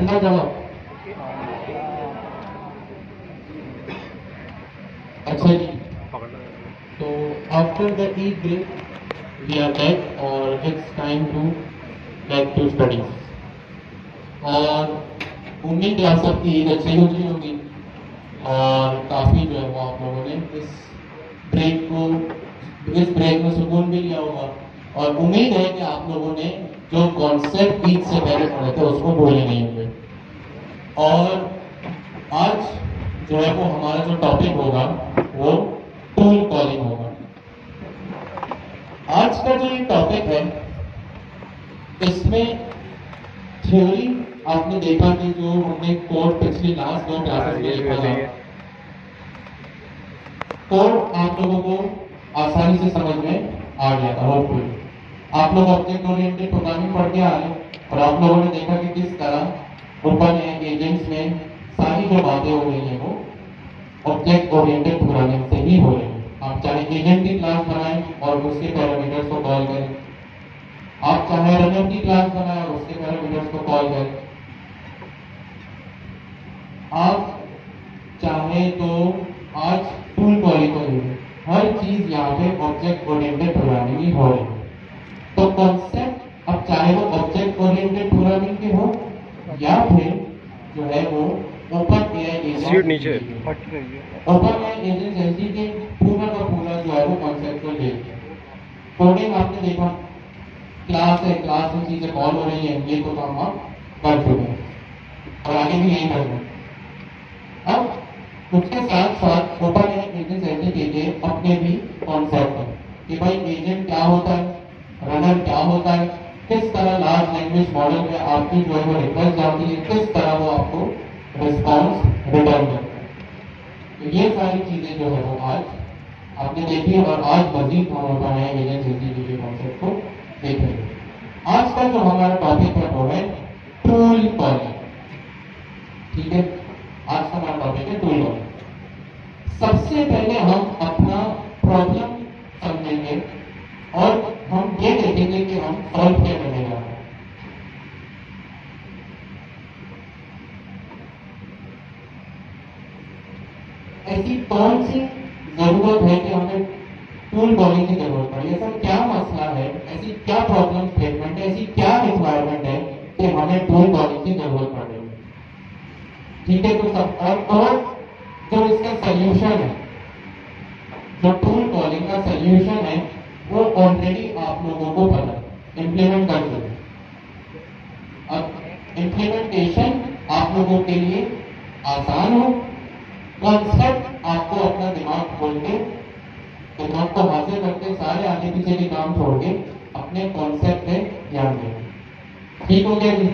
ठंडा जवाब। अच्छा जी, तो after the eat break we are back और it's time to back to studies. और उम्मीद है आप सबकी ईद अच्छी गुजरी होगी और काफ़ी जो है वो आप लोगों ने इस ब्रेक में सुकून भी लिया होगा। और उम्मीद है कि आप लोगों ने जो कॉन्सेप्ट ईद से पहले पढ़े थे उसको भूले नहीं होंगे। और आज जो है वो हमारा जो टॉपिक होगा वो टूल कॉलिंग होगा। आज का जो ये टॉपिक है इसमें थ्योरी आपने देखा कि जो हमने कोड पिछली लास्ट 2 क्लासेस में देखा था, कोड आप लोगों को आसानी से समझ में आ गया था। होपफुली आप लोग ऑब्जेक्ट ओरिएंटेड प्रोग्रामिंग पढ़ के आ रहे और आप लोगों ने देखा कि किस तरह ओपन एजेंट्स में सारी जो बातें हो रही हैं वो ऑब्जेक्ट ओरिएंटेड प्रोग्रामिंग से ही हो रही है। आप चाहे एजेंट की क्लास बनाएं और उसके पैरामीटर्स को कॉल करें, आप चाहे रनर की क्लास बनाएं और उसके पैरामीटर्स को कॉल करें, आप चाहे तो आज टूल कॉलिंग करेंगे, हर चीज यहाँ पे ऑब्जेक्ट ओरिएंटेड प्रोग्रामिंग ही हो रही है। तो कॉन्सेप्ट अब चाहे वो ऑब्जेक्ट ओरिएंटेड प्रोग्रामिंग के हो या फिर जो है वो ओपन एआई एजेंट नीचे ओपन एआई एजेंट जैसी के पूरा का पूरा जो है वो कॉन्सेप्ट को देखिए। कोडिंग आपने देखा, क्लास है, क्लास में चीजें कॉल हो रही है, ये तो काम आप कर चुके हैं और आगे भी यही करना है। अब उसके साथ साथ ओपन एआई एजेंट जैसे के अपने भी कॉन्सेप्ट है कि भाई एजेंट क्या होता है, रनर क्या होता है, किस तरह लार्ज लैंग्वेज मॉडल में आपकी जो है वो रिक्वेस्ट जाती है, किस तरह वो आपको रिस्पॉन्स रिटर्न करता है। तो ये सारी चीजें जो है वो आज आपने देखी और आज मजीद हम ओपन एआई एजेंट के कॉन्सेप्ट को देखेंगे। आज का जो हमारा टॉपिक है वो है टूल कॉलिंग। ठीक है, आज का हमारा टॉपिक है टूल कॉलिंग। सबसे पहले हम अपना प्रॉब्लम समझेंगे और हम ये देखेंगे कि हम सॉल्व क्या करने जा रहे हैं। ऐसी कौन सी जरूरत है कि हमें टूल कॉलिंग की जरूरत पड़ी, ऐसा क्या मसला है, ऐसी क्या प्रॉब्लम स्टेटमेंट है, ऐसी क्या रिक्वायरमेंट है कि हमें टूल कॉलिंग की जरूरत पड़ रही है। ठीक है, तो सब और जो इसका सोल्यूशन है, जो टूल कॉलिंग का सोल्यूशन है वो ऑलरेडी आप लोगों को पता है, इम्प्लीमेंट कर चुके। अब इम्प्लीमेंटेशन आप लोगों के लिए आसान हो, कॉन्सेप्ट आपको अपना दिमाग खोल के दिमाग को हासिल करके सारे आगे पीछे के काम छोड़ के अपने कॉन्सेप्ट पे ध्यान दें। ठीक हो गया जी?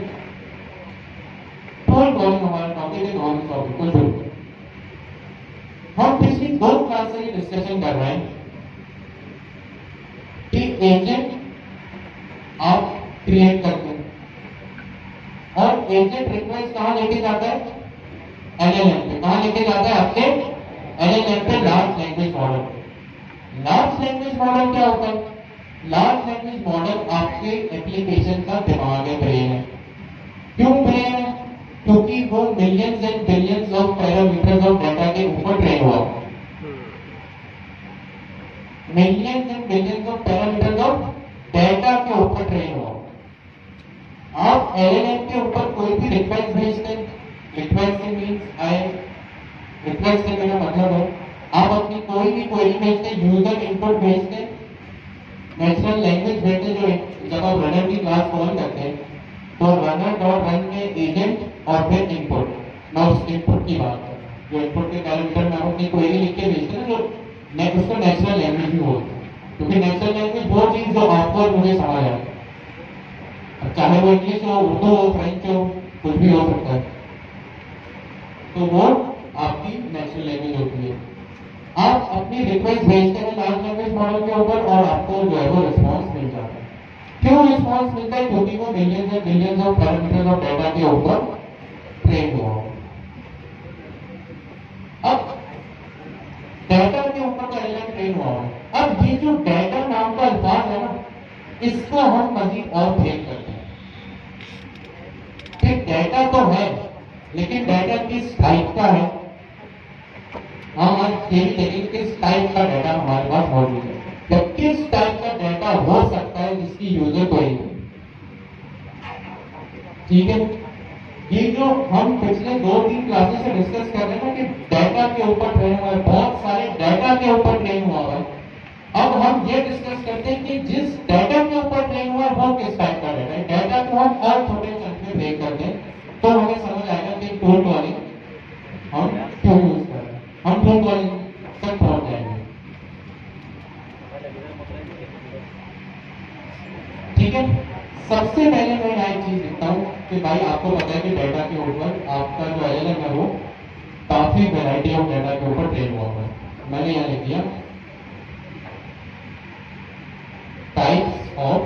टूल कॉलिंग हमारा टॉपिक है, तो हम इस टॉपिक को शुरू करें। हम पिछली 2 क्लास से डिस्कशन कर रहे हैं कि एजेंट आप क्रिएट करते हैं और एजेंट रिक्वेस्ट कहां लेके जाता है, एलएलएम पे। कहां लेके जाता है, आपके एलएलएम पे, large language model. Large language model क्या होता है? लार्ज लैंग्वेज मॉडल आपके एप्लीकेशन का दिमाग है, ब्रेन है। क्यों ब्रेन है? क्योंकि वो millions and billions of parameters of data के ऊपर ट्रेन हुआ। Millions and billions of parameters of data के ऊपर ट्रेन हुआ। आप एलएलएम के ऊपर कोई भी रिक्वेस्ट भेजते हैं, रिक्वेस्ट से मीन्स आए, रिक्वेस्ट से मेरा मतलब है आप अपनी कोई भी क्वेरी भेजते, यूजर इनपुट भेजते, नेचुरल लैंग्वेज भेजते। जो जब आप रनर की क्लास कॉल करते हैं तो रनर डॉट रन में एजेंट और फिर इनपुट। मैं उस इनपुट की बात कर रहा हूँ, जो इनपुट के पैरामीटर में आप अपनी क्वेरी लिख के भेजते हैं, जो उसको नेचुरल लैंग्वेज भी बोलते हैं, क्योंकि नेचुरल लैंग्वेज वो चीज जो आपको और मुझे समझ आए, चाहे वो इंग्लिश हो, उर्दू हो, फ्रेंच हो, कुछ भी हो सकता है, तो वो आपकी नेचुरल लैंग्वेज होती है। आप अपनी रिक्वेस्ट भेजते हैं लार्ज लैंग्वेज मॉडल के ऊपर और आपको जो है वो रिस्पॉन्स मिल जाता है। क्यों रिस्पॉन्स मिलता है? क्योंकि वो millions and billions of parameters of data के ऊपर ट्रेन हुआ। अब डाटा के ऊपर का एलएलएम ट्रेन हुआ है। अब ये जो डाटा नाम का अल्फाज है ना, इसको हम मजीद और ब्रेक करते हैं कि डाटा तो है, लेकिन डाटा किस टाइप का है, हम आज ये भी देखेंगे किस टाइप का डाटा हमारे पास मौजूद है, या किस टाइप का डाटा हो सकता है जिसकी यूजर को ही। ठीक है, ये जो हम पिछले 2-3 क्लासेस से डिस्कस कर रहे हैं ना कि डाटा के ऊपर ट्रेन हुआ है, बहुत सारे डाटा के ऊपर ट्रेन हुआ है। अब हम ये डिस्कस करते हैं कि जिस डाटा के ऊपर ट्रेन हुआ है वो किस टाइप का डाटा है। डाटा को हम और छोटे चंक में ब्रेक कर दें तो हमें समझ आएगा कि टोल कॉलिंग हम क्यों यूज कर रहे हैं, हम टोल कॉलिंग तक पहुंच जाएंगे। ठीक है, सबसे पहले मैं यहाँ एक चीज लिखता हूँ कि भाई आपको पता है कि डाटा के ऊपर आपका जो एलएलएम है वो काफी वैरायटी ऑफ डाटा के ऊपर ट्रेन हुआ है। मैंने यहाँ लिख दिया टाइप्स ऑफ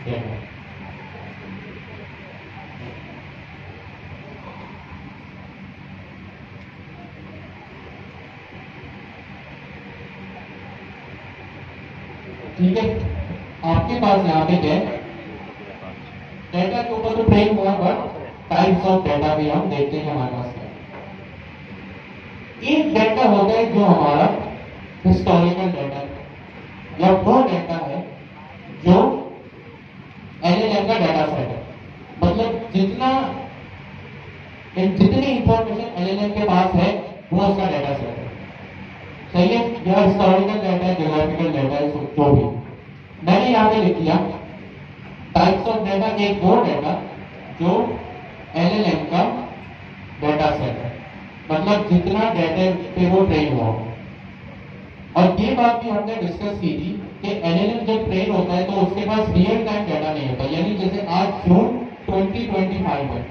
डाटा। ठीक है, आपके पास यहाँ पे क्या है, डाटा के ऊपर तो ट्रेन हुआ, बट टाइप्स ऑफ डाटा भी हम देखते हैं हमारे पास क्या। एक डाटा होता है जो हमारा हिस्टोरिकल डाटा है, या वो डाटा है जो एलएलएम का डाटा सेट है। मतलब जितनी इंफॉर्मेशन एलएलएम के पास है वो उसका डाटा सेट है। सही है, या हिस्टोरिकल डाटा है, ज्योग्राफिकल डाटा है, जो भी। मैंने यहाँ पे लिख दिया टाइप्स ऑफ डाटा, एक वो डाटा जो एलएलएम का डाटा सेट है, मतलब जितना डाटा पे वो ट्रेन हुआ। और ये बात भी हमने डिस्कस की थी कि एलएलएम जब ट्रेन होता है तो उसके पास रियल टाइम डाटा नहीं होता। यानी जैसे आज जून 2025 है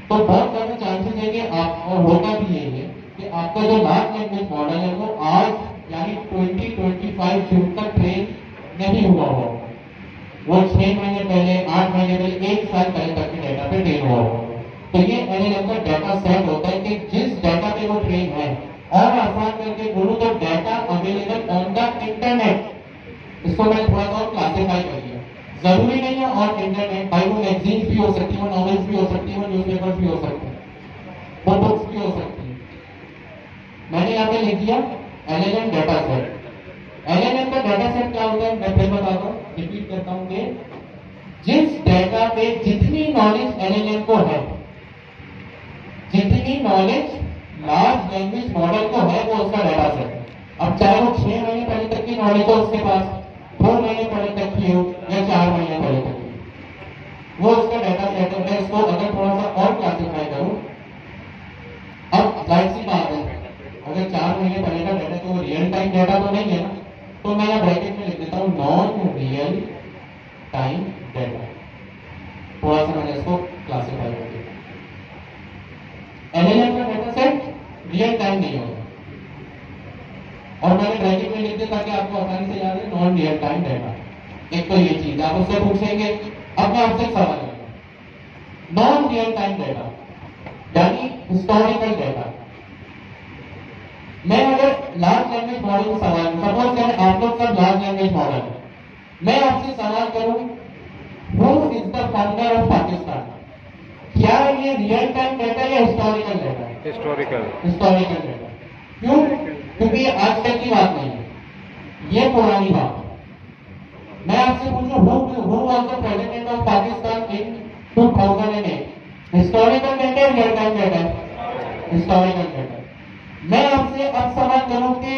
तो बहुत ज्यादा चांसेस है कि आप, और होता भी यही है कि आपका जो लार्ज लैंग्वेज मॉडल है वो आज यानी 2025 जून तक ट्रेन नहीं हुआ होगा। वो 6 महीने पहले, 8 महीने पहले, 1 साल पहले तक के डाटा पे ट्रेन हुआ होगा। तो ये एलएलएम का डाटा सेट होता है कि जिस डाटा पे वो ट्रेन है, और आसान करके बोलूं तो data available on the internet. इसको मैंने थोड़ा सा क्लासिफाई कर लिया, जरूरी नहीं है और इंटरनेट, भाई वो मैगजीन्स भी हो सकती है, वो नॉवेल्स भी हो सकती है, वो न्यूज़पेपर्स भी हो सकते हैं, वो बुक्स भी हो सकती है। मैंने यहाँ पे लिख दिया एलएलएम डाटा सेट। एलएलएम का डाटा सेट क्या होता है, मैं फिर बताता हूँ, रिपीट करता हूँ कि जिस डाटा पे जितनी नॉलेज एलएलएम को है, जितनी नॉलेज लार्ज लैंग्वेज मॉडल को है, वो उसका डाटा सेट है। अब चाहे वो 6 महीने पहले तक की नॉलेज हो उसके पास, 2 महीने पहले तक की हो, या 4 महीने पहले तक की, वो उसका डाटा सेट है। मैं इसको अगर थोड़ा सा और क्लासिफाई करूं, अब जाहिर सी बात है अगर 4 महीने पहले का डाटा तो वो रियल टाइम डाटा तो नहीं है ना, तो मैं यहाँ ब्रैकेट में लिख देता हूँ नॉन रियल टाइम डाटा। थोड़ा सा मैंने इसको क्लासिफाई कर दिया। एलएलएम का डाटा सेट रियल टाइम नहीं होगा, और मैंने ब्रैकेट में लिख दिया ताकि आपको आसानी से याद है, नॉन रियल टाइम डाटा। एक तो ये चीज आप उससे पूछेंगे। अब मैं आपसे सवाल करूंगा, नॉन रियल टाइम डाटा यानी हिस्टोरिकल डाटा। मैं अगर लार्ज लैंग्वेज मॉडल को सवाल, सपोज करें आप लोग सब लार्ज लैंग्वेज मॉडल है, मैं आपसे सवाल करूं who is the founder of Pakistan, क्या ये रियल टाइम डाटा या हिस्टोरिकल डाटा है? Historical data. क्यों? क्योंकि ये आजकल की बात नहीं है, ये पुरानी बात है। मैं आपसे पूछूं who was the president of Pakistan in 2008, historical data या real time data? Historical data. मैं आपसे अब सवाल करूं कि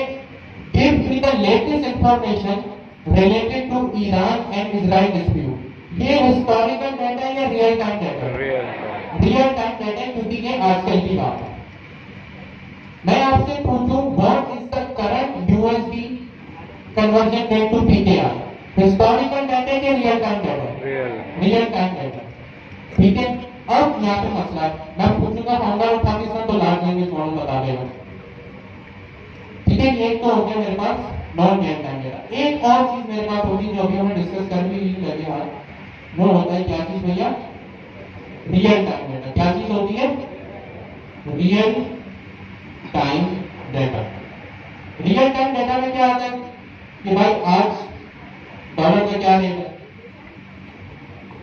give me the latest information related to Iran and Israel dispute, ये हिस्टोरिकल डाटा या real time data? Real time data, क्योंकि ये आजकल की बात है। मैं आपसे पूछूं what is the current USD conversion rate to PKR, historical data या real time data? Real time data. ठीक है, अब यहाँ पे मसला है, मैं पूछूंगा फाउंडर ऑफ पाकिस्तान तो लार्ज लैंग्वेज मॉडल बता देगा। ठीक है, ये तो हो गया मेरे पास नॉन रियल टाइम डाटा। एक और चीज मेरे पास होगी जो अभी हमने डिस्कस कर भी लगे हाथ, वो होता है क्या चीज भैया? Real time data. क्या चीज होती है? Real time data. Real time data में क्या आता है कि भाई आज डॉलर का क्या रेट है,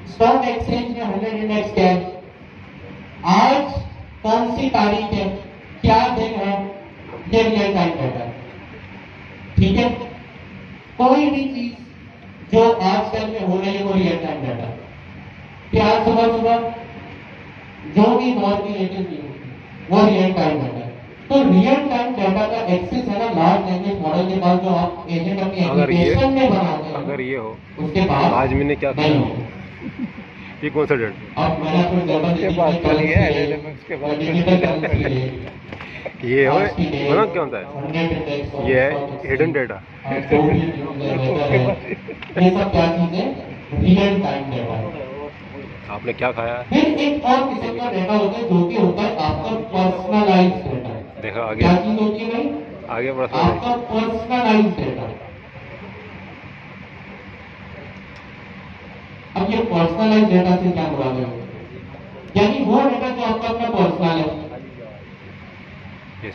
स्टॉक एक्सचेंज में 100 इंडेक्स क्या है, आज कौन सी तारीख है, क्या दिन है, ये रियल टाइम डाटा है। ठीक है, कोई भी चीज जो आज टाइम में हो रही है वो रियल टाइम डाटा है। कि आज सुबह सुबह जो भी वॉर की लेटेस्ट न्यूज वो रियल टाइम डाटा है। तो रियल टाइम डाटा का एक्सेस है ना लार्ज लैंग्वेज मॉडल के पास, जो आप एजेंट अपनी एप्लीकेशन में बनाते हैं, अगर ये हो उसके बाद आज मैंने क्या नहीं किया, हो। ये कौन सा डेट? अब मैंने आपको एग्जांपल उसके बाद तो नहीं है, LLM के बाद डिजिटल करेंसी है, ये हो आज की डेट, मतलब क्या होता है, 100 इंडेक्स ऑफ ये है स्टॉक हिडन डेटा। एक्सचेंज, जो भी न्यूज़ है, वेदर है, ये सब क्या चीजें रियल टाइम डाटा है। आपने क्या खाया है? फिर एक और किस्म का डाटा होता है जो कि होता है आपका पर्सनलाइज्ड डाटा। देखा आगे, क्या चीज होती है भाई? आगे बढ़ आपका पर्सनलाइज्ड डाटा। अब ये पर्सनलाइज्ड डाटा से क्या मुराद है? यानी वो डाटा जो आपका अपना पर्सनल है।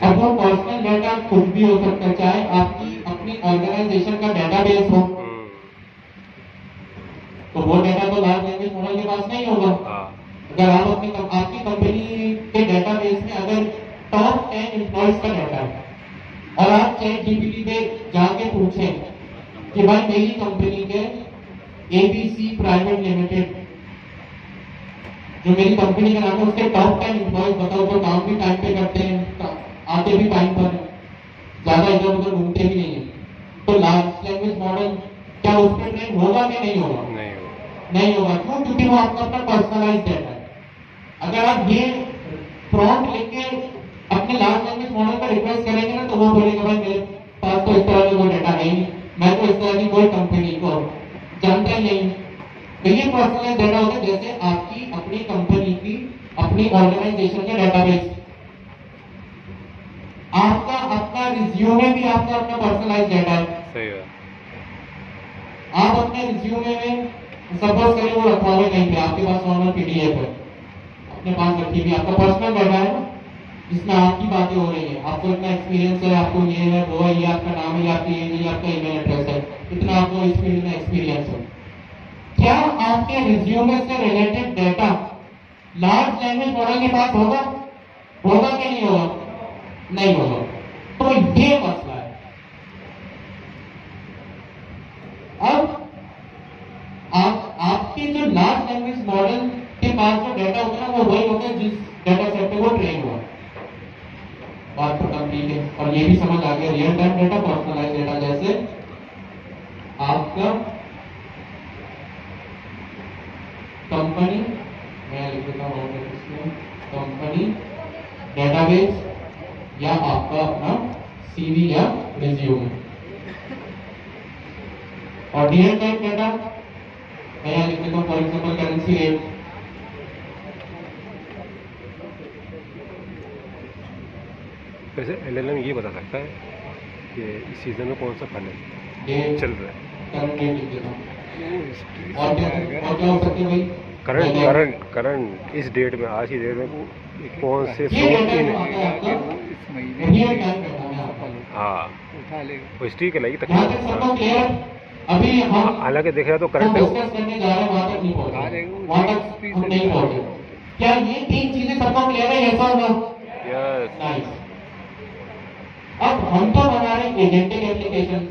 अब वो पर्सनल डाटा कुछ भी हो सकता है, चाहे आपकी अपनी ऑर्गेनाइजेशन का डेटाबेस हो, तो वो डाटा तो लार्ज लैंग्वेज मॉडल के पास नहीं होगा। अगर आप आपकी कंपनी के डेटाबेस में अगर टॉप 10 एम्प्लॉयज का डाटा है और आप ChatGPT पे जाके पूछें कि भाई मेरी कंपनी के ABC प्राइवेट लिमिटेड, जो मेरी कंपनी का नाम है, उसके टॉप 10 एम्प्लॉयज बताओ जो काम भी टाइम पे करते हैं, आते भी टाइम पर, ज्यादा इधर उधर घूमते भी नहीं है, तो लार्ज लैंग्वेज मॉडल क्या उस पर ट्रेन होगा कि नहीं होगा? नहीं होगा। क्यों? क्योंकि वो आपका अपना पर्सनलाइज्ड डाटा है। अगर आप ये प्रॉम्प्ट लिख के अपने लार्ज लैंग्वेज मॉडल का रिक्वेस्ट करेंगे ना, तो वो बोलेगा भाई मेरे पास तो इस तरह का कोई डाटा है नहीं, मैं तो इस तरह की कोई कंपनी को जानता ही नहीं। तो ये पर्सनलाइज्ड डाटा होता है, जैसे आपकी अपनी कंपनी की अपनी ऑर्गेनाइजेशन का डाटाबेस। आपका अपना रिज्यूमे भी आपका अपना पर्सनलाइज्ड डाटा है। सही है। आप अपने रिज्यूमे में सपोज करिए वो रखा हुआ कहीं पे, आपके पास नॉर्मल PDF है, अपने पास रखी हुई, आपका पर्सनल डाटा है जिसमें आपकी बातें हो रही है, आपको इतना एक्सपीरियंस है, आपको ये है वो है, ये आपका नाम है, ये आपकी एज है, ये आपका ईमेल एड्रेस है, इतना आपको इस फील्ड में एक्सपीरियंस है। क्या आपके रिज्यूमे से related data large language model के पास होगा? होगा कि नहीं होगा? नहीं होगा। तो ये मसला है। अब आपके जो लार्ज लैंग्वेज मॉडल के पास जो डाटा होता है ना, वो वही होता है जिस डाटा सेट पे वो ट्रेन हुआ। बात खत्म, ठीक है। और ये भी समझ आ गया, real time data, personalised data. जैसे आपका कंपनी, मैं लिख देता हूँ कंपनी डेटाबेस, या आपका अपना CV या रिज्यूमे। और रियल टाइम डाटा मैं यहाँ लिख देता हूँ, फॉर एग्जाम्पल करेंसी रेट। वैसे LLM ये बता सकता है कि इस सीजन में कौन सा फल है चल रहा है। करंट रेट लिख देता हूँ। और क्या हो सकते हैं भाई? करंट इस डेट में, आज की डेट में कौन से ये फ्रूट डाटा इन जो आता है आपका इस महीने रियल टाइम डाटा में आता है। हाँ उठा लेगा। वो हिस्ट्री के लगी यहाँ तक सबको क्लियर? अभी हम हालांकि देखा तो करंट डिस्कस करने जा रहे हैं, वहां तक नहीं पहुंचे, वहां तक हम नहीं पहुंचे। क्या ये 3 चीजें सबको क्लियर है? ऐसा होगा? यस। नाइस। अब हम तो बना रहे हैं एजेंटिक एप्लीकेशन।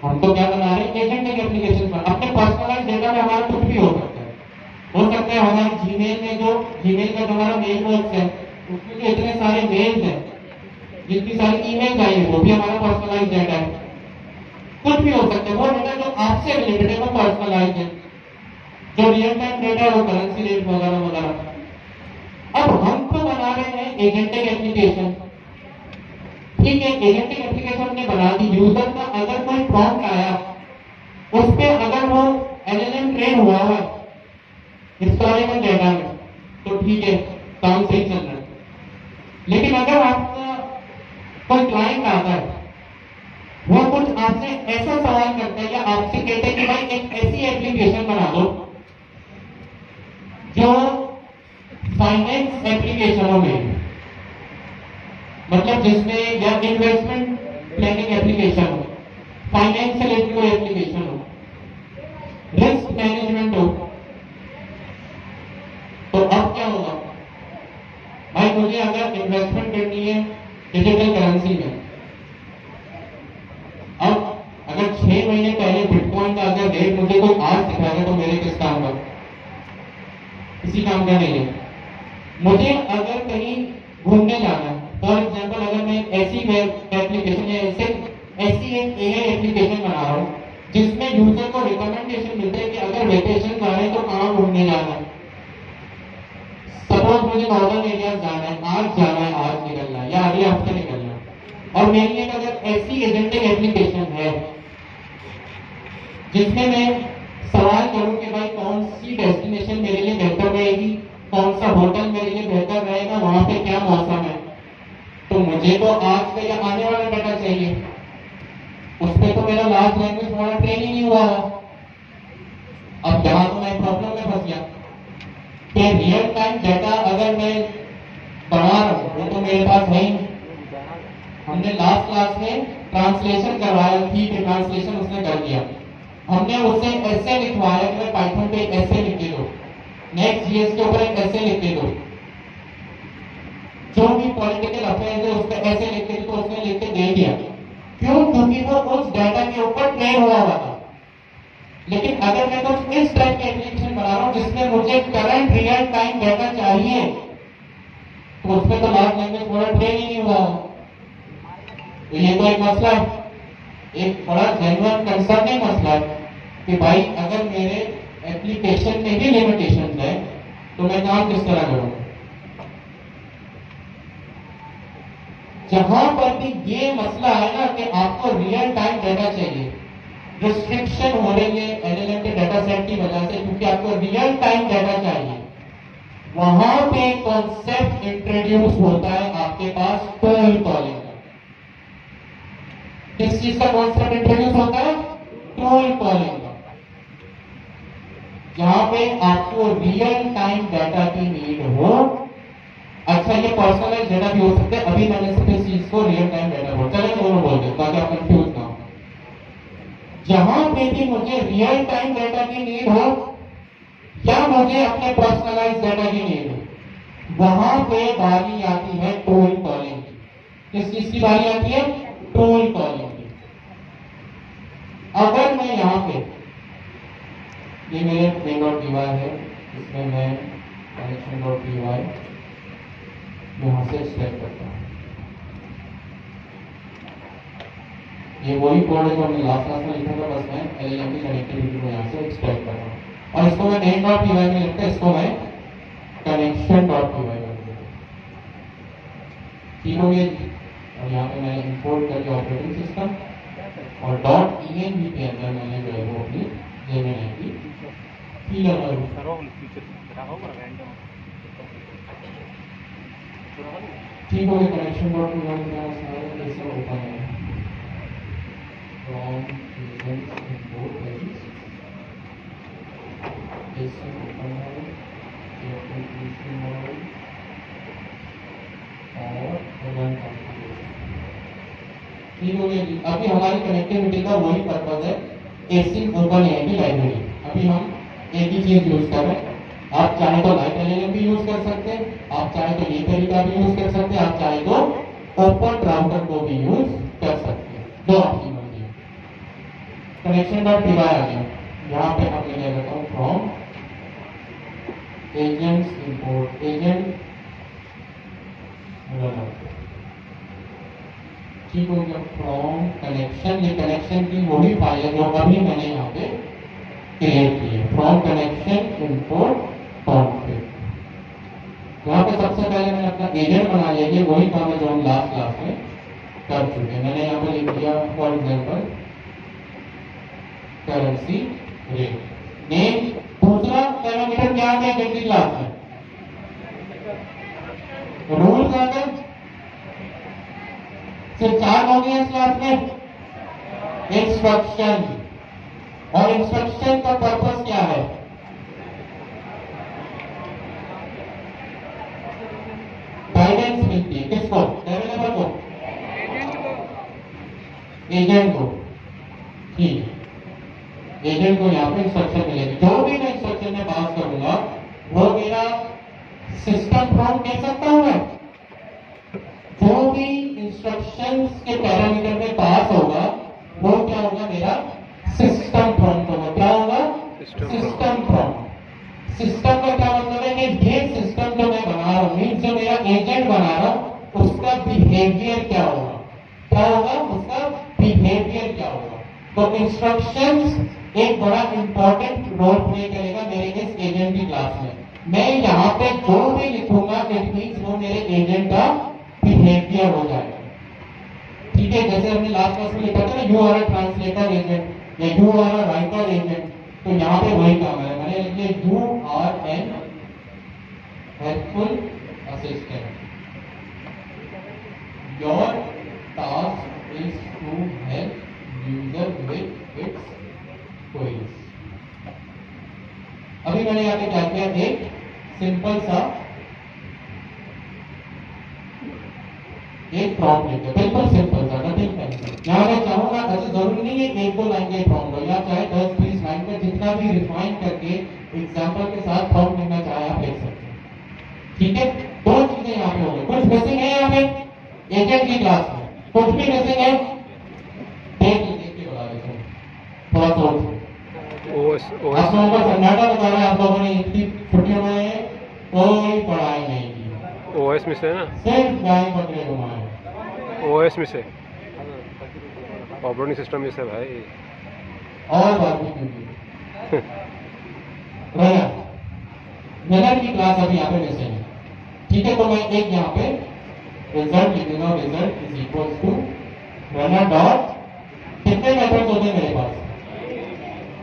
हम तो क्या बना रहे हैं? एजेंटिक एप्लीकेशन पर। अपने पर्सनलाइज्ड डाटा में हमारा कुछ भी हो सकता है। हो सकता है हमारे जीमेल में जो जीमेल का हमारा मेल बॉक्स है, उसमें जो इतने सारे मेल्स हैं, जितनी सारी ईमेल आई है, वो भी हमारा पर्सनलाइज्ड डाटा है। कुछ भी हो सकता है। वो डाटा जो आपसे रिलेटेड है वो पर्सनलाइज्ड है। जो रियल टाइम डाटा है वो करेंसी रेट वगैरह वगैरह। अब हम तो बना रहे हैं एजेंटिक एप्लीकेशन। ठीक है, एजेंटिक एप्लीकेशन ने बना दी। यूजर का अगर कोई प्रॉम्प्ट आया, उस पे अगर वो LLM ट्रेन हुआ है हिस्टोरिकल डाटा में, तो ठीक है, काम सही चल रहा है। लेकिन अगर आपका कोई क्लाइंट आता है, वो कुछ आपसे ऐसा सवाल करता है या आपसे कहते हैं कि भाई एक ऐसी एप्लीकेशन बना दो जो फाइनेंस एप्लीकेशनों में, मतलब जिसमें या इन्वेस्टमेंट प्लानिंग एप्लीकेशन हो, फाइनेंस से रिलेटेड कोई एप्लीकेशन हो, रिस्क मैनेजमेंट हो, तो मुझे अगर इन्वेस्टमेंट करनी है डिजिटल करेंसी में, अब अगर 6 महीने पहले बिटकॉइन का अगर रेट मुझे कोई आज दिखाएगा तो मेरे किस काम का, किसी काम का नहीं है। मुझे अगर कहीं घूमने जाना, फॉर एग्जाम्पल अगर मैं ऐसी वेब एप्लीकेशन या ऐसी एक एआई एप्लीकेशन बना रहा हूँ जिसमें यूजर को रिकमेंडेशन मिलते हैं कि अगर वेकेशन जा रहे हैं तो कहाँ घूमने जाना है। सपोज मुझे नॉर्दर्न एरिया जाना है, आज जाना है, आज निकलना है या अगले हफ्ते निकलना है, और मेरी एक अगर ऐसी एजेंटिक एप्लीकेशन है जिसमें मैं सवाल करूं कि भाई कौन सी डेस्टिनेशन मेरे लिए बेहतर रहेगी, कौन सा होटल मेरे लिए बेहतर रहेगा, वहां पे क्या मौसम है, तो मुझे तो आज का या आने वाला डाटा चाहिए। उस पर तो मेरा लार्ज लैंग्वेज मॉडल ट्रेन ही नहीं हुआ। अब यहाँ तो मैं प्रॉब्लम में फंस गया कि रियल टाइम डाटा अगर मैं बना रहा हूँ वो तो मेरे पास है ही। हमने लास्ट क्लास में ट्रांसलेशन करवाया, ठीक है, ट्रांसलेशन उसने कर दिया। हमने उसे ऐसे लिखवाया कि मैं पाइथन पे ऐसे लिख के दो, नेक्स्ट जीएस के ऊपर एक ऐसे लिख के दो, जो भी पॉलिटिकल अफेयर्स है उस पर ऐसे लिख के, तो उसने लिख के दे दिया। क्यों? क्योंकि वो उस डाटा के ऊपर ट्रेन हुआ था। लेकिन अगर मैं कुछ इस टाइप की एप्लीकेशन बना रहा हूँ जिसमें मुझे करंट रियल टाइम डाटा चाहिए, तो उसमें तो लार्ज लैंग्वेज मॉडल ट्रेन ही नहीं हुआ। तो ये तो एक मसला है, एक बड़ा जेन्युइन कंसर्निंग मसला है कि भाई अगर मेरे एप्लीकेशन में ही लिमिटेशन है तो मैं काम किस तरह करूंगा। जहां पर भी ये मसला है ना कि आपको रियल टाइम डाटा चाहिए, रिस्ट्रिक्शन हो रही है एलएलएम के डाटा सेट की वजह से, क्योंकि आपको रियल टाइम डाटा चाहिए, वहां पे कॉन्सेप्ट इंट्रोड्यूस होता है आपके पास टोल कॉलिंग का। किस चीज का कॉन्सेप्ट इंट्रोड्यूस होता है? टोल कॉलिंग का, जहां पे आपको रियल टाइम डाटा की नीड हो। अच्छा, ये पर्सनलाइज डाटा भी हो सकता है, अभी मैंने सिर्फ इस चीज को रियल टाइम डाटा बोल, चलो दोनों बोल दे ताकि आप कंफ्यूज ना हो। जहां पे भी मुझे रियल टाइम डाटा की नीड हो या मुझे अपने पर्सनलाइज डाटा की नीड हो, वहां पे बारी आती है टोल कॉलिंग की। किस चीज की बारी आती है? टोल कॉलिंग की। अगर मैं यहाँ पे, ये मेरे main.py है, इसमें मैं connection.py यहाँ से एक्सट्रैक्ट करता हूँ। ये वही कोड है जो हमने लास्ट क्लास में लिखा था, बस मैं एलएलएम की कनेक्टिविटी को यहाँ से एक्सट्रैक्ट कर रहा हूँ और इसको मैं main.py में लिखता है, इसको मैं connection.py कर दूँ। ठीक हो गया जी। और यहाँ पे मैंने इंपोर्ट करके ऑपरेटिंग सिस्टम और .env के अंदर मैंने जो है वो अपनी जेमिनी की फीलर ठीक हो गया। कनेक्शन डॉट कैसे ओपन है फ्रॉम इंपोर्ट कैसे ओपन है और रन ठीक हो गया जी। अभी हमारी कनेक्टिविटी का वही पर्पज है, एसिंक ओपन एआई की लाइब्रेरी। अभी हम एक ही चीज यूज कर रहे हैं। आप चाहे तो लाइट एलएलएम भी यूज कर सकते हैं, आप चाहे तो ये तरीका भी यूज कर सकते हैं, आप चाहे तो ओपन राउटर को भी यूज कर सकते हैं, जो आपकी मर्जी है। कनेक्शन.py आ गया। यहाँ पे हम ले लेता हूँ फ्रॉम एजेंट्स इंपोर्ट एजेंट, ठीक हो गया। फ्रॉम कनेक्शन, ये कनेक्शन की वही फाइल है जो अभी मैंने यहाँ पे क्रिएट की है, फ्रॉम कनेक्शन इंपोर्ट कॉन्फ़िग। यहाँ पे सबसे पहले मैंने अपना एजेंट बना लिया, ये वही काम है जो हम लास्ट क्लास में कर चुके हैं। मैंने यहाँ पे लिख दिया for example currency rate name. दूसरा पैरामीटर क्या है एजेंट क्लास में? रूल क्या है? सिर्फ 4 होंगे इस क्लास में। इंस्ट्रक्शन, और इंस्ट्रक्शन का पर्पस क्या है? गाइडेंस मिलती है किसको? डेवलपर को, एजेंट को। ठीक है, एजेंट को यहाँ पे इंस्ट्रक्शन मिलेगी। जो भी मैं इंस्ट्रक्शन में पास करूंगा वो मेरा सिस्टम फ्रॉम कह सकता हूं मैं, भी इंस्ट्रक्शंस के पैरामीटर में पास होगा वो क्या होगा, मेरा सिस्टम प्रॉम्प्ट होगा। क्या होगा, सिस्टम प्रॉम्प्ट। सिस्टम का क्या मतलब है कि ये सिस्टम जो मैं बना रहा हूँ, मीन्स जो मेरा एजेंट बना रहा हूँ उसका बिहेवियर क्या होगा, क्या होगा, उसका बिहेवियर क्या होगा। तो इंस्ट्रक्शंस एक बड़ा इंपॉर्टेंट रोल प्ले करेगा मेरे इस एजेंट की क्लास में। मैं यहाँ पे जो भी लिखूंगा इट मीन्स वो मेरे एजेंट का बिहेवियर हो जाएगा। ठीक है, जैसे हमने लास्ट क्लास में लिखा था ना, you are a translator agent या you are a writer agent, तो यहाँ पे वही काम है। मैंने लिखिए you are an helpful assistant, your task is to help user with its queries. अभी मैंने यहाँ पे क्या किया, एक सिंपल सा एक प्रॉम्प्ट लिखा, बिल्कुल सिंपल सा, नथिंग फैंसी। यहाँ मैं चाहूंगा, ऐसे जरूरी नहीं है एक दो लाइन का प्रॉम्प्ट हो, या चाहे 10-20 लाइन का, जितना भी रिफाइन करके एग्जांपल के साथ प्रॉम्प्ट लिखना चाहे आप लिख सकते हैं। ठीक है, दो चीजें यहाँ पे हो गई। कुछ मिसिंग है यहाँ पे एजेंट की क्लास में, कुछ भी मिसिंग है, देख के बता देता हूँ थोड़ा सोच। आप लोगों को सन्नाटा बता रहे हैं, आप लोगों ने इतनी छुट्टियों में कोई पढ़ाई नहीं की, ओएस में से है ना, सिर्फ गाय बकरे घुमाए, ओएस में से, ऑपरेटिंग सिस्टम में से भाई, और बात भी क्योंकि भैया मेहनत की क्लास अभी यहाँ पे मिसिंग है। ठीक है, तो मैं एक यहाँ पे रिजल्ट लिख दूंगा, result is equal to runner dot, कितने मेथड होते हैं मेरे पास,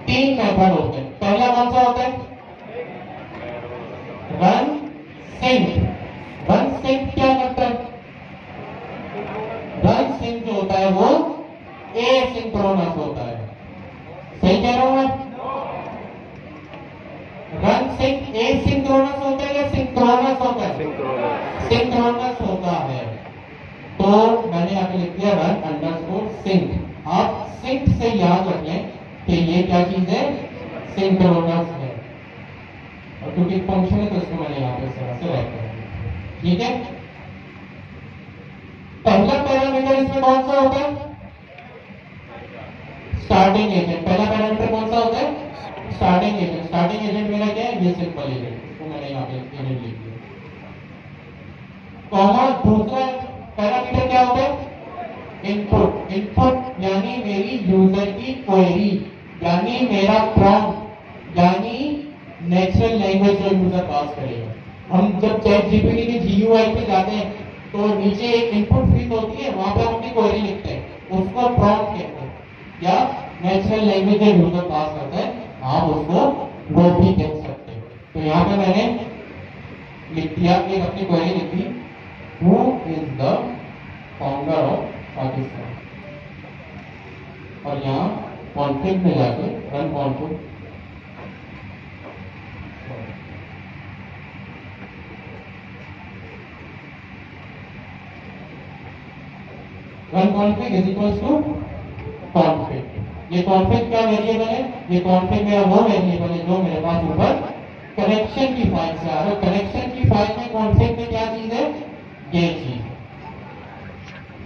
3 मेथड होते हैं। पहला कौन सा होता है, रन सिंक। रन सिंक क्या करता है, रन सिंक जो होता है वो एसिंक्रोनस होता है। सही कह रहा हूं मैं, रन सिंक एसिंक्रोनस होता है या सिंक्रोनस होता है, सिंक्रोनस होता है। तो मैंने यहाँ पे लिख दिया रन अंडरस्कोर सिंक। आप सिंक से याद रख लें कि ये क्या चीज है, सिंक्रोनस है, और क्योंकि फंक्शन है तो इसको मैंने यहाँ पे इस तरह से रख दिया। ठीक है, पहला पैरामीटर इसमें कौन सा होता है, स्टार्टिंग एजेंट। पहला पैरामीटर कौन सा होता है, स्टार्टिंग एजेंट। स्टार्टिंग एजेंट मेरा क्या है, ये सिंपल एजेंट, इसको मैंने यहाँ पे एजेंट लिख दिया। कॉमा दूसरा पैरामीटर क्या होता है, इनपुट। इनपुट यानी मेरी यूजर की क्वेरी, यानी मेरा प्रॉम्प्ट, यानी नेचुरल लैंग्वेज जो यूजर पास करेगा। हम जब चैट जीपीटी के जीयूआई पे जाते हैं तो नीचे एक इनपुट फील्ड होती है, वहां पर हम अपनी क्वेरी लिखते हैं, उसको प्रॉम्प्ट कहते हैं, या नेचुरल लैंग्वेज जो यूजर पास करता है आप उसको वो भी कह सकते हैं। तो यहाँ पे मैंने लिख दिया, एक अपनी क्वेरी लिख दी, who is the founder of Pakistan, और यहाँ कॉन्फ्लिक्ट में जाके run conflict, run conflict is equal to conflict. ये कॉन्फ्लिक्ट क्या वेरिएबल है, ये कॉन्फ्लिक्ट मेरा वो वेरिएबल है जो मेरे पास ऊपर कनेक्शन की फाइल से आ रहा है। कनेक्शन की फाइल में कॉन्फ्लिक्ट में क्या चीज है, ये चीज।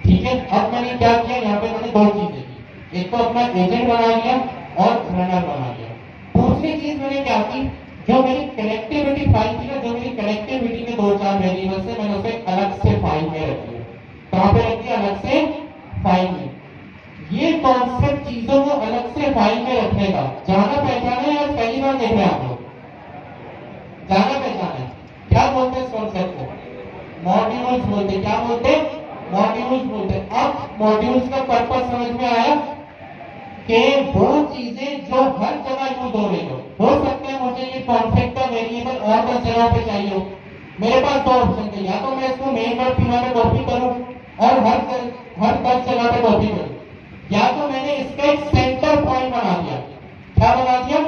ठीक है, अब मैंने क्या किया, यहाँ पे मैंने दो चीजें की, एक तो अपना एजेंट बना लिया और रनर बना लिया। दूसरी चीज मैंने क्या की, जो मेरी कनेक्टिविटी फाइल थी ना, जो मेरी कनेक्टिविटी के 2-4 वेरिएबल्स है, मैंने उसे अलग से फाइल में रख दिया। कहां पे रख दिया, अलग से फाइल में। ये कॉन्सेप्ट चीजों को अलग से फाइल में रखने का जाना पहचाना है, आज पहली बार देख रहे हैं आप लोग, जाना पहचाना है। क्या बोलते हैं इस कॉन्सेप्ट को, मॉड्यूल्स बोलते हैं। क्या बोलते हैं, मॉड्यूल्स बोलते हैं। अब मॉड्यूल्स का पर्पस समझ में आया कि वो चीजें जो हर जगह यूज हो रही हो सकता है मुझे ये कॉन्सेप्ट का वेरिएबल और 10 जगह पे चाहिए हो। मेरे पास दो ऑप्शन थे, या तो मैं इसको मेन वर्ड पीवा में कॉपी करूं और हर 10 जगह पे कॉपी करूं, या तो मैंने इसका एक सेंटर पॉइंट बना दिया। क्या बना दिया,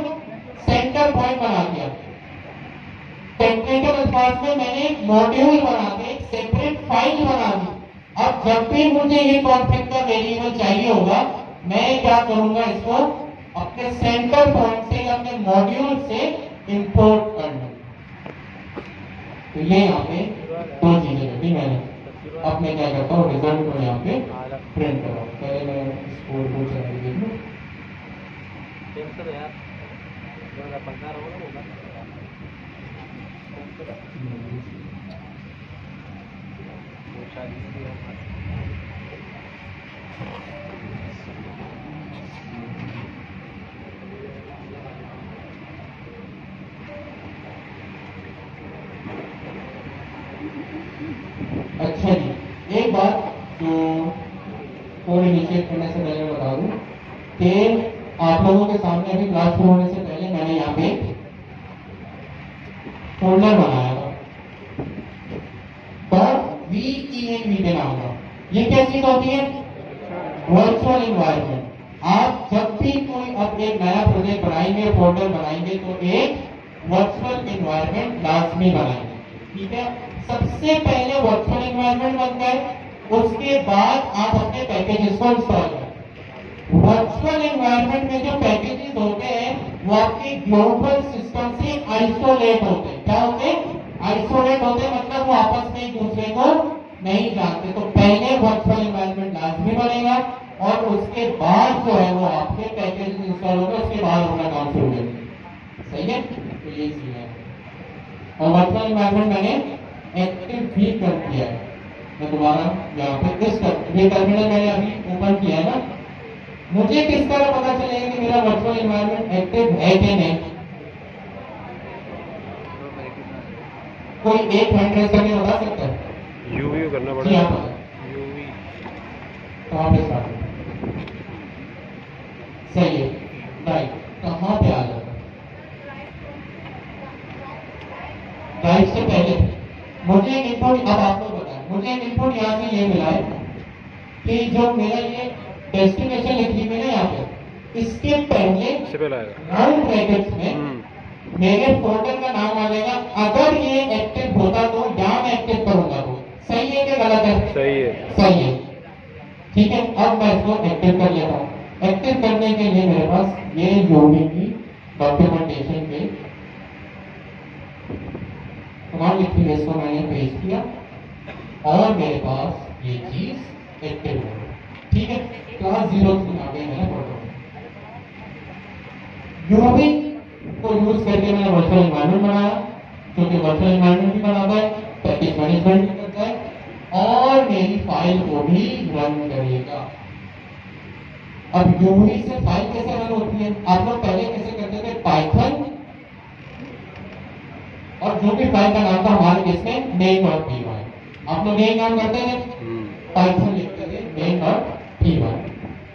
सेंटर पॉइंट बना दिया। टेक्निकल अल्फाज में मैंने एक मॉड्यूल बना के एक सेपरेट फाइल बना दी। अब जब भी मुझे ये कॉन्फ्लिक्ट का वेरिएबल चाहिए होगा, मैं क्या करूंगा, इसको अपने सेंटर पॉइंट से या अपने मॉड्यूल से इंपोर्ट कर लूंगा। तो ये यहाँ पे दो चीजें होती मैंने। अब मैं क्या करता हूँ, रिजल्ट को यहाँ पे प्रिंट करा। पहले मैं स्कोर को चला देख लूँ। अच्छा जी, एक बात जो कोड इनिशिएट करने से पहले बता दूं कि आप लोगों के सामने अभी क्लास शुरू होने से पहले मैंने यहाँ पे फोल्डर बनाया था .VENV के नाम का। ये क्या चीज होती है? Virtual environment. आप जब भी कोई अब एक नया प्रोजेक्ट बनाएंगे, फोल्डर बनाएंगे, तो एक वर्चुअल इन्वायरमेंट लाजमी बनाएंगे। ठीक है, सबसे पहले वर्चुअल इन्वायरमेंट बनता है, उसके बाद आप अपने पैकेजेस को इंस्टॉल करें। वर्चुअल इन्वायरमेंट में जो पैकेजेस होते हैं वो आपके ग्लोबल सिस्टम से आइसोलेट होते हैं। क्या होते हैं? आइसोलेट होते हैं, मतलब वो आपस में एक दूसरे को नहीं जानते। तो पहले वर्चुअल इन्वायरमेंट लाजमी बनेगा और उसके बाद जो है वो आपके पैकेज इंस्टॉल होगा, उसके बाद अपना काम शुरू करेंगे। सही है? तो ये सीन है। और वर्चुअल इन्वायरमेंट मैंने एक्टिव भी कर दिया है। मैं दोबारा यहाँ पे ये टर्मिनल मैंने अभी ओपन किया है ना। मुझे किस तरह पता चलेगा कि मेरा वर्चुअल इन्वायरमेंट एक्टिव है कि नहीं? कोई एक हैंड रेस करके बता सकता है? यूवी करना जी पड़ेगा। आप यूवी कहाँ पे स्टार्ट? सही है, राइट। कहाँ पे आ जाता? राइट से पहले मुझे एक इनपुट, अब आप लोग बताएं, मुझे एक इनपुट यहाँ से ये मिला है कि जो मेरा ये डेस्टिनेशन लिखी हुई है यहाँ पे, इसके पहले राउंड ब्रैकेट्स में मेरे फोल्डर का नाम आ जाएगा। अगर ये एक्टिव होता तो यहाँ मैं एक्टिव करूंगा। तो सही है कि गलत है? सही है। सही है। ठीक है, अब मैं इसको एक्टिव कर लेता हूँ। एक्टिव करने के लिए मेरे पास ये यूवी की डॉक्यूमेंटेशन पे कमांड लिखी है, इसको मैंने पेस्ट किया और मेरे पास ये चीज एक्टिव हो गई। ठीक है, क्लास 0 आ गई मैंने फोटो। यूवी को यूज करके मैंने वर्चुअल इन्वायरमेंट बनाया, क्योंकि वर्चुअल इन्वायरमेंट भी बनाता है, पैकेज मैनेजमेंट भी करता है और मेरी फाइल को भी रन करेगा। अब यूवी से फाइल कैसे रन होती है? आप लोग पहले कैसे करते थे? पाइथन और जो भी फाइल का नाम था हमारे केस में main.py। आप लोग यही काम करते थे, पाइथन लिखते थे main.py।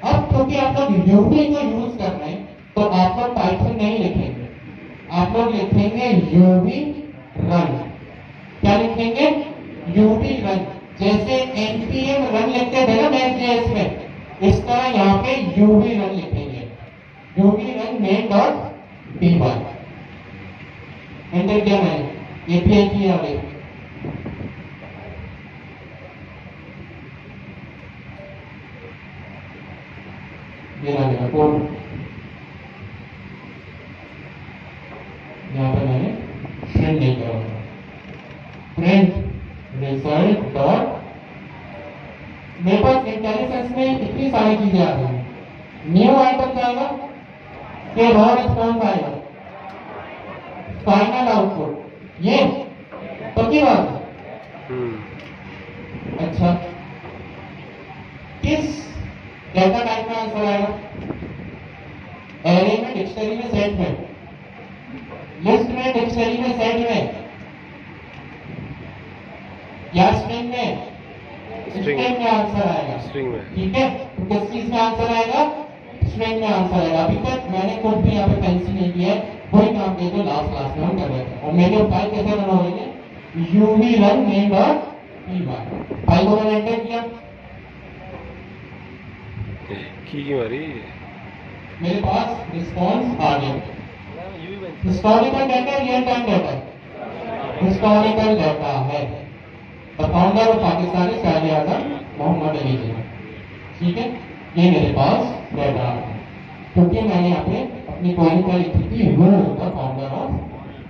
अब क्योंकि आप लोग यूवी को यूज कर रहे हैं तो आप लोग पाइथन नहीं लिखेंगे, आप लोग लिखेंगे यूवी रन। क्या लिखेंगे? UV run. जैसे npm रन लिखते थे ना Next.js में, इस तरह यहाँ पे यूवी रन लिखेंगे, यूवी रन main.py। एंटर किया मैंने, एपीआई की आ गई। मेरा कोड यहाँ पे मैंने प्रिंट नहीं करा, प्रिंट रिजल्ट डॉट। मेरे पास इंटेलिजेंस में इतनी सारी चीजें आ रही हैं। न्यू आइटम जाएगा, फिर रॉ रिस्पॉन्स आएगा, फाइनल आउटपुट, ये पक्की बात है। अच्छा, किस डेटा टाइप में आंसर आएगा? एरे में, डिक्शनरी में, सेट में? लिस्ट में, डिक्शनरी में, सेट में या स्ट्रिंग में? स्ट्रिंग में आंसर आएगा। स्ट्रिंग में। ठीक है, तो किस चीज में आंसर आएगा? स्ट्रिंग में आंसर आएगा। अभी तक मैंने कुछ भी यहाँ पे फैंसी नहीं किया है, वही काम किया जो लास्ट क्लास में हम कर रहे थे। और मेरे फाइल कैसे रन हो रही है? UV run main.py। फाइल को मैंने एंटर किया, की मारी, मेरे पास रिस्पॉन्स आ गया। Historical data, real time data? Historical data है। द फाउंडर ऑफ पाकिस्तानी कायदे आज़म मोहम्मद अली जिन्ना। ठीक है, ये मेरे पास डाटा है, क्योंकि मैंने यहाँ पे अपनी क्वेरी पर लिखी थी who the founder of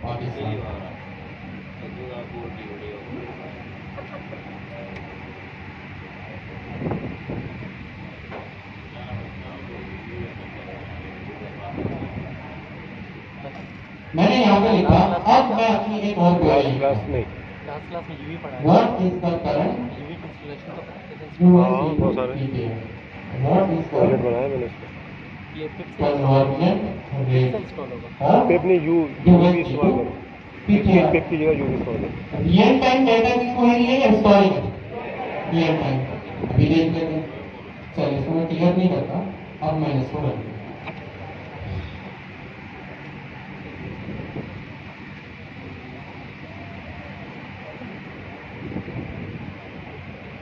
Pakistan. आगे लिखा। अब मैं अपनी एक और क्वेरी, क्लास नहीं, क्लास में यूवी पढ़ा है। What is the current UV installation तो हाँ, बहुत सारे व्हाट इज टॉयलेट द बनाया मैंने उसको। ये फिक्स से कन्वर्जन रेट इंस्टॉल होगा। पे अपनी यूवी इस्तेमाल करो, पेप की जगह यूवी इस्तेमाल करो। रियल टाइम डेटा की क्वेरी है या हिस्टोरिकल? Real time. अभी देख लेते हैं। चलिए इसको मैं क्लियर नहीं करता, अब मैं इसको रख दूँ।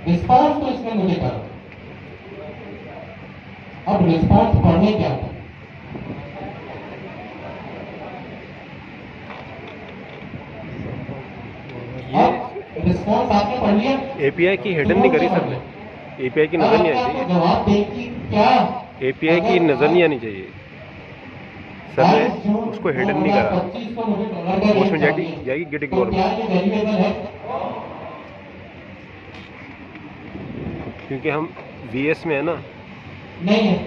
रिस्पॉन्स तो इसमें मुझे करो। अब रिस्पॉन्स पढ़ने क्या था? अब रिस्पॉन्स आपने पढ़ लिया। एपीआई की हिडन नहीं करी सर ने, एपीआई की नजर नहीं आनी चाहिए, जवाब देखी क्या? एपीआई की नजर नहीं आनी चाहिए सर ने, उसको हिडन नहीं करा, 25 को मुझे डॉलर का उसमें रेट जाएगी चाहिए। जाएगी गेट तो इग्नोर क्या में, ये वेरिएबल है? क्योंकि हम वीएस में है ना, नहीं है।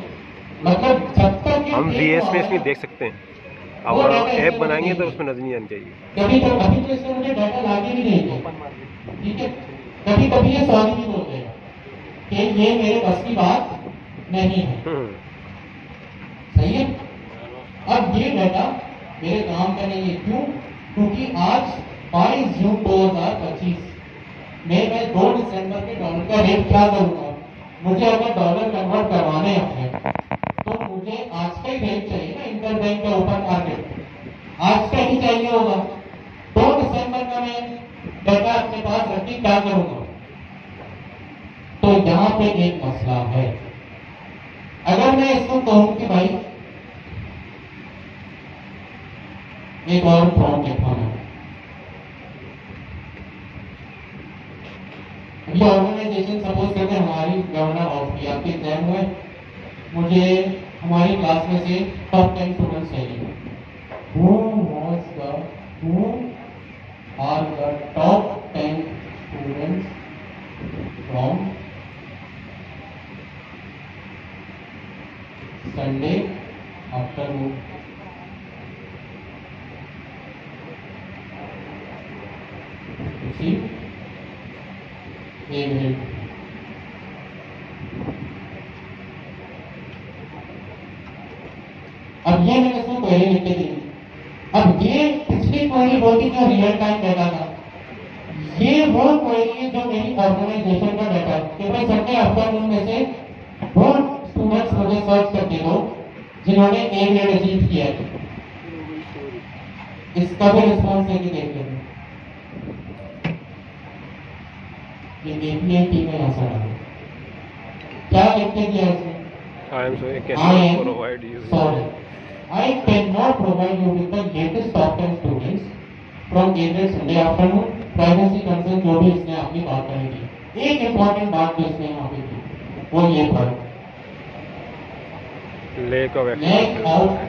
मतलब जब तक हम वीएस में इसमें देख सकते हैं। अब ऐप बनाएंगे तो उसमें नजर नहीं आनी चाहिए। कभी तो अभी तो इसमें मुझे डाटा लागे भी नहीं है, ठीक है। कभी कभी ये सॉरी भी बोलते हैं कि ये मेरे बस की बात नहीं है, सही है। अब ये डाटा मेरे काम का नहीं है, क्यों? क्योंकि आज 22 जून 2025 में मैं 2 दिसंबर के डॉलर का रेट क्या करूंगा? मुझे अगर डॉलर कन्वर्ट करवाने हैं तो मुझे आज का ही रेट चाहिए ना, इंटरबैंक का ओपन मार्केट आज का ही चाहिए होगा। 2 दिसंबर का मैं डाटा अपने पास रख के क्या करूंगा? तो यहाँ पे एक मसला है। अगर मैं इसको कहूं कि भाई एक और फॉर्म लिखवाना, ये ऑर्गेनाइजेशन सपोज करते हमारी गवर्नर ऑफ की आपके एग्जाम में मुझे हमारी क्लास में से टॉप 10 स्टूडेंट्स चाहिए। Who are the top 10 students from Sunday afternoon? See? एक मिनट। अब ये मैंने इसमें क्वेरी लिख के दी। अब ये पिछली क्वेरी वो थी जो रियल टाइम डाटा था, ये वो क्वेरी है जो मेरी ऑर्गेनाइजेशन का डाटा है कि भाई संडे आफ्टरनून में से वो स्टूडेंट्स मुझे सर्च करके दो जिन्होंने ए ग्रेड अचीव किया है। इसका भी रिस्पॉन्स लेके देख लेंगे। ये एपीआई की में ऐसा डालो, क्या लिखते दिया इसमें? I am sorry, cannot provide you. Sorry, I cannot provide you with the latest top 10 students from Gated Sunday afternoon. Privacy concern जो भी इसने अपनी बात कही थी, एक इम्पोर्टेंट बात जो इसने यहाँ पे की वो ये था Lack of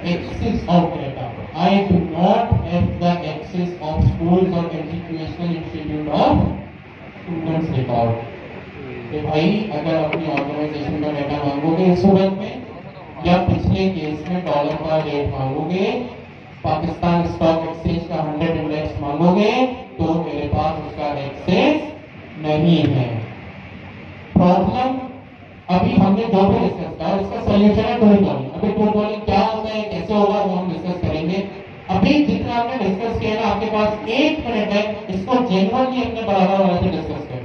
access of data. I do not have the access of schools or educational institute of students record. कि भाई अगर अपनी ऑर्गेनाइजेशन का डाटा मांगोगे इस सूरत में, या पिछले केस में डॉलर का रेट मांगोगे, पाकिस्तान स्टॉक एक्सचेंज का 100 इंडेक्स मांगोगे, तो मेरे पास उसका एक्सेस नहीं है। प्रॉब्लम अभी हमने जो भी डिस्कस किया उसका सोल्यूशन है टूल कॉलिंग। अभी टूल कॉलिंग क्या होता है, कैसे होगा, वो हम डिस्कस करेंगे। अभी जितना हमने डिस्कस किया ना, आपके पास 1 मिनट है, इसको जेन्युइनली अपने बराबर वाले से डिस्कस करें।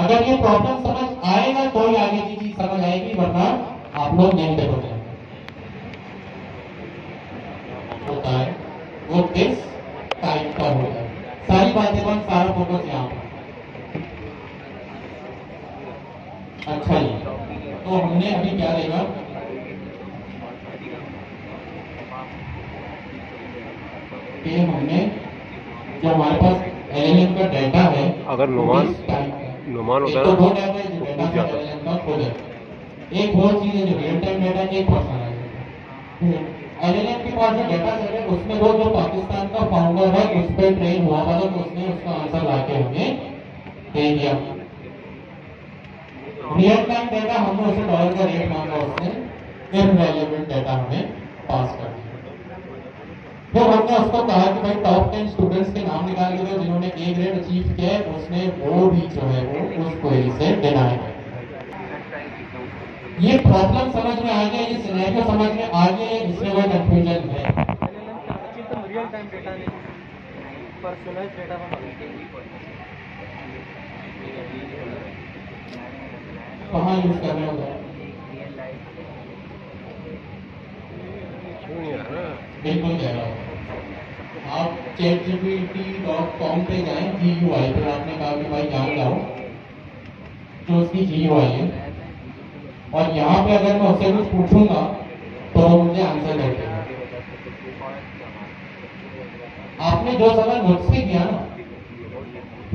अगर ये प्रॉब्लम समझ आएगा तो ही आगे की चीज समझ आएगी, वरना आप लोग नेगेटिव हो जाएंगे। होता है वो किस टाइप का होता है, सारी बातें बंद, सारा फोकस यहाँ पर। अच्छा जी, तो हमने अभी क्या देखा कि हमने जो हमारे पास एलएलएम का डाटा है, अगर नुमान होता है तो वो डाटा है जो डाटा है एलएलएम का खो जाता है। एक वो चीज है जो रियल टाइम डाटा, एक पर्सनलाइज्ड। एलएलएम के पास जो डाटा सेट है उसमें वो जो पाकिस्तान का फाउंडर है उस पर ट्रेन हुआ था, तो उसने उसका आंसर लाके हमें दे दिया। रियल टाइम डाटा हमने उसे डॉलर का रेट मांगा, उसने इररिलेवेंट डाटा हमें पास कर दिया। फिर हमने उसको कहा कि भाई टॉप 10 स्टूडेंट्स के नाम निकाल के दो जिन्होंने ए ग्रेड अचीव किया है, उसने वो भी जो है वो उस क्वेरी से डिनाई है। ये प्रॉब्लम समझ में आ गया, ये सिनेरियो समझ में आ गया, इसमें कोई कंफ्यूजन है? रियल टाइम डेटा नहीं, पर्सनलाइज्ड डेटा कहाँ यूज करने होगा? बिल्कुल कह रहा हूँ। आप chatgpt.com पे जाएं, GUI पे आपने कहा कि भाई यहाँ लाओ जो उसकी GUI है, और यहाँ पे अगर मैं उससे कुछ पूछूंगा तो वो मुझे आंसर कर देगा। आपने जो सवाल मुझसे किया ना,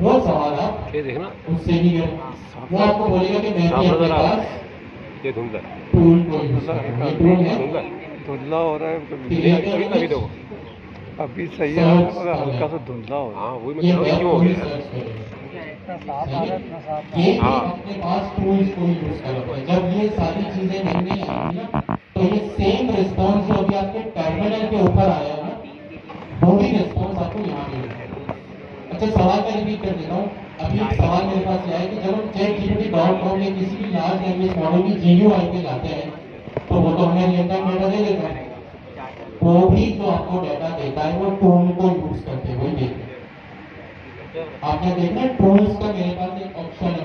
वो सवाल आप देखना उससे भी करें, वो आपको बोलेगा कि मैं भी अपने पास ये धुंधला टूल को यूज करूँ। ये टूल है, धुंधला हो रहा है अभी देखो अभी सही है मगर हल्का सा धुंधला हो रहा है। हाँ वही मैं ये कह रहा हूँ, क्यों हो वेब गया? सर्च करें। साफ आ रहा है, इतना साफ ये भी हाँ। अपने पास टूल्स को यूज करोगे। जब ये सारी चीजें नहीं आएंगी ना, तो ये सेम रिस्पॉन्स जो अभी आपके टर्मिनल के ऊपर आया है ना, वो भी रिस्पॉन्स आपको यहाँ मिलेगा। अच्छा, सवाल का रिपीट कर देता हूँ। अभी एक सवाल मेरे पास ये है कि जब हम chatgpt.com या किसी भी लार्ज लैंग्वेज मॉडल की GUI पे जाते हैं तो वो तो हमें रियल टाइम डेटा दे देता है, वो भी जो आपको डेटा देता है वो टूल को यूज करते हुए देते हैं। आपने देखना टूल्स का मेरे पास एक ऑप्शन है,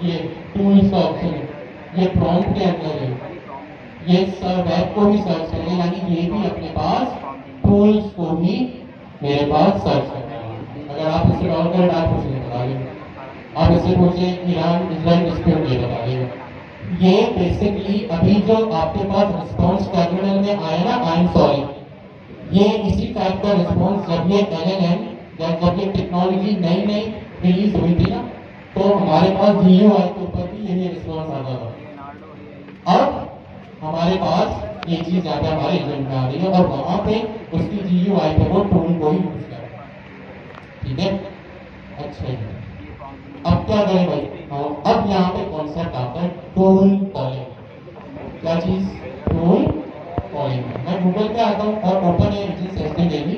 ये टूल्स का ऑप्शन है, ये प्रॉम्प्ट के अंदर है, ये वेब को भी सर्च करें, यानी ये भी अपने पास टूल्स को भी मेरे पास सर्च करना है। अगर आप इसे डाउन करें आप कुछ नहीं बता देंगे, आप इसे पूछे ईरान इजराइल डिस्प्यूट ये बता देगा। ये बेसिकली अभी जो आपके पास रिस्पॉन्स टर्मिनल में आया ना, आई एम सॉरी, ये इसी टाइप का रिस्पॉन्स जब ये LLM या जब ये टेक्नोलॉजी नई नई रिलीज हुई थी ना, तो हमारे पास GUI के ऊपर भी यही रिस्पॉन्स आता था। अब हमारे पास ये चीज ज्यादा हमारे एजेंट में आ रही है और वहां पे उसकी GUI पे वो टूल को ही यूज कर रहा है। ठीक है, अच्छा है। अब क्या करें भाई? अब यहाँ पे कॉन्सेप्ट आता है टूल कॉलिंग। क्या चीज? Tool calling. मैं गूगल पे आता हूँ और open AI agents STD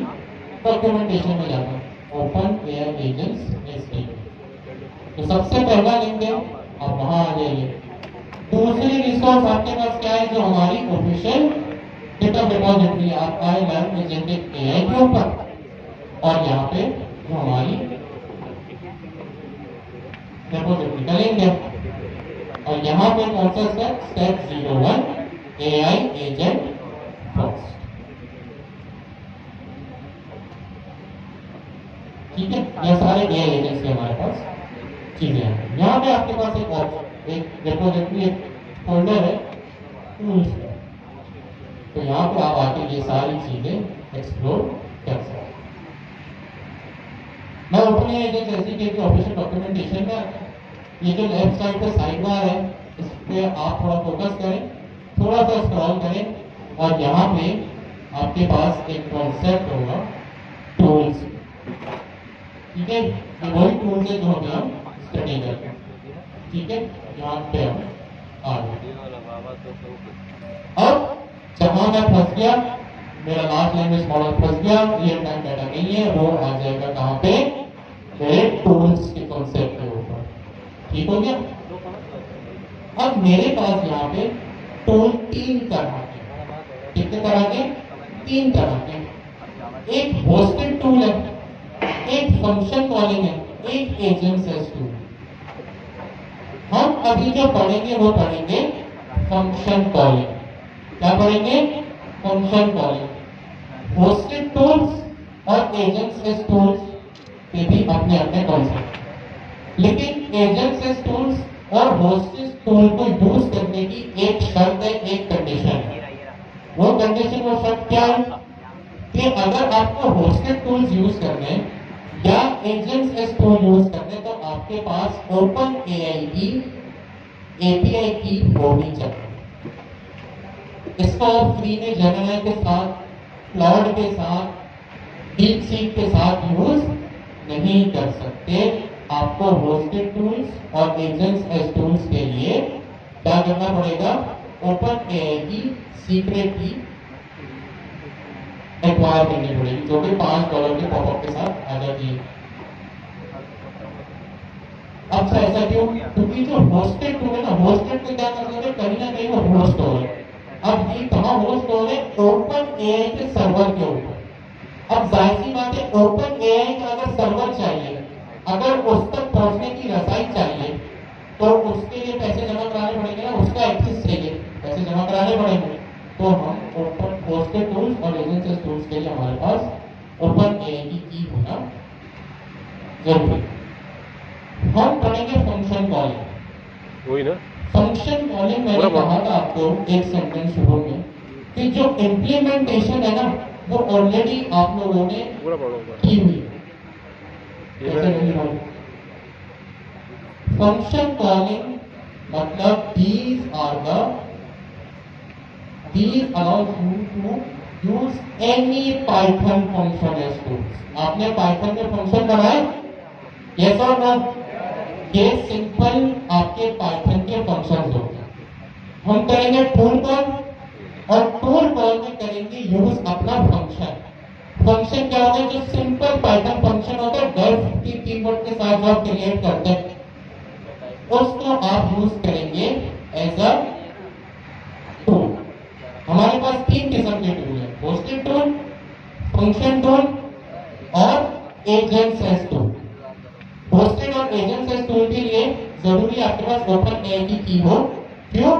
documentation में जाता हूँ, ओपन एआई एजेंट्स एसटीडी। तो सबसे पहला लिंक है, अब वहां आ जाइए। दूसरी रिसोर्स आपके पास क्या है? जो हमारी ऑफिशियल गिटहब रिपॉजिटरी है, आप आए लर्न एजेंटिक एआई के ऊपर, और यहाँ पे जो हमारी रिपॉजिटरी का लिंक है, और यहाँ पे कौन सा स्टेप 01 एआई एजेंट फर्स्ट। ठीक है, ये सारे एआई एजेंट्स के हमारे पास चीजें हैं। यहाँ पे आपके पास एक रिपोजिटरी, एक फोल्डर है टूल्स का, तो यहाँ पे आप आके ये सारी चीजें एक्सप्लोर कर सकते हैं। मैं ओपन एजेंट जैसे कि ऑफिशियल डॉक्यूमेंटेशन का ये जो लेफ्ट साइड पे साइड बार है, इस पे आप थोड़ा फोकस करें, थोड़ा सा स्क्रॉल करें, और यहाँ पे आपके पास एक कॉन्सेप्ट होगा टूल्स। ठीक है, ये वही टूल्स है जो हमें हम स्टडी करते हैं। ठीक है, यहाँ पे हम आ गए। अब जहां मैं फंस गया, मेरा लार्ज लैंग्वेज मॉडल फंस गया, रियल टाइम डाटा नहीं है, वो आ जाएगा कहाँ पे? मेरे टूल्स के कॉन्सेप्ट के ऊपर। ठीक हो गया? अब मेरे पास यहाँ पे टूल 3 तरह के, कितने तरह के? 3 तरह के। एक होस्टेड टूल है, एक फंक्शन कॉलिंग है, एक एजेंट सेस टूल। हम अभी जो पढ़ेंगे वो पढ़ेंगे फंक्शन कॉलिंग। क्या पढ़ेंगे? Function calling. होस्टेड टूल्स और एजेंट सेस टूल्स के भी अपने अपने कॉन्सेप्ट, लेकिन एजेंट सेस टूल्स और होस्टेड टूल को यूज करने की एक शर्त है, एक कंडीशन है। वो कंडीशन, वो शर्त क्या है? कि अगर आपको होस्टेड टूल्स यूज करने या एजेंट्स एस टूल यूज करने, तो आपके पास ओपन एआई की एपीआई की होनी चाहिए। इसको आप फ्री में जेमिनी के साथ, क्लाउड के साथ, डीपसीक के साथ यूज नहीं कर सकते। आपको होस्टेड टूल्स और एजेंट्स एस टूल्स के लिए क्या करना पड़ेगा, ओपन एआई की सीक्रेट की एक्वायर करनी पड़ेगी, जो कि $5 के पॉपअप के साथ आ जाती है। अच्छा ऐसा क्यों, क्योंकि जो होस्टेड टूल है ना, होस्टेड में क्या मतलब है, कहीं ना कहीं वो होस्ट हो रहा है। अब ये कहाँ होस्ट हो रहे हैं, ओपन एआई के सर्वर के ऊपर। अब जाहिर सी बात है, ओपन एआई का अगर सर्वर चाहिए, अगर उस तक पहुंचने की रसाई चाहिए, तो उसके लिए पैसे जमा कराने पड़ेंगे ना, उसका एक्सेस चाहिए, पैसे जमा कराने पड़ेंगे। तो हम ओपन होस्टेड टूल्स और एजेंसी टूल्स के लिए हमारे पास ओपन एआई की की होना जरूरी। हम पढ़ेंगे फंक्शन कॉलिंग। वही ना, फंक्शन कॉलिंग मैंने कहा था आपको एक सेंटेंस शुरू में कि जो इम्प्लीमेंटेशन है ना, वो ऑलरेडी आप लोगों ने की हुई है। फंक्शन कॉलिंग मतलब these allows you to use any Python function as tools। आपने पाइथन के फंक्शन बनाए, yes or no? ये सिंपल आपके पाइथन के फंक्शंस होते हैं। हम करेंगे टूल कॉल, और टूल कॉल में करेंगे यूज अपना फंक्शन। फंक्शन क्या होता है, जो सिंपल पाइथन फंक्शन होता है, डेफ की कीवर्ड के साथ जो आप क्रिएट करते हैं, उसको आप यूज करेंगे एज अ टूल। हमारे पास 3 किस्म के टूल है, होस्टेड टूल, फंक्शन टूल और एजेंट्स एज टूल। होस्टेड और एजेंट्स एज टूल के लिए जरूरी आपके पास ओपन एआई की की हो। क्यों,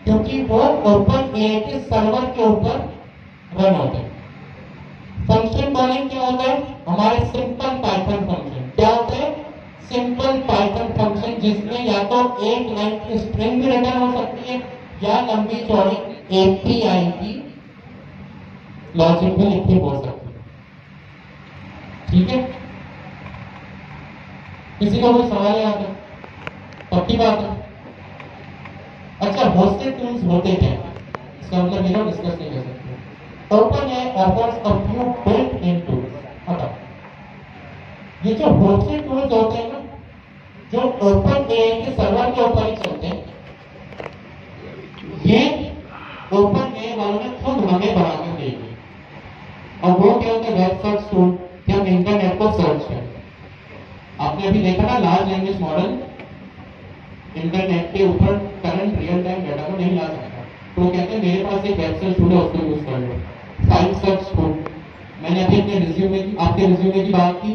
क्योंकि वो ओपन एआई के सर्वर के ऊपर रन होते हैं। फंक्शन कॉलिंग क्या होता है, हमारे सिंपल पाइथन फंक्शन क्या होते हैं, सिंपल पाइथन फंक्शन जिसमें या तो एक लाइन की स्ट्रिंग भी रिटर्न हो सकती है या लंबी चौड़ी एपीआई की लॉजिक भी लिखी हो सकती है। ठीक है, किसी को कोई सवाल याद है, पक्की बात है। अच्छा, होस्टेड टूल्स होते क्या, इसका मतलब ये डिस्कस नहीं कर सकते। Open AI offers a few built in tools. हटा, ये जो होस्टेड टूल्स होते हैं ना, जो ओपन एआई के सर्वर के ऊपर ही चलते हैं, ये ओपन एआई वालों ने खुद हमें बना कर दे दी। और वो क्या होता है, वेब सर्च टूल, कि हम इंटरनेट को सर्च करें। आपने अभी देखा ना, लार्ज लैंग्वेज मॉडल इंटरनेट के ऊपर करंट रियल टाइम डाटा को नहीं ला सकता, तो कहते हैं मेरे पास एक वेब सर्च टूल है, उसको यूज कर लो। फाइल सर्च टूल, मैंने अभी अपने रिज्यूमे की, आपके रिज्यूमे की बात की,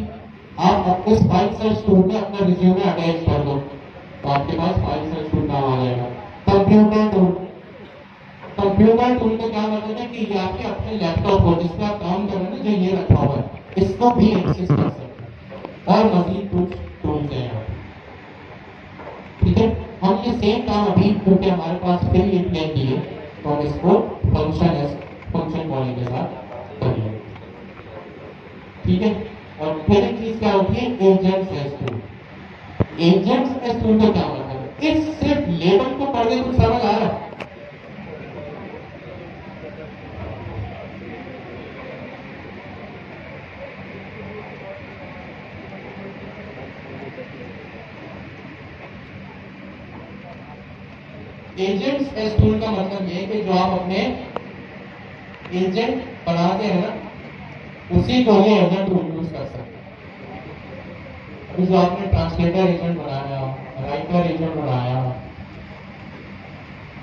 आप उस फाइल सर्च टूल में अपना रिज्यूमे अटैच कर दो, तो आपके पास फाइल सर्च टूल काम आ जाएगा। कंप्यूटर टूल, कंप्यूटर टूल का क्या मतलब है कि ये आपके अपने लैपटॉप हो जिस पर आप काम कर रहे हैं, जो ये रखा हुआ है, इसको भी एक्सेस कर सकते हैं। और मजीद कुछ टूल्स हैं यहाँ, ठीक है। हम ये सेम काम अभी, क्योंकि हमारे पास फिर इंप्लीमेंट किए, तो हम इसको फंक्शन कॉलिंग के साथ करेंगे, ठीक है। और फिर एक चीज क्या होती है, agents as tool. Agents as tool का क्या मतलब है, इस सिर्फ लेबल को पढ़ के कुछ समझ आ रहा है। एजेंट्स एज टूल का मतलब ये है कि जो आप अपने एजेंट बनाते हैं ना, उसी को ये एजेंट टूल यूज कर सकते हैं। अभी जो आपने ट्रांसलेटर एजेंट बनाया, राइटर एजेंट बनाया,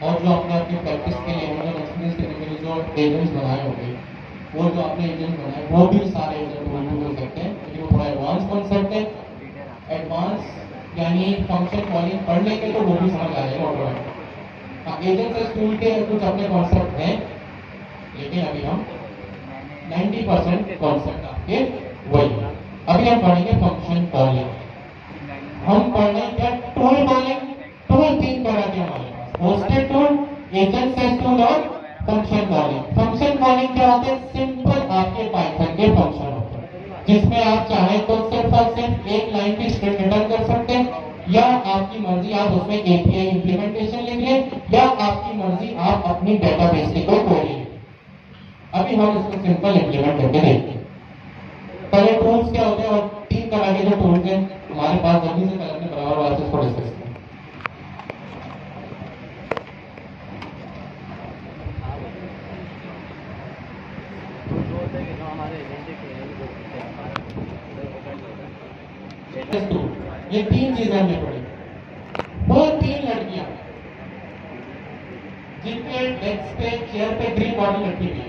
और जो आपने अपनी प्रैक्टिस के लिए, मतलब एक्सपीरियंस करने के लिए जो एजेंट्स बनाए होंगे, वो जो आपने एजेंट बनाए, वो भी सारे एजेंट टूल यूज हो सकते हैं, लेकिन वो थोड़ा एडवांस कॉन्सेप्ट है। एडवांस यानी फंक्शन कॉलिंग पढ़ लेंगे तो वो भी समझ आ जाएगा ऑटोमेटिक। एजेंट्स टूल के कुछ अपने कॉन्सेप्ट हैं, लेकिन अभी हम 90% कॉन्सेप्ट आपके वही है। अभी हम पढ़ेंगे फंक्शन कॉलिंग। हम पढ़ेंगे टूल कॉलिंग। टूल 3 तरह के हमारे पास, होस्टेड टूल, एजेंट्स टूल और फंक्शन कॉलिंग। फंक्शन कॉलिंग क्या होते हैं, सिंपल आपके पाइथन के फंक्शन होते हैं, जिसमें आप चाहे तो सिर्फ और सिर्फ एक लाइन की स्ट्रिंग रिटर्न कर सकते हैं, या आपकी मर्जी आप उसमें एपीआई इंप्लीमेंटेशन लिख लें, या आपकी मर्जी आप अपनी डेटाबेस की कोई क्वेरी लिखें। अभी हम इसको सिंपल इंप्लीमेंट करके देखते हैं। पहले टूल्स क्या होते हैं, और 3 तरह के जो टूल्स हैं हमारे पास, जल्दी से पहले अपने बराबर वाले को डिस्कस करें। होता है कि जो हमारे एजेंट के हैं ये 3 चीजें हमने पढ़ी। वो 3 लड़कियां जिनके डेस्क पे चेयर पे ग्रीन बॉटल रखी हुई है,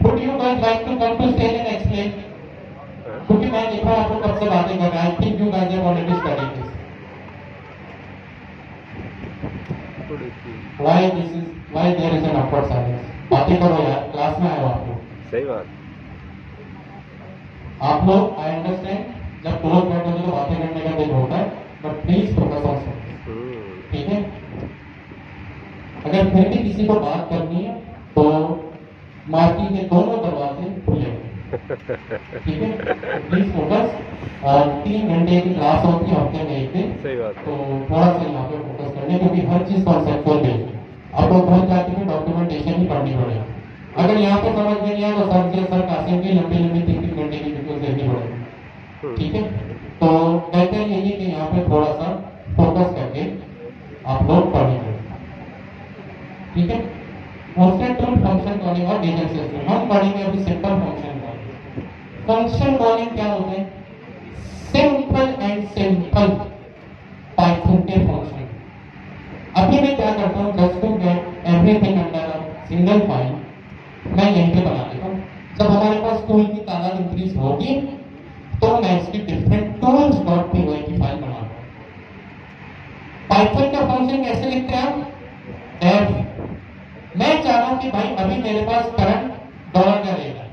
would you guys like to come to stage and explain? क्योंकि मैं देखा आप लोग कब से बातें कर रहे हैं, I think you guys have already studied this. Why there is an awkward silence? बातें करो यार, क्लास में आए हो आप लोग। सही बात। आप लोग, आई अंडरस्टैंड, जब क्लोज बैठे तो बातें करने का दिल होता है, but please focus on something, ठीक है? अगर फिर भी किसी को बात करनी है तो मार्की के दोनों दरवाजे खुले, ठीक है? Please focus. और 3 घंटे की क्लास होती है हफ्ते में 1 दिन, सही बात। तो थोड़ा सा यहाँ पे फोकस करने, क्योंकि हर चीज कॉन्सेप्चुअल बेस्ड है। आपको घर जाके भी डॉक्यूमेंटेशन ही पढ़नी पड़ेगी। अगर यहाँ पे समझ में नहीं आया तो सर कासिम की लंबी 3 घंटे की वीडियो देखनी पड़ेगी, ठीक है? तो बेहतर यही है कि यहाँ पे थोड़ा सा फोकस करके आप लोग पढ़ेंगे, ठीक है? फंक्शन टूल, फंक्शन कॉलिंग और एजेंट सिस्टम हम पढ़ेंगे अभी। Simple function calling. Function calling क्या होते हैं? सिंपल एंड सिंपल पाइथन के फंक्शन। अभी मैं क्या करता हूँ, just to get everything under a single file, मैं यहीं पे बना देता हूँ। जब हमारे पास टूल की तादाद इंक्रीज होगी तो मैं इसकी डिफरेंट टूल्स डॉट पी की फाइल बनाऊंगा। पाइथन का फंक्शन कैसे लिखते हैं आप? एफ। मैं चाह रहा हूं कि भाई अभी मेरे पास करंट डॉलर का रेट है,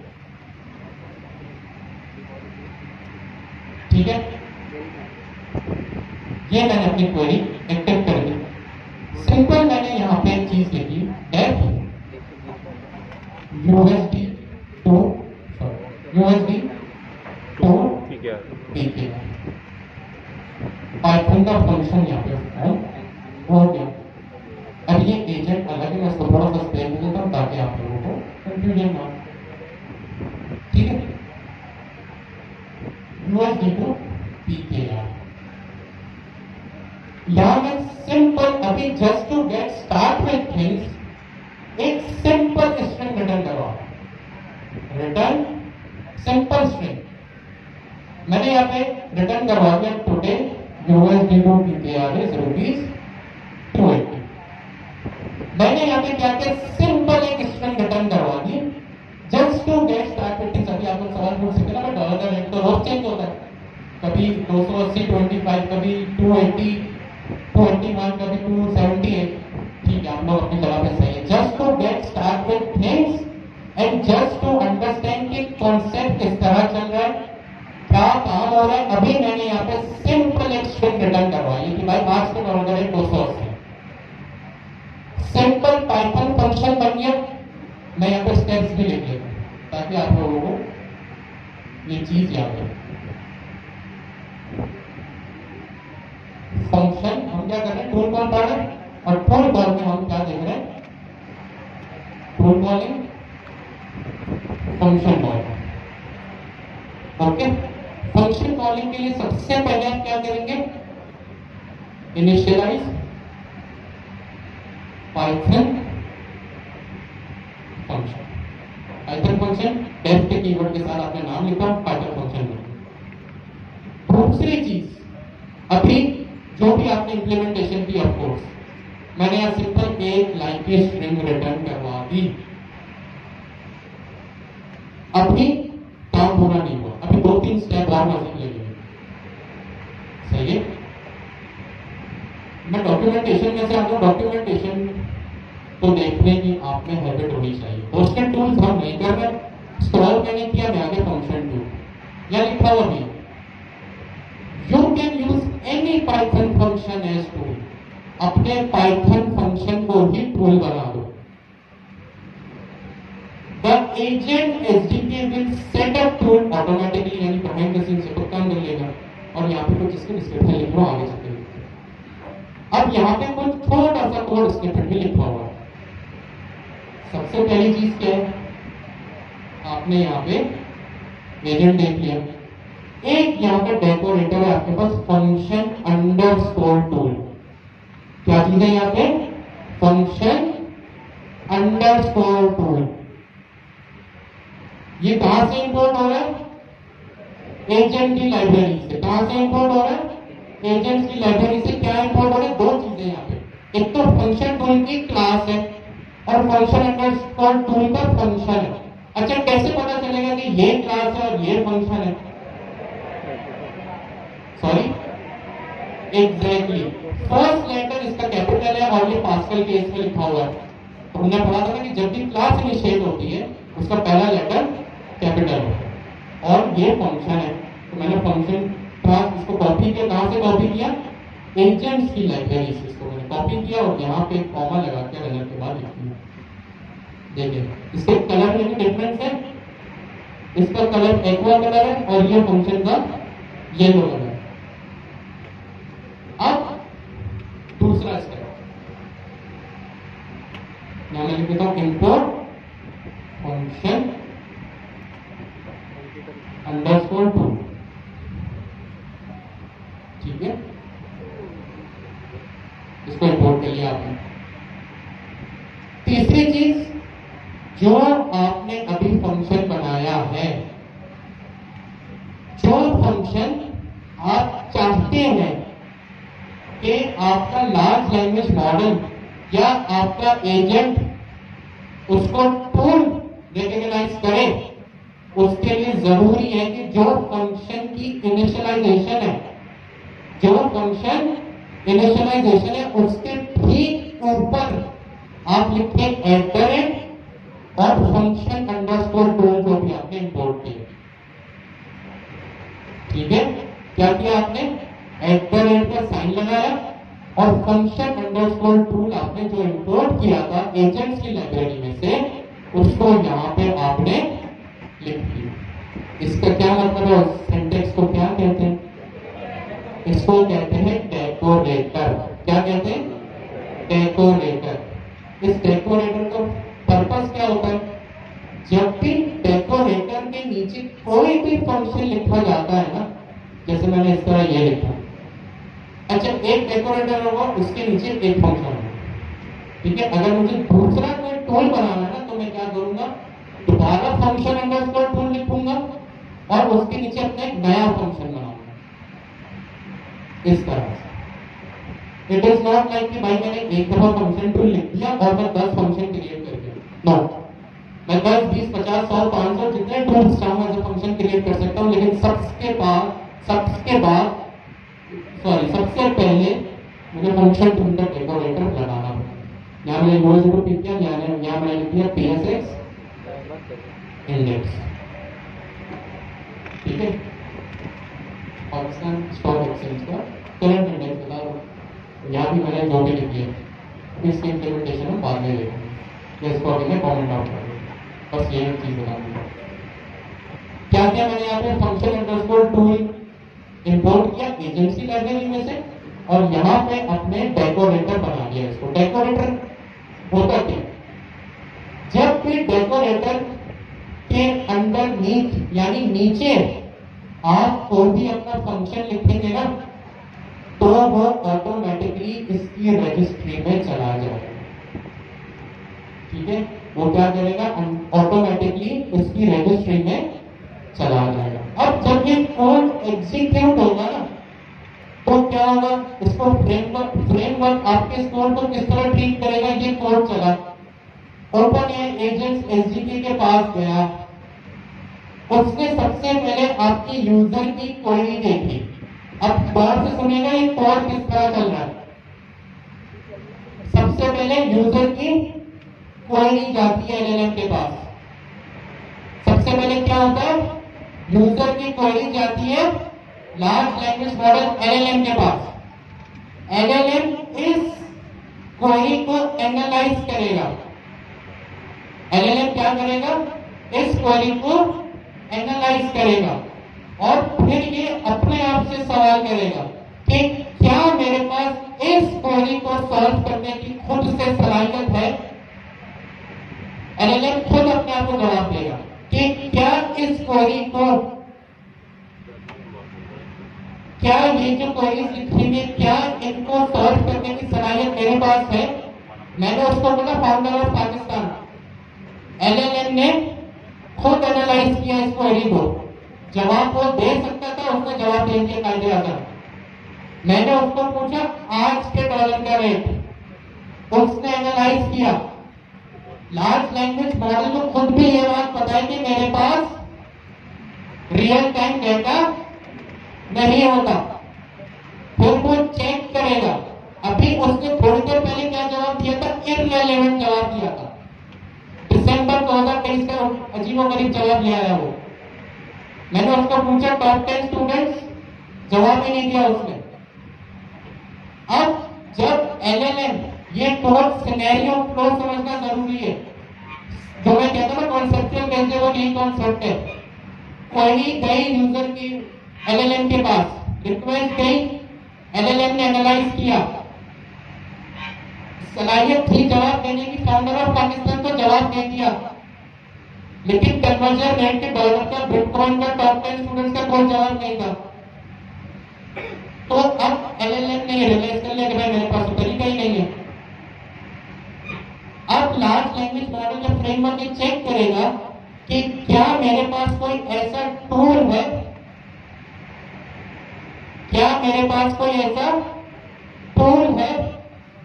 ठीक है? ये मैंने अपनी क्वेरी एक्टिव कर दी। सिंपल मैंने यहां पे एक चीज लिखी, F USD to PK. Python का फंक्शन यहाँ पे हो गया। अब ये एजेंट अलग है, मैं इसको थोड़ा सा एक्सप्लेन कर देता हूँ ताकि आप लोगों को कंफ्यूजन ना हो, ठीक है? यूएसडी टू पीके यहाँ में सिंपल, अभी just to get start with things, एक सिंपल स्ट्रिंग रिटर्न करवा, रिटर्न सिंपल स्ट्रिंग। मैंने यहाँ पे रिटर्न करवा दिया today USD to PKR is ₹280। मैंने यहाँ पे क्या किया, सिंपल एक स्ट्रिंग रिटर्न करवा दी just to get start with things. अभी आपको सवाल पूछ सकते हैं ना, डॉलर का रेट तो रोज चेंज होता है, कभी 280, 25, कभी 280, 281, कभी 278, ठीक है? आप लोग अपनी जगह पे सही है। Just to get start with things and just to understand कि कॉन्सेप्ट किस तरह चल रहा है, क्या काम हो रहा है। अभी मैंने यहाँ पे सिंपल एक स्ट्रिंग रिटर्न करवाई कि भाई आज के डॉलर का रेट 280। सिंपल पाइथन फंक्शन बन गया। मैं यहाँ पे स्टेप्स भी लिख लेता हूँ ताकि आप लोगों को ये चीज याद है। फंक्शन हम क्या कर रहे हैं, टूल कॉल पढ़ रहे हैं, और टूल कॉल में हम क्या देख रहे हैं, tool calling function call. Okay, function calling के लिए सबसे पहले आप क्या करेंगे, initialize Python function. Python function def के कीवर्ड के साथ आपने नाम लिखा, पाइथन फंक्शन। दूसरी चीज, अभी जो भी आपने इंप्लीमेंटेशन की, ऑफ कोर्स मैंने यहाँ सिंपल एक लाइन की स्ट्रिंग रिटर्न करवा दी। अभी काम पूरा नहीं हुआ, अभी 2-3 स्टेप और मजीद लगेंगे, सही है? मैं डॉक्यूमेंटेशन में से आता हूँ। डॉक्यूमेंटेशन तो देखने की आप में हैबिट होनी चाहिए। फंक्शन टूल्स हम नहीं कर रहे, स्क्रॉल मैंने किया, मैं आगे फंक्शन टूल या लिखा हुआ भी, you can use any Python function as tool. अपने पाइथन फंक्शन को ही टूल बना दो। The agent SDK will set up tool automatically, यानी बिहाइंड द सीन से खुद काम कर लेगा। और यहाँ पे कुछ इसके डिस्क्रिप्शन लिख लो, आगे चलते हैं। अब यहाँ पे कुछ छोटा सा कोड स्निपेट भी लिखा हुआ है। सबसे पहली चीज क्या है, आपने यहाँ पे एजेंट देख लिया, एक यहाँ पे डेकोरेटर है आपके पास, फंक्शन अंडरस्कोर टूल। क्या चीज है यहाँ पे, फंक्शन अंडरस्कोर टूल। ये कहां से इंपोर्ट हो रहा है? एजेंट की लाइब्रेरी से। कहां से इंपोर्ट हो रहा है? एजेंट्स की लाइब्रेरी से। क्या इंपोर्ट हो रहा है? दो चीजें यहाँ पे, एक तो फंक्शन टूल की क्लास है और फंक्शन अंडरस्कोर टूल का फंक्शन है। अच्छा, कैसे पता चलेगा कि ये क्लास है और ये फंक्शन है? सॉरी, एग्जैक्टली फर्स्ट लेटर इसका कैपिटल है और ये पास्कल केस में लिखा हुआ है। तो हमने पढ़ा था कि जब भी क्लास इनिशिएट होती है उसका पहला लेटर कैपिटल है और ये फंक्शन है। तो मैंने फंक्शन क्लास इसको कॉपी किया। कहां से कॉपी किया? एजेंट्स की लाइब्रेरी से इसको मैंने कॉपी किया और यहाँ पे कॉमा लगा के रनर के बाद लिख दिया। देखिए इसके कलर में भी डिफरेंस है। इसका कलर एक्वा कलर है और ये फंक्शन का येलो कलर है। अब दूसरा स्टेप मैं लिख देता हूं, इंपोर्ट फंक्शन अंडरस्कोर टू। ठीक है, इसको इंपोर्ट कर लिया आपने। तीसरी चीज, जो आपने अभी फंक्शन बनाया है, जो फंक्शन आप चाहते हैं कि आपका लार्ज लैंग्वेज मॉडल या आपका एजेंट उसको टूल रिकॉग्नाइज करे, उसके लिए जरूरी है कि जो फंक्शन की इनिशियलाइजेशन है, जो फंक्शन इनिशियलाइजेशन है उसके ठीक ऊपर आप लिखें एट और फंक्शन अंडरस्कोर टूल जो भी आपने इंपोर्ट किया। ठीक है, क्या किया आपने? एट का साइन लगाया और फंक्शन अंडरस्कोर टूल आपने जो इंपोर्ट किया था एजेंट्स की लाइब्रेरी में से, उसको यहाँ पे आपने लिख दिया। इसका क्या मतलब है? सिंटेक्स को क्या कहते हैं? इसको कहते हैं डेकोरेटर। क्या कहते हैं? डेकोरेटर। इस डेकोरेटर का पर्पस क्या होता है? जब भी डेकोरेटर के नीचे कोई भी फंक्शन लिखा जाता है ना, जैसे मैंने इस तरह ये लिखा, अच्छा एक डेकोरेटर होगा, उसके नीचे एक फंक्शन होगा। ठीक है, अगर मुझे दूसरा कोई टूल बनाना है ना तो मैं क्या करूंगा? दोबारा फंक्शन अंडरस्कोर टूल लिखूंगा और उसके नीचे अपना एक नया फंक्शन बनाऊंगा इस तरह से। इट इज नॉट लाइक कि भाई मैंने एक दफा फंक्शन टूल लिख दिया और मैं 10 फंक्शन क्रिएट कर दिया। नो, मैं 10, 20, 50, 100, 500 जितने टूल्स चाहूँ एज फंक्शन क्रिएट कर सकता हूँ, लेकिन सबसे पहले मुझे फंक्शन टूल का डेकोरेटर लगाना होगा। यहाँ मैंने यूएस को पिक किया, यहाँ मैंने लिख दिया PSX इंडेक्स। ठीक है, पाकिस्तान स्टॉक एक्सचेंज का करंट इंडेक्स बता दो। यहाँ भी मैंने जो भी लिख दिया, इसकी इंप्लीमेंटेशन हम बाद में देखेंगे, इसको अभी मैं कमेंट आउट कर दूंगा। बस ये चीज बता दूंगा। क्या क्या मैंने यहाँ पे फंक्शन अंडरस्कोर टूल इंपोर्ट किया एजेंसी लाइब्रेरी में से और यहाँ पे अपने डेकोरेटर बना दिया। इसको डेकोरेटर होता क्या? जब भी डेकोरेटर के अंडरनीथ यानी नीचे आप कोई भी अपना फंक्शन लिखेंगे ना, तो वो ऑटोमेटिकली इसकी रजिस्ट्री में चला जाएगा। ठीक है, वो क्या करेगा? ऑटोमेटिकली इसकी रजिस्ट्री में चला जाएगा। अब जब ये कोड एग्जीक्यूट होगा ना, तो क्या होगा? इसको फ्रेमवर्क आपके इस कोड को किस तरह ट्रीट करेगा? ये कोड चला, ओपन एजेंट्स एसडीके के पास गया, उसने सबसे पहले आपकी यूजर की क्वेरी देखी। अब गौर से सुनिएगा ये कोड किस तरह चल रहा है। सबसे पहले यूजर की क्वेरी जाती है एलएलएम के पास। सबसे पहले क्या होता है? यूजर की क्वेरी जाती है लार्ज लैंग्वेज मॉडल एलएलएम के पास। एलएलएम इस क्वेरी को एनालाइज करेगा। एलएलएम क्या करेगा? इस क्वेरी को एनालाइज करेगा और फिर ये अपने आप से सवाल करेगा कि क्या मेरे पास इस क्वेरी को सॉल्व करने की खुद से सलाहियत है। एलएलएम खुद अपने आप को जवाब देगा कि क्या इस क्वेरी को, क्या ये जो क्वेरीज लिखी हुई, क्या इनको सॉल्व करने की सलाहियत मेरे पास है। मैंने उसको बोला फाउंडर ऑफ पाकिस्तान। एलएलएम ने खुद एनालाइज एनालाइज किया इसको एडी को, जवाब वो दे सकता था, उसने जवाब दे दिया कायदे आजम। मैंने उसको पूछा आज के डॉलर का रेट, उसने एनालाइज किया। लार्ज लैंग्वेज मॉडल को खुद भी ये बात पता है कि मेरे पास रियल टाइम डेटा नहीं होता, फिर वो चेक करेगा। अभी उसने थोड़ी देर पहले क्या जवाब दिया था? इररिलेवेंट जवाब दिया था। दिसंबर 2023 का अजीबोगरीब जवाब ले आया वो। मैंने उसको पूछा टॉप 10 स्टूडेंट्स, जवाब ही नहीं दिया उसने। अब जब एलएलएम, ये टोटल सिनेरियो फ्लो समझना जरूरी है। जो मैं कहता हूं कॉन्सेप्चुअल कहते वो यही कॉन्सेप्ट है। कोई गई यूजर की एलएलएम के पास, रिक्वेस्ट गई, एलएलएम ने एनालाइज किया, सलाहियत थी जवाब देने की, फाउंडर ऑफ पाकिस्तान को जवाब दे दिया, लेकिन कन्वर्जन रेट के डॉलर का, बिटकॉइन का, टॉप 10 स्टूडेंट्स का कोई जवाब नहीं था। तो अब एलएलएम ने रियलाइज कर लिया कि भाई मेरे पास तरीका ही नहीं है। अब लार्ज लैंग्वेज मॉडल का फ्रेमवर्क ये चेक करेगा कि क्या मेरे पास कोई ऐसा टूल है, क्या मेरे पास कोई ऐसा टूल है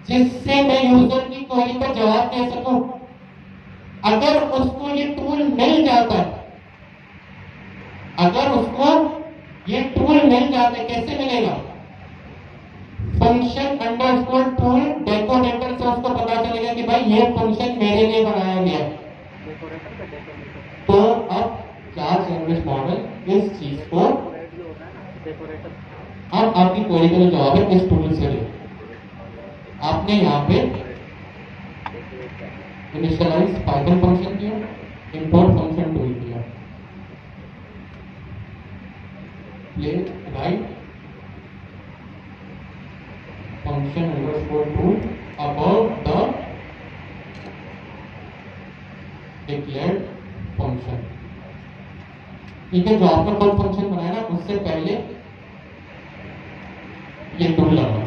जिससे मैं यूजर की क्वेरी का जवाब दे सकूं। अगर उसको ये टूल मिल जाता है, अगर उसको ये टूल मिल जाता है, कैसे मिलेगा? फंक्शन अंडरस्कोर टूल डेकोरेटर से उसको पता चलेगा कि भाई ये फंक्शन मेरे लिए बनाया गया है। तो अब लार्ज लैंग्वेज मॉडल इस चीज को, अब आपकी क्वेरी का जवाब है इस टूल से ले। आपने यहाँ पे इनिशियलाइज पाइथन फंक्शन किया, इंपोर्ट फंक्शन टूल किया, play right function underscore tool about the declared function. ठीक है, जो आपने कोड फंक्शन बनाया ना, उससे पहले ये टूल लगा।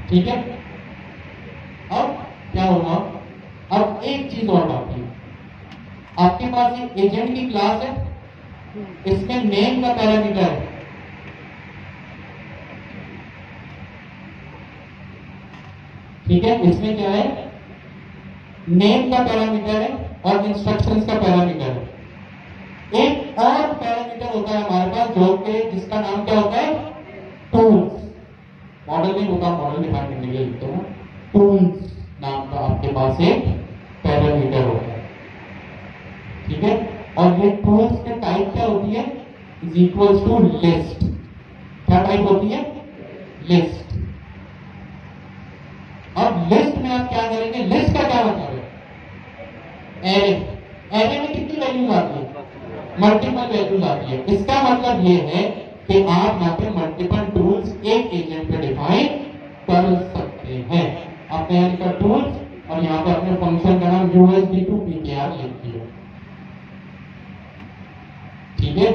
ठीक है, अब क्या होगा? अब एक चीज और बाकी है। आपके पास एक एजेंट की क्लास है, इसमें नेम का पैरामीटर है। ठीक है, इसमें क्या है? नेम का पैरामीटर है और इंस्ट्रक्शंस का पैरामीटर है। एक और पैरामीटर होता है हमारे पास, जो कि जिसका नाम क्या होता है? टूल्स। मॉडल नहीं होता, मॉडल डिफाइन करने के लिए लिखते हैं टूल्स नाम का आपके पास एक पैरामीटर होता है। ठीक है, और ये टूल्स की टाइप क्या होती है? Is equals to list. क्या टाइप होती है? लिस्ट। अब लिस्ट में आप क्या करेंगे? लिस्ट का क्या मतलब है? एरे। एरे में कितनी वैल्यूज आती है? मल्टीपल वैल्यूज आती है। इसका मतलब ये है कि आप यहाँ पे मल्टीपल टूल्स एक एजेंट पे डिफाइन कर सकते हैं। आपने यहाँ लिखा टूल्स और यहाँ पे अपने फंक्शन का नाम usd2pkr लिख दिया। ठीक है,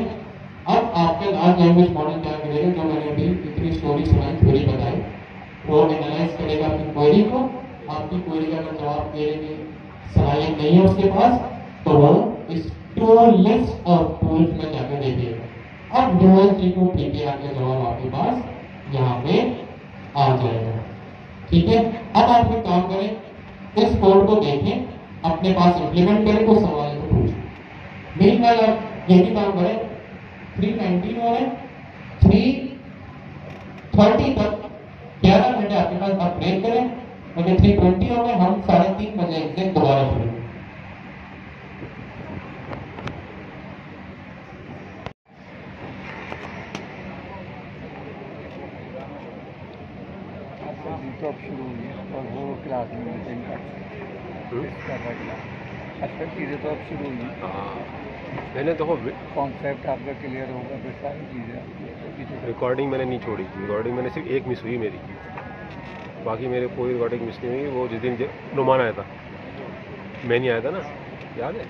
अब आपका लार्ज लैंग्वेज मॉडल क्या करेगा? जो मैंने अभी इतनी स्टोरी सुनाई, थ्योरी बताई, वो एनालाइज करेगा आपकी क्वेरी को। आपकी क्वेरी का अगर जवाब देने की सलाहियत नहीं है उसके पास, तो वो इस टूल लिस्ट और टूल्स में जाकर देखेगा। अब usd2pkr का जवाब आपके पास यहाँ पे आ जाएगा। ठीक है, अब आप एक काम करें, इस कोड को देखें, अपने पास इंप्लीमेंट करें, कुछ सवाल को पूछें। मेरी बात आप ये भी काम करें, 319 हो रहे, 3:30 तक 11 घंटे आपके पास आप ब्रेक करें, मुझे 3:20 हो गए, हम 3:30 बजे एग्जैक्ट दोबारा शुरू। तो अब शुरू हुई है और वो क्लास में मीटिंग कर अच्छा चीज़ें तो अब शुरू हुई। मैंने देखो कॉन्सेप्ट आपका क्लियर होगा, फिर सारी चीज़ें। रिकॉर्डिंग मैंने नहीं छोड़ी, रिकॉर्डिंग मैंने सिर्फ एक मिस हुई मेरी, बाकी मेरे कोई रिकॉर्डिंग मिस नहीं हुई। वो जिस दिन नुमान आया था, मैं नहीं आया था ना, याद है?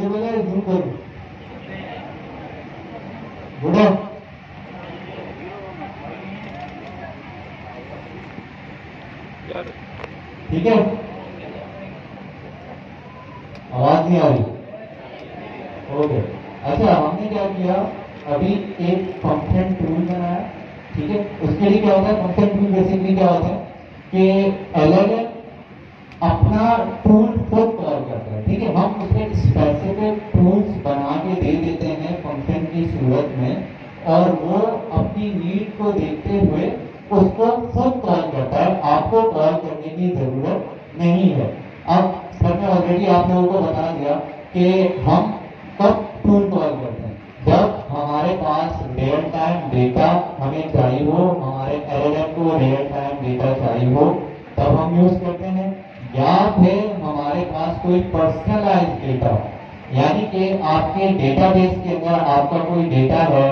विजिबल है, जूम करूं? गुड है, यार ठीक है, आवाज नहीं आ रही? ओके, अच्छा हमने क्या किया, अभी एक फंक्शन टूल बनाया, ठीक है। उसके लिए क्या होता है, फंक्शन टूल बेसिकली क्या होता है कि एलएलएम अपना टूल खुद कॉल करता है, ठीक है। हम उसे स्पेसिफिक टूल्स बना के दे देते हैं फंक्शन की सूरत में, और वो अपनी नीड को देखते हुए उसको खुद कॉल करता है, आपको कॉल करने की जरूरत नहीं है। अब सर ने ऑलरेडी आप लोगों को बता दिया कि हम कब टूल कॉल करते हैं, जब हमारे पास रियल टाइम डेटा हमें चाहिए हो, हमारे एलएलएम को रियल टाइम डेटा चाहिए हो, तब हम यूज करते हैं। या फिर हमारे पास कोई पर्सनलाइज डेटा, यानी कि आपके डेटाबेस के अंदर आपका कोई डेटा है,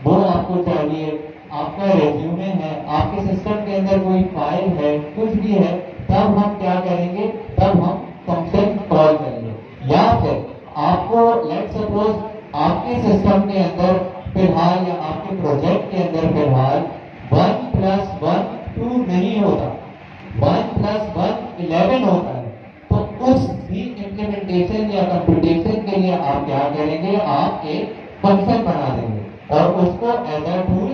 वो आपको चाहिए, आपका रेज्यूमे है, आपके सिस्टम के अंदर कोई फाइल है, कुछ भी है, तब हम क्या करेंगे, तब हम फंक्शन कॉल करेंगे। या फिर आपको लेट सपोज आपके सिस्टम के अंदर फिलहाल या आपके प्रोजेक्ट के अंदर फिलहाल 1+1 2 नहीं होता, 1+1 11 होता है, तो उस भी इम्प्लीमेंटेशन या कंप्यूटेशन के लिए आप क्या करेंगे, आप एक फंक्शन बना देंगे और उसको एज अ टूल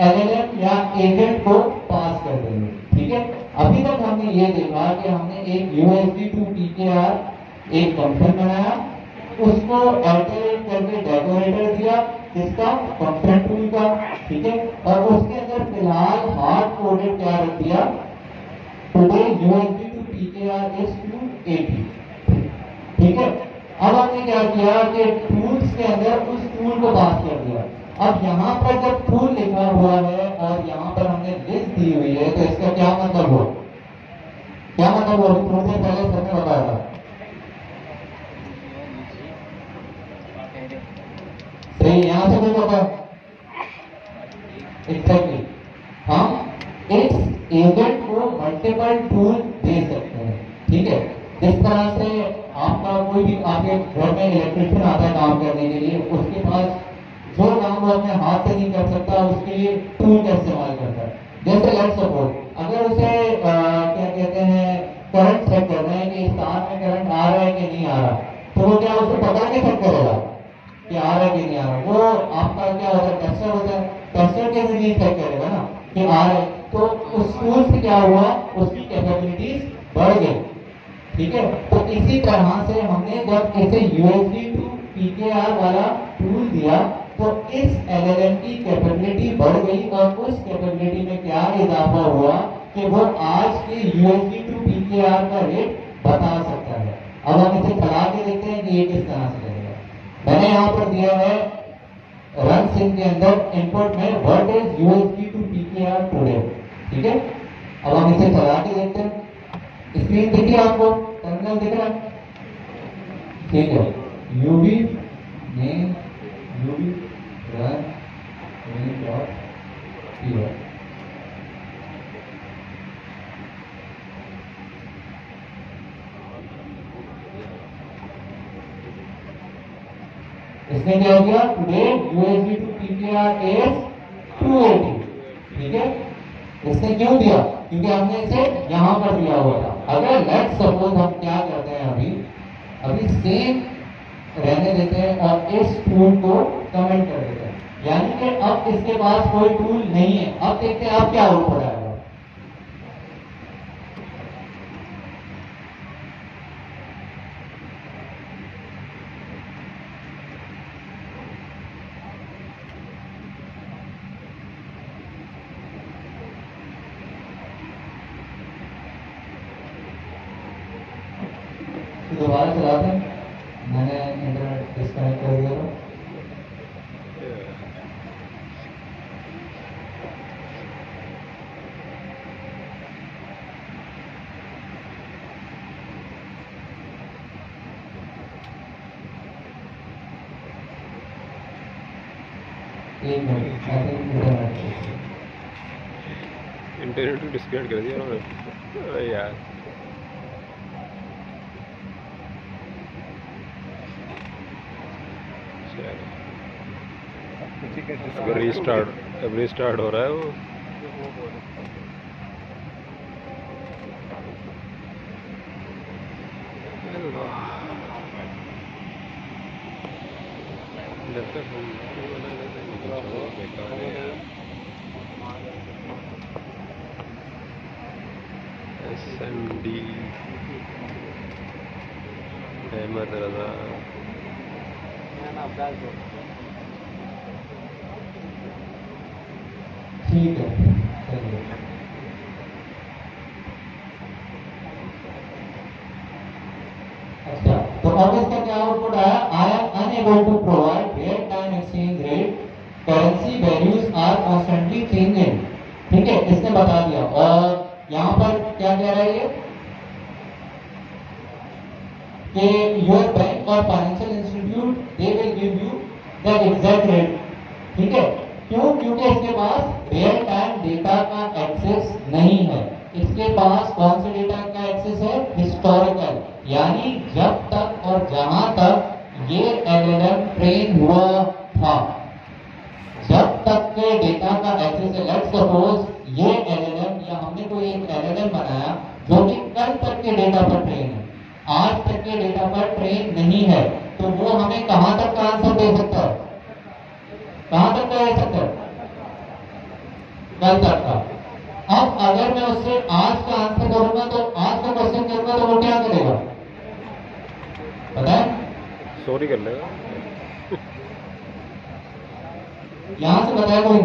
एलएलएम या एजेंट को पास कर देंगे, ठीक है। अभी तक हमने ये देखा कि हमने एक यूएसबी टू पीकेआर एक फंक्शन बनाया, उसको अल्टरनेट करके डेकोरेटर दिया, किसका, फंक्शन टूल का, ठीक है। और उसके अंदर फिलहाल हार्ड कोडेड क्या रख दिया, today USB to PKR is 280, ठीक है। अब हमने क्या किया कि टूल्स के अंदर उस टूल को पास कर दिया। अब यहाँ पर जब टूल लिखा हुआ है और यहाँ पर हमने लिस्ट दी हुई है, तो इसका क्या मतलब हुआ, क्या मतलब हुआ, थोड़ी देर पहले सर ने बताया था, सही, यहाँ से कोई पता, एग्जैक्टली, हम इस एजेंट को मल्टीपल टूल दे सकते हैं, ठीक है। जिस तरह से आपका कोई भी आपके घर में इलेक्ट्रिशियन आता है काम करने के लिए, उसके पास जो काम वो अपने हाथ से नहीं कर सकता, उसके लिए टूल का इस्तेमाल करता है। जैसे लेट सपोज अगर उसे क्या कहते हैं, करंट चेक करना है कि इस तार में करंट आ रहा है कि नहीं आ रहा, तो वो क्या उसे पकड़ के चेक करेगा कि आ रहा है कि नहीं आ रहा, वो आपका क्या होता है, टेस्टर होता है, टेस्टर के जरिए चेक करेगा ना कि आ रहा है। तो उस टूल से क्या हुआ, उसकी कैपेबिलिटीज बढ़ गई, ठीक है। तो इसी तरह से हमने जब इसे यूएसबी टू पीकेआर वाला टूल दिया, तो इस एलएलएम की कैपेबिलिटी बढ़ गई, और उस कैपेबिलिटी में क्या इजाफा हुआ कि वो आज के यूएसबी टू पीकेआर का रेट बता सकता है। अब हम इसे चला के देखते हैं कि ये किस तरह से चलेगा। मैंने यहाँ पर दिया है रन सिम के अंदर इनपुट में what is USB to PKR today, ठीक है। अब हम इसे चला के देखते हैं, स्क्रीन देखिए, आपको टर्मिनल दिख रहा है, ठीक है। UB name UB run dot PR, इसने क्या किया, today USB to PKR is 280, ठीक है। इसने क्यों दिया, क्योंकि हमने इसे यहां पर दिया हुआ था। अगर लेट सपोज हम क्या करते हैं, अभी सेम रहने देते हैं और इस टूल को कमेंट कर देते हैं, यानी कि अब इसके पास कोई टूल नहीं है। अब देखते हैं अब क्या आउटपुट आएगा, दोबारा चलाते हैं, मैंने इंटरनेट डिस्कनेक्ट कर दिया था। एक minute, I think internet disconnect कर दिया उन्होंने यार। अगर रीस्टार्ट हो रहा है वो। जब तक हम SND अहमद रजा ठीक है, चलिए। अच्छा, तो अब इसका क्या आउटपुट आया? I am unable to provide real time exchange rate, currency values are constantly changing. ठीक है, इसने बता दिया। और यहाँ पर क्या कह रहा है ये कि योर बैंक और financial institute they will give you the exact rate. ठीक है, क्यों? क्योंकि इसके पास रियल टाइम डेटा का एक्सेस नहीं है। इसके पास कौन से डेटा का एक्सेस है? हिस्टोरिकल, यानी जब तक और जहां तक ये एलएलएम ट्रेन हुआ था, जब तक के डेटा का एक्सेस है। लेट्स सपोज ये एलएलएम या हमने कोई एक एलएलएम बनाया जो कि कल तक के डेटा पर ट्रेन है, आज तक के डेटा पर ट्रेन नहीं है, तो वो हमें कहां तक का आंसर दे सकता है? कहां तक का दे सकता है? कल तक का। अब अगर मैं उससे आज का आंसर करूंगा तो आज का क्वेश्चन करूंगा तो वो क्या करेगा पता है? सॉरी कर लेगा। यहां से बताया कोई?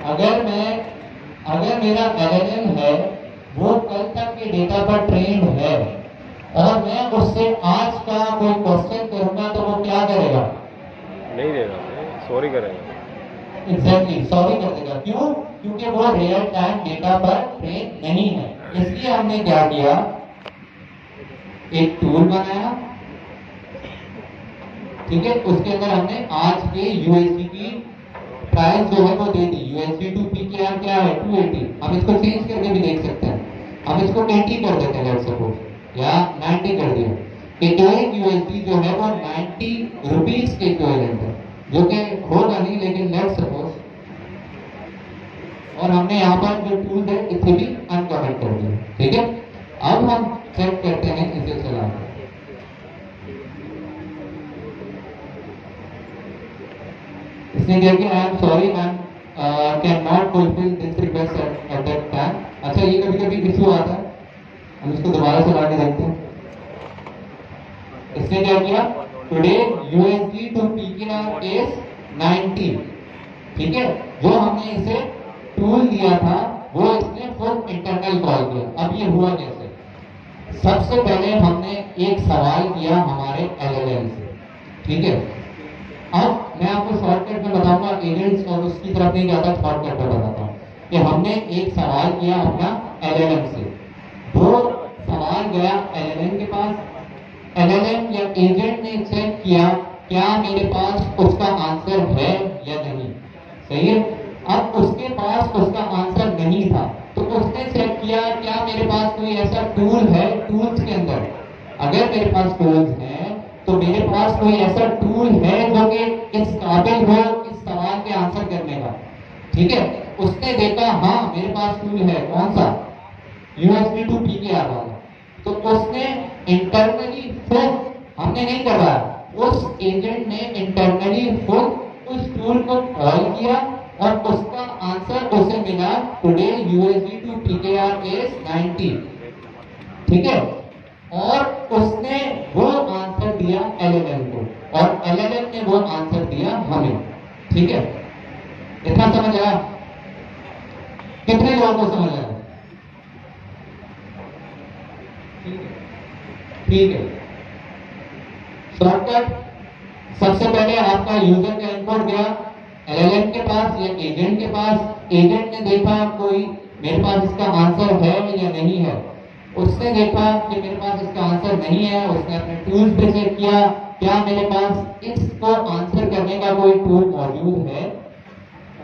अगर मेरा एलएलएम है वो कल तक के डेटा पर ट्रेंड है और मैं उससे आज का कोई क्वेश्चन करूंगा तो वो क्या करेगा? नहीं देगा, सॉरी करेगा। एग्जैक्टली, सॉरी कर देगा। क्यों? क्योंकि वो रियल टाइम डेटा पर ट्रेन नहीं है। इसलिए हमने क्या किया, एक टूल बनाया। ठीक है, उसके अंदर हमने आज के यूएसडी की प्राइस जो है वो दे दी। यूएसडी टू पीकेआर क्या है? 280। हम इसको चेंज करके भी देख सकते हैं। हम इसको 80 कर देते हैं, लेट्स सपोज, या 90 कर दिया कि एक यूएसडी जो है वो 90 रुपीस के इक्विवेलेंट है, जो कि होगा नहीं, लेकिन लेट्स सपोज। और हमने यहाँ पर जो टूल है इसे भी अनकमेंट कर दिया। ठीक है, अब हम चेक करते हैं इसे चला। इसने क्या किया? I am sorry ma'am, can not fulfill this request at that time. अच्छा, ये कभी कभी इश्यू आता है, हम इसको दोबारा चला के देखते हैं। इसने क्या किया? Today USD to PKR is 90। ठीक है, जो हमने इसे टूल दिया था वो इसने फुल इंटरनल कॉल किया। अब ये हुआ कैसे? सबसे पहले हमने एक सवाल किया हमारे एलएलएम से। ठीक है, अब मैं आपको शॉर्टकट में बताऊंगा, एजेंट्स और उसकी तरफ नहीं जाता, शॉर्टकट में बताता हूँ कि हमने एक सवाल किया अपना एलएलएम से। वो सवाल गया एलएलएम के पास। एलएलएम या एजेंट ने चेक किया क्या मेरे पास उसका आंसर है या नहीं। सही है, अब उसके पास उसका आंसर नहीं था तो उसने चेक किया क्या मेरे पास कोई ऐसा टूल है। टूल्स के अंदर अगर मेरे पास टूल्स हैं तो मेरे पास कोई ऐसा टूल है जो कि इस काबिल हो इस सवाल के आंसर करने का। ठीक है, उसने देखा हाँ मेरे पास टूल है। कौन सा? यूएसबी टू पीकेआर वाला। तो उसने इंटरनली खुद, हमने नहीं करवाया, उस एजेंट ने इंटरनली खुद उस टूल को कॉल किया और उसका आंसर उसे मिला today USB to PKR is 90। ठीक है, और उसने वो आंसर दिया एलएलएम को और एलएलएम ने वो आंसर दिया हमें। ठीक है, इतना समझ आया? कितने लोगों को समझ आया? ठीक है, शॉर्टकट। सबसे पहले आपका यूजर का इनपुट गया एलएलएम के पास या एजेंट के पास। एजेंट ने देखा कोई मेरे पास इसका आंसर है या नहीं है। उसने देखा कि मेरे पास इसका आंसर नहीं है, उसने अपने टूल्स पे चेक किया क्या मेरे पास इसको आंसर करने का कोई टूल मौजूद है।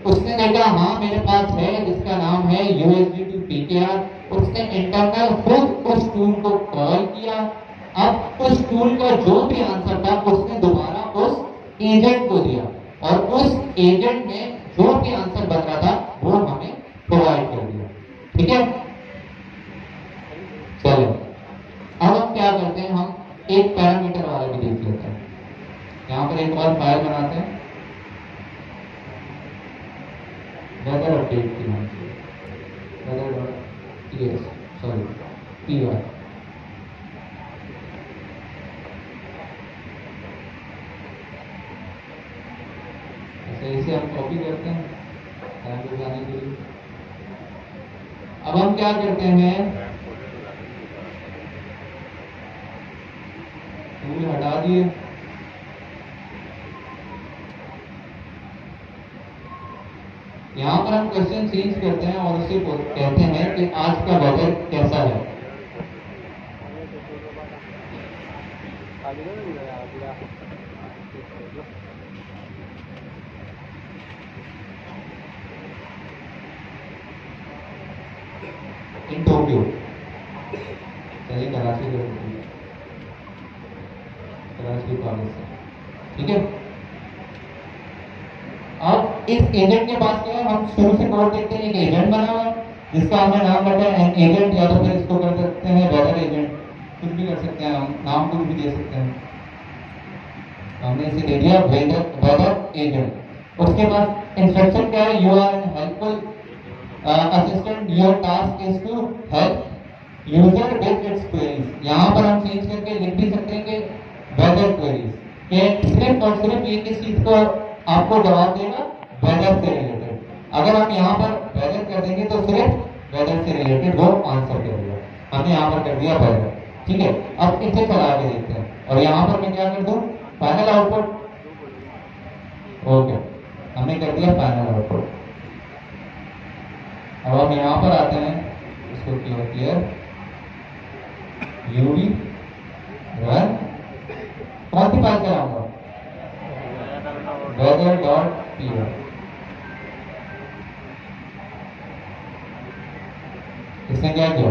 उसने देखा हाँ मेरे पास है, जिसका नाम है यूएसडी टू पीकेआर। उसने इंटरनल खुद उस टूल को कॉल जो भी आंसर था उसने दोबारा उस एजेंट को दिया और उस एजेंट ने जो भी आंसर बन रहा था वो हमें प्रोवाइड कर दिया। ठीक है, चलो अब हम क्या करते हैं, हम एक पैरामीटर वाला भी देख लेते हैं। यहाँ पर एक और फाइल बनाते हैं वेदर अपडेट की नाम से, weather.ts सॉरी py। ऐसे इसे हम कॉपी करते हैं आगे जाने के लिए। अब हम क्या करते हैं, टूल हटा दिए, यहाँ पर हम क्वेश्चन चेंज करते हैं और उसे कहते हैं कि आज का वेदर कैसा है। इन टोक्यो, चलिए कराची कर देते हैं, कराची कॉलेज से। ठीक है, अब इस एजेंट के पास क्या है, हम शुरू से कोड देखते हैं, एक एजेंट बना हुआ है जिसका हमने नाम रखा है एजेंट, या तो फिर इसको कर सकते हैं वेदर एजेंट, कुछ भी कर सकते हैं, हम नाम कुछ भी दे सकते हैं। हमने इसे दे दिया वेदर एजेंट। उसके बाद इंस्ट्रक्शन क्या है, you are an helpful assistant, your task is to help user with its queries. यहाँ पर हम चेंज करके लिख भी सकते हैं कि वेदर क्वेरीज, कि सिर्फ और सिर्फ ये किस चीज को आपको जवाब देगा, वेदर से रिलेटेड। अगर हम यहाँ पर वेदर कर देंगे तो सिर्फ वेदर से रिलेटेड वो आंसर करेगा। हमने यहाँ पर कर दिया वेदर। ठीक है, अब इसे चला के देखते हैं और यहाँ पर मैं क्या कर दूं, फाइनल आउटपुट। ओके, हमने कर दिया फाइनल आउटपुट। अब हम यहाँ पर आते हैं, इसको क्लियर यूवी रन, कौन सी फाइल चलाऊंगा, weather.py। इसने क्या किया,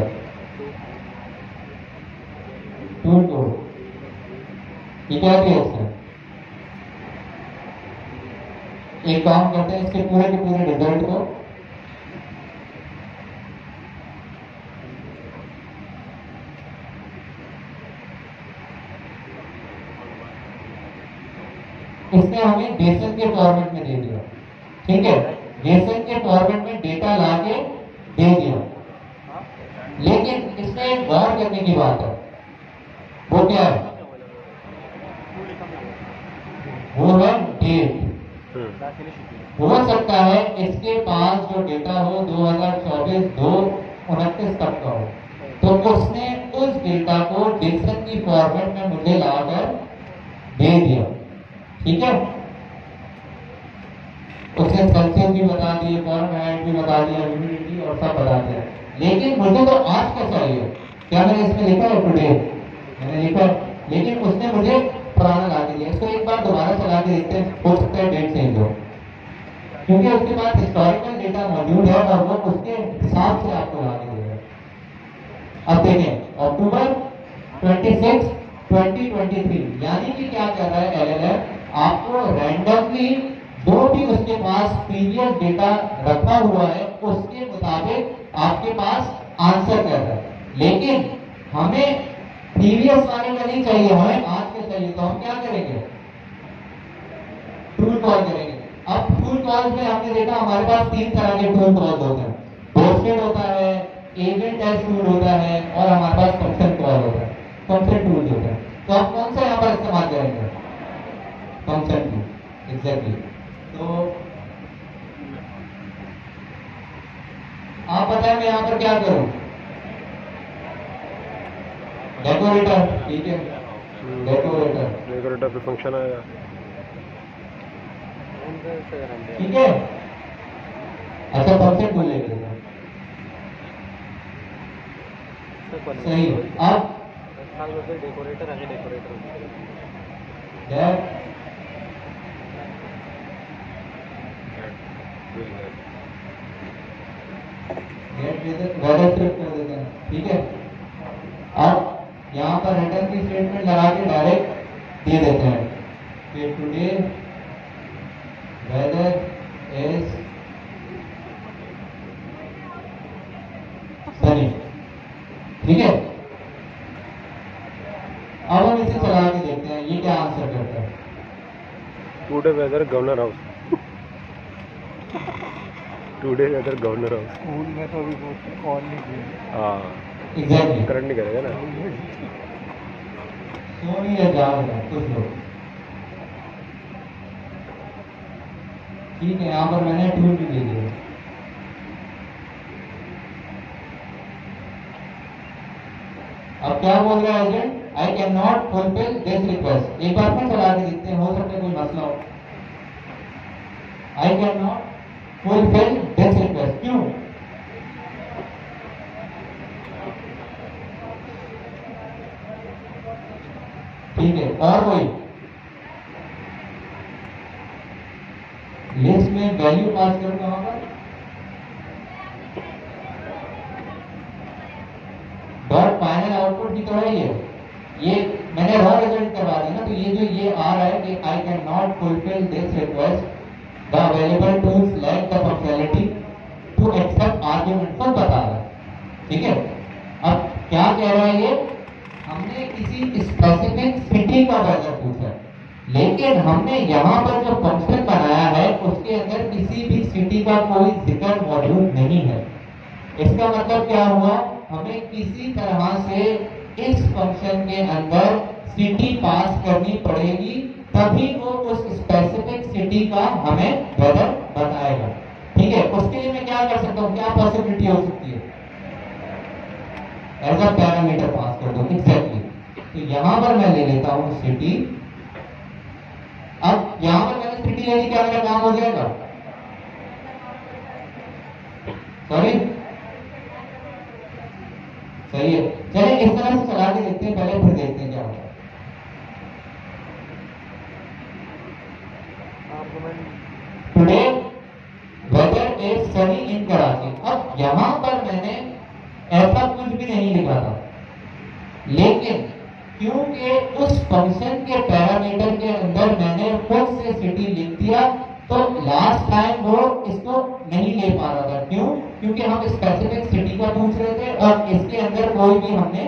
टूल को ये क्या दिया इसने। एक काम करते हैं, इसके पूरे के पूरे रिजल्ट को इसने हमें जेसन के फॉर्मेट में दे दिया। ठीक है, जेसन के फॉर्मेट में डेटा लाके दे दिया, लेकिन इसमें एक गौर करने की बात है, वो क्या है, वो है डेट। हो सकता है इसके पास जो डेटा हो 2024-2/29 तक का हो, तो उसने उस डेटा को जेसन की फॉर्मेट में मुझे लाकर दे दिया। ठीक है, उसने सेल्सियस भी बता दिए, फॉर्मेट भी बता दिया, ह्यूमिडिटी और सब बता दिया, लेकिन मुझे तो आज का चाहिए। क्या मैंने इसमें लिखा है टुडे, मैंने लिखा, लेकिन उसने मुझे पुराना ला के दिया। इसको एक बार दोबारा चला के देखते हैं, हो सकता है डेट चेंज हो, क्योंकि उसके पास हिस्टोरिकल डेटा मौजूद है और वो उसके हिसाब से आपको ला के देगा। अब देखें, अक्टूबर 26, 2023, यानी कि क्या कर रहा है एलएलएम, आपको रैंडमली जो भी उसके पास प्रीवियस डेटा रखा हुआ है उसके मुताबिक आपके पास आंसर कर रहा है। लेकिन हमें प्रीवियस वाले का नहीं चाहिए, हमें आज का चाहिए, तो हम क्या करेंगे, टूल कॉल करेंगे। अब टूल कॉल में हमने देखा हमारे पास 3 तरह के टूल कॉल होते हैं, पोस्टेड होता है, एजेंट एज टूल होता है और हमारे पास फंक्शन कॉल होता है, फंक्शन टूल होता है। तो आप कौन सा यहाँ पर इस्तेमाल करेंगे, फंक्शन टूल, एग्जैक्टली। तो आप बताएं मैं यहाँ पर क्या करूं, डेकोरेटर। ठीक है, डेकोरेटर पे फंक्शन आएगा। ठीक है, अच्छा फंक्शन टूल लेके सही। अब डेकोरेटर आगे डेकोरेटर वेदर ट्रिप कर देते हैं। ठीक है, अब यहाँ पर रिटर्न की स्टेटमेंट लगा के डायरेक्ट दे देते हैं कि टुडे वेदर इज सनी। ठीक है, अब हम इसे चला के देखते हैं ये क्या आंसर करता है। Today weather governor house, today weather governor house. School में तो अभी वो कॉल नहीं किया। हाँ एग्जैक्टली, करंट नहीं करेगा ना। सोनी या जाग रहा कुछ लोग। ठीक है, यहाँ पर मैंने टूल भी दे दिया। अब क्या बोल रहा है agent, I can not fulfill this request. एक बार फिर चला के देखते हैं, हो सकता है कोई मसला हो। आई can not fulfill this request, क्यों? ठीक है, और कोई लिस्ट में वैल्यू पास करना होगा। डॉट फाइनल आउटपुट भी तो है ये मैंने रॉ रिजल्ट करवा दिया ना, तो ये जो ये आ रहा है कि I can not fulfill this request, the available tools lack the functionality to accept argument, सब बता रहा है। ठीक है, अब क्या कह रहा है ये, हमने किसी स्पेसिफिक सिटी का वेदर पूछा है, लेकिन हमने यहाँ पर जो फंक्शन बनाया है उसके अंदर किसी भी सिटी का कोई जिक्र मौजूद नहीं है। इसका मतलब क्या हुआ, हमें किसी तरह से इस फंक्शन के अंदर सिटी पास करनी पड़ेगी, तभी वो उस स्पेसिफिक सिटी का हमें वेदर बताएगा। ठीक है, उसके लिए मैं क्या कर सकता हूँ, क्या पॉसिबिलिटी हो सकती है, एज अ पैरामीटर पास कर दो। एग्जैक्टली, तो यहां पर मैं ले लेता हूं सिटी। अब यहां पर मैंने सिटी ले ली, क्या मेरा काम हो जाएगा? सॉरी, सही है। चलिए इस तरह से चला के देखते हैं पहले, फिर देखते हैं क्या होता है। टुडे वेदर इज सनी इन कराची। अब यहां पर मैंने ऐसा कुछ भी नहीं लिखा था, लेकिन क्योंकि उस फंक्शन के पैरामीटर के अंदर मैंने खुद से सिटी लिख दिया, तो लास्ट टाइम वो इसको नहीं ले पा रहा था। क्यों? क्योंकि हम स्पेसिफिक सिटी का पूछ रहे थे और इसके अंदर कोई भी हमने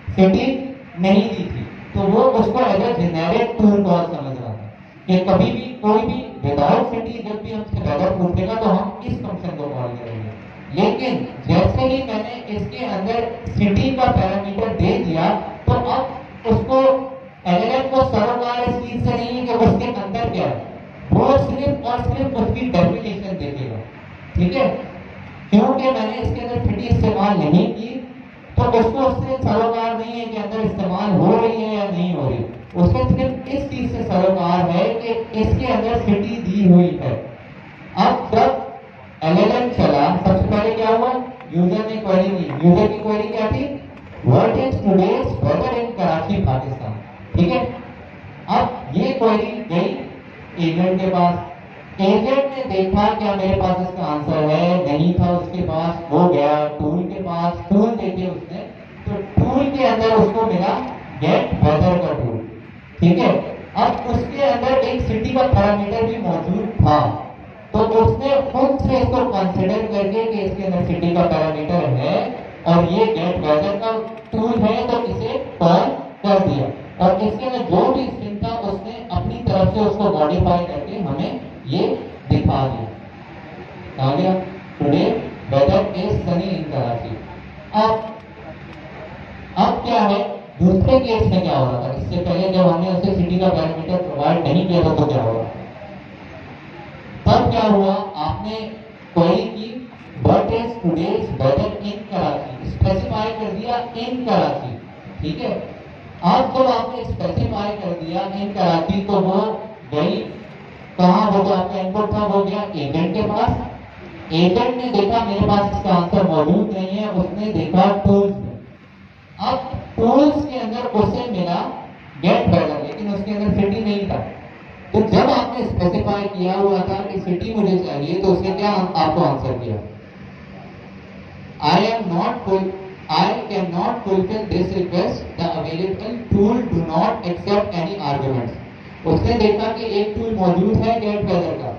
सिटी नहीं दी थी, तो वो उसको as a generic tool call समझ रहा था कि कभी भी कोई भी विदाउट सिटी जब भी हमसे वेदर पूछेगा तो हम इस फंक्शन को कॉल करेंगे। लेकिन जैसे ही मैंने इसके अंदर सिटी का पैरामीटर दे दिया, तो अब उसको एलएलएम को सरोकार इस चीज से नहीं है कि उसके अंदर क्या है, वो सिर्फ और सिर्फ उसकी डेफिनेशन देखेगा। ठीक है, क्योंकि मैंने इसके अंदर सिटी इस्तेमाल नहीं की, तो उसको उससे सरोकार नहीं है कि अंदर इस्तेमाल हो रही है या नहीं हो रही, उसको सिर्फ इस चीज से सरोकार है कि इसके अंदर सिटी दी हुई है। अब जब एलएलएम चला, सबसे पहले क्या हुआ, यूजर ने क्वेरी की। यूजर की क्वेरी क्या थी, what is today's weather in Karachi Pakistan. ठीक है, अब ये क्वेरी गई एजेंट के पास। एजेंट ने देखा क्या मेरे पास इसका आंसर है, नहीं था उसके पास, वो गया टूल के पास, टूल देखे उसने, तो टूल के अंदर उसको मिला गेट वेदर का टूल। ठीक है, अब उसके अंदर एक सिटी का पैरामीटर भी मौजूद था, तो उसने खुद से इसको कंसिडर करके कि इसके अंदर सिटी का पैरामीटर है और ये गेट वेदर का टूल है, तो इसे कॉल कर दिया और इसके अंदर जो भी स्ट्रिंग था उसने अपनी तरफ से उसको मॉडिफाई करके हमें ये दिखा दिया। आ गया टुडे वेदर इज सनी इन कराची। अब क्या है, दूसरे केस में क्या हो रहा था, इससे पहले जब हमने उसे सिटी का पैरामीटर प्रोवाइड नहीं किया था तो क्या हो रहा, तब क्या हुआ, आपने क्वेरी की what is today's weather in Karachi, specify कर दिया इन कराची। ठीक है, अब जब आपने स्पेसिफाई कर दिया इन कराची, तो वो गई कहाँ, वो जो आपका इनपुट था वो गया एजेंट के पास। एजेंट ने देखा मेरे पास इसका आंसर मौजूद नहीं है, उसने देखा टूल्स में। अब टूल्स के अंदर उसे मिला गेट वेदर, लेकिन उसके अंदर सिटी नहीं था। तो जब आपने स्पेसिफाई किया हुआ था कि सिटी मुझे चाहिए, तो उसने क्या आपको आंसर दिया, I can not fulfill this request, the available tool do not accept any arguments. उसने देखा कि एक टूल मौजूद है गेट वेदर का,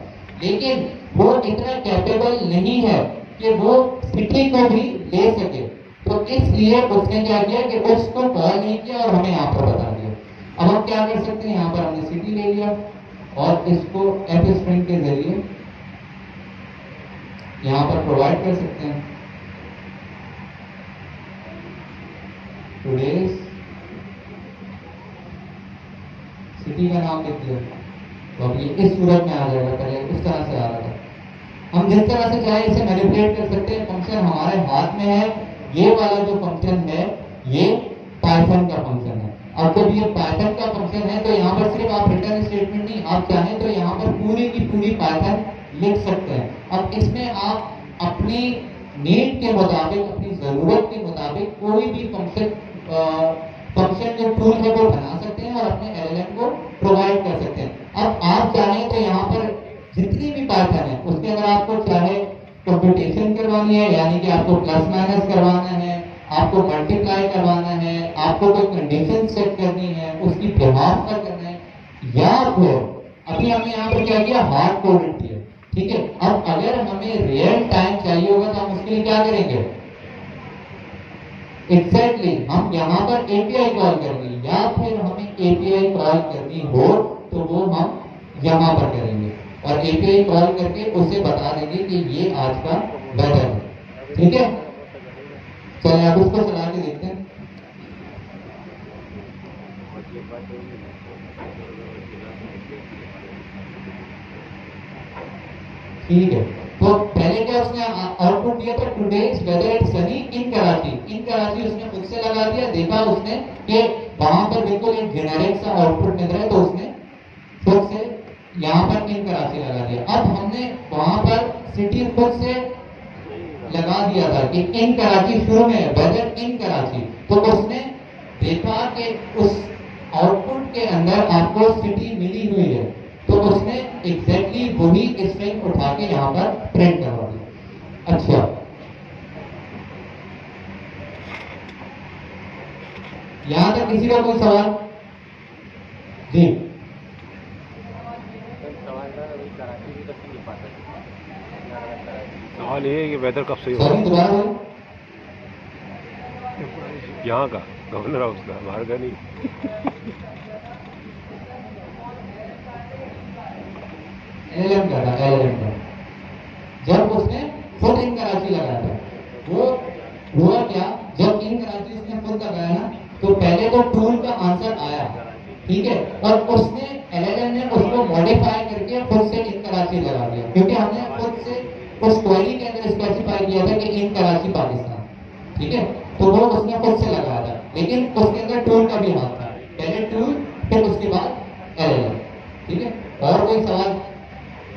लेकिन वो इतना कैपेबल नहीं है कि वो सिटी को भी ले सके, तो इसलिए उसने क्या किया कि उसको कॉल नहीं किया और हमें यहाँ पर बता दिया। अब हम क्या कर सकते हैं, यहाँ पर हमने सिटी ले लिया और इसको एफ स्ट्रिंग के जरिए यहाँ पर प्रोवाइड कर सकते हैं। टुडेज सिटी का नाम लिख दिया, तो अब ये इस सूरत में आ जाएगा, पहले इस तरह से आ रहा था। हम जिस तरह से चाहे इसे मैनिपुलेट कर सकते हैं, फंक्शन हमारे हाथ में है। ये वाला जो फंक्शन है ये पाइथन का फंक्शन है। अब जब ये पाइथन का फंक्शन है तो यहाँ पर सिर्फ आप रिटर्न स्टेटमेंट नहीं, आप चाहें तो यहाँ पर पूरी की पूरी पाइथन लिख सकते हैं। अब इसमें आप अपनी नीड के मुताबिक, अपनी जरूरत के मुताबिक कोई भी फंक्शन जो टूल है वो बना सकते हैं और अपने एलएलएम को प्रोवाइड कर सकते हैं। अब आप चाहें तो यहाँ पर जितनी भी पाइथन है उसके अगर आपको चाहे कंप्यूटेशन करवानी है, यानी कि आपको प्लस माइनस करवाना है, आपको मल्टीप्लाई करवाना है, आपको कोई कंडीशन सेट करनी है, उसकी प्रभाव पर करना है, या फिर अभी हमने यहाँ पर क्या किया, हार्ड कोडेड किया, ठीक है। अब अगर हमें रियल टाइम चाहिए होगा तो हम उसके लिए क्या करेंगे, एग्जैक्टली हम यहाँ पर एपीआई कॉल करेंगे, या फिर हमें एपीआई कॉल करनी हो तो वो हम यहाँ पर करेंगे और एपीआई कॉल करके उसे बता देंगे कि ये आज का वेदर है, ठीक है। चलिए अब उसको चला के देखते हैं। ठीक है, तो पहले क्या उसने आउटपुट दिया था, टुडेज वेदर इज सनी इन कराची। इन कराची उसने खुद से लगा दिया, देखा उसने कि वहां पर बिल्कुल एक जेनेरिक सा आउटपुट मिल रहा है, तो उसने खुद से यहाँ पर इन कराची लगा दिया। अब हमने वहां पर सिटी खुद से लगा दिया था कि इन कराची शुरू में वेदर इन कराची, तो उसने देखा कि उस आउटपुट के अंदर आपको सिटी मिली हुई है, तो उसने एग्जैक्टली वही स्ट्रिंग उठा के यहाँ पर प्रिंट करवा दिया। अच्छा, यहां तक किसी का कोई सवाल? जी, सवाल ये है कि वेदर कब सही सॉरी होगा, दोबारा यहाँ का गवर्नर हाउस का, बाहर का नहीं। एलएम का था, एलएम का जब उसने खुद इन कराची लगाया था, वो हुआ क्या, जब इन कराची उसने खुद लगाया ना, तो पहले तो टूल का आंसर आया, ठीक है, और उसने एलएलएम ने उसको मॉडिफाई करके खुद से इन कराची लगा दिया, क्योंकि हमने खुद से उस क्वेरी के अंदर स्पेसिफाई किया था कि इन कराची पाकिस्तान, ठीक है, तो वो उसने खुद से लगाया था, लेकिन उसके अंदर टूल का भी हाथ था, पहले टूल फिर उसके बाद एलएलएम, ठीक है। और कोई सवाल?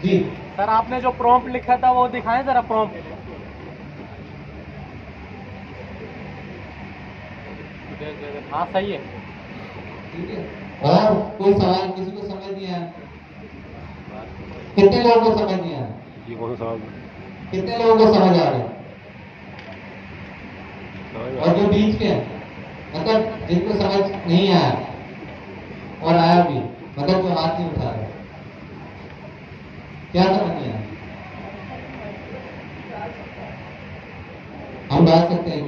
जी सर, आपने जो प्रॉम्प्ट लिखा था वो दिखाएं जरा, प्रॉम्प्ट। हाँ सही है, ठीक है। और कोई सवाल किसी को समझ नहीं आया? कितने लोगों को समझ नहीं आया? ये कौन सा सवाल? कितने लोगों को समझ आ रहा है? और जो बीच के हैं, मतलब जिनको समझ नहीं आया और आया भी, मतलब जो हाथ नहीं उठा रहे, क्या समझ नहीं आया? हम डाल सकते हैं,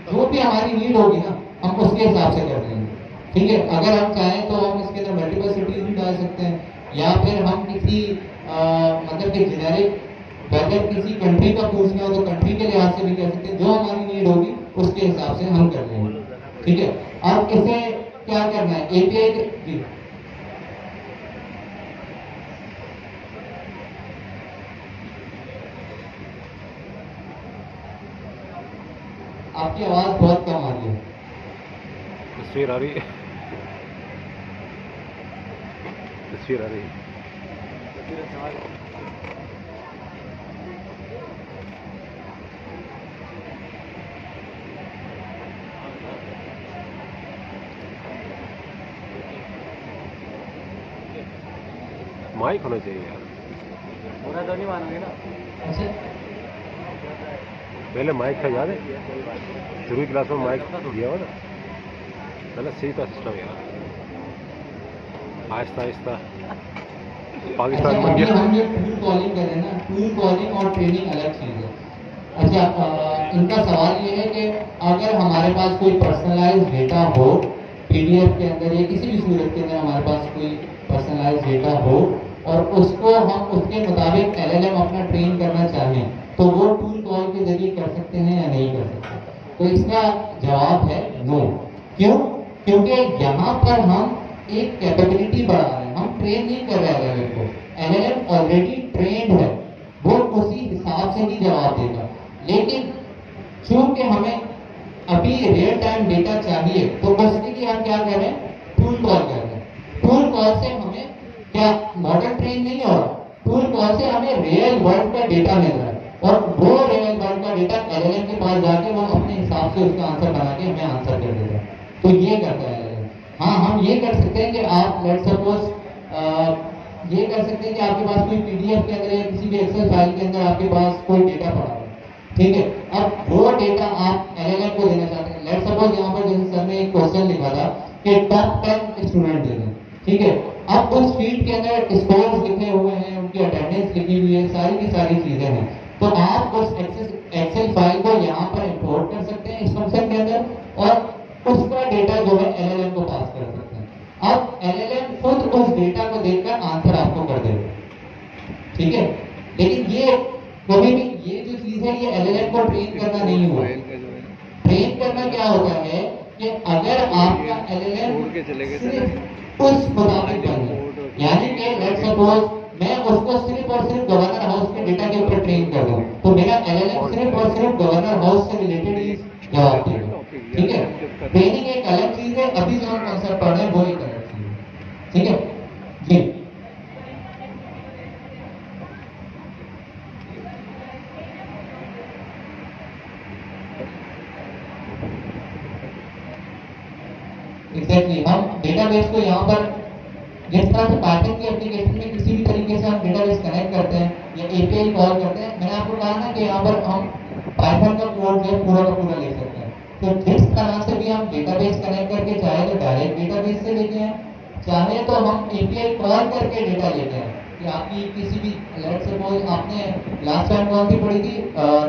जो भी हमारी नीड होगी ना हम उसके हिसाब से कर देंगे, ठीक है। अगर हम चाहें तो हम इसके अंदर मल्टीपल सिटीज भी डाल सकते हैं, या फिर हम किसी मतलब कि जेनेरिक वेदर किसी कंट्री का पूछना हो तो कंट्री के लिहाज से भी कर सकते हैं, जो हमारी नीड होगी उसके हिसाब से हम कर लेंगे, ठीक है। अब इसे क्या करना है, एपीआई, आपकी आवाज बहुत कम आ रही है। तस्वीर आ रही है, तस्वीर आ रही है। माइक होना चाहिए यार, पूरा तो नहीं मानोगे ना। अच्छा, पहले माइक था, याद है? शुरू की क्लास में माइक दिया हुआ ना, गलत सही था सिस्टम यार, आहिस्ता आहिस्ता पाकिस्तान बन अभी गया। हम जो टूल कॉलिंग कर रहे हैं ना, टूल कॉलिंग और ट्रेनिंग अलग चीज़ है। अच्छा, इनका सवाल ये है कि अगर हमारे पास कोई पर्सनलाइज डेटा हो पीडीएफ के अंदर या किसी भी सूरत के अंदर हमारे पास कोई पर्सनलाइज डेटा हो और उसको हम उसके मुताबिक एलएलएम अपना ट्रेन करना चाहें, तो वो टूल कॉल के जरिए कर सकते हैं या नहीं कर सकते? तो इसका जवाब है नो। क्यों? क्योंकि यहाँ पर हम एक कैपेबिलिटी बढ़ा रहे हैं, हम ट्रेन नहीं कर रहे हैं एलएलएम को। एलएलएम ऑलरेडी ट्रेंड है, वो उसी हिसाब से ही जवाब देगा। लेकिन चूंकि हमें अभी रियल टाइम डेटा चाहिए, तो उसके लिए हम क्या कर रहे हैं? टूल कॉल कर रहे हैं। टूल कॉल से हमें क्या मॉडल ट्रेन नहीं हो रहा, टूल कॉल से हमें रियल वर्ल्ड का डेटा मिल रहा है और वो रियल वर्ल्ड का डेटा एलएलएम के पास जाके वो अपने हिसाब से उसका आंसर बना के हमें आंसर कर देगा। तो ये करता है एलएलएम। हाँ, हम ये कर सकते हैं कि आप लेट सपोज ये कर सकते हैं कि आपके पास कोई पीडीएफ के अंदर या किसी भी एक्सेल फाइल के अंदर आपके पास कोई डेटा पड़ा है, ठीक है। अब वो डेटा आप एलएलएम को देना चाहते हैं। लेट सपोज यहाँ पर जैसे सर ने एक क्वेश्चन लिखा था कि टॉप 10 स्टूडेंट दे दें, ठीक है। अब उस शीट के अंदर स्कोर्स लिखे हुए हैं, उनकी अटेंडेंस लिखी हुई है, सारी की सारी चीजें हैं। तो आप उस एक्सेल फाइल को यहाँ पर इंपोर्ट कर सकते हैं इस फंक्शन के अंदर और उसका डेटा जो है एलएलएम को पास कर सकते हैं। अब एलएलएम खुद उस डेटा को देखकर आंसर आपको कर देगा, ठीक है। लेकिन ये कभी भी ये जो चीज है ये एलएलएम को ट्रेन करना नहीं हुआ। ट्रेन करना क्या होता है कि अगर आपका एलएलएम उस मुताबिक बन जाए, यानी कि लेट सपोज मैं उसको सिर्फ और सिर्फ गवर्नर हाउस के डेटा के ऊपर ट्रेन कर दूं, तो मेरा एलएलएम सिर्फ और सिर्फ गवर्नर हाउस से रिलेटेड ही जवाब देगा, ठीक है। ट्रेनिंग एक अलग चीज है, अभी जो हम कॉन्सेप्ट पढ़ रहे हैं वो एक अलग चीज है, ठीक है जी। एग्जैक्टली हम डेटाबेस को यहाँ पर जिस तरह से पाइथन की एप्लीकेशन में किसी भी तरीके से हम डेटाबेस कनेक्ट करते हैं या एपीआई कॉल करते हैं, मैंने आपको कहा ना कि यहाँ पर हम पाइथन का कोड जो है पूरा का पूरा लिख सकते हैं। तो जिस तरह से भी हम डेटाबेस कनेक्ट करके चाहे तो डायरेक्ट डेटाबेस से लेते हैं, चाहे तो हम एपीआई कॉल करके डेटा लेते हैं कि आपकी किसी भी लेट सपोज आपने लास्ट टाइम कौन सी पढ़ी थी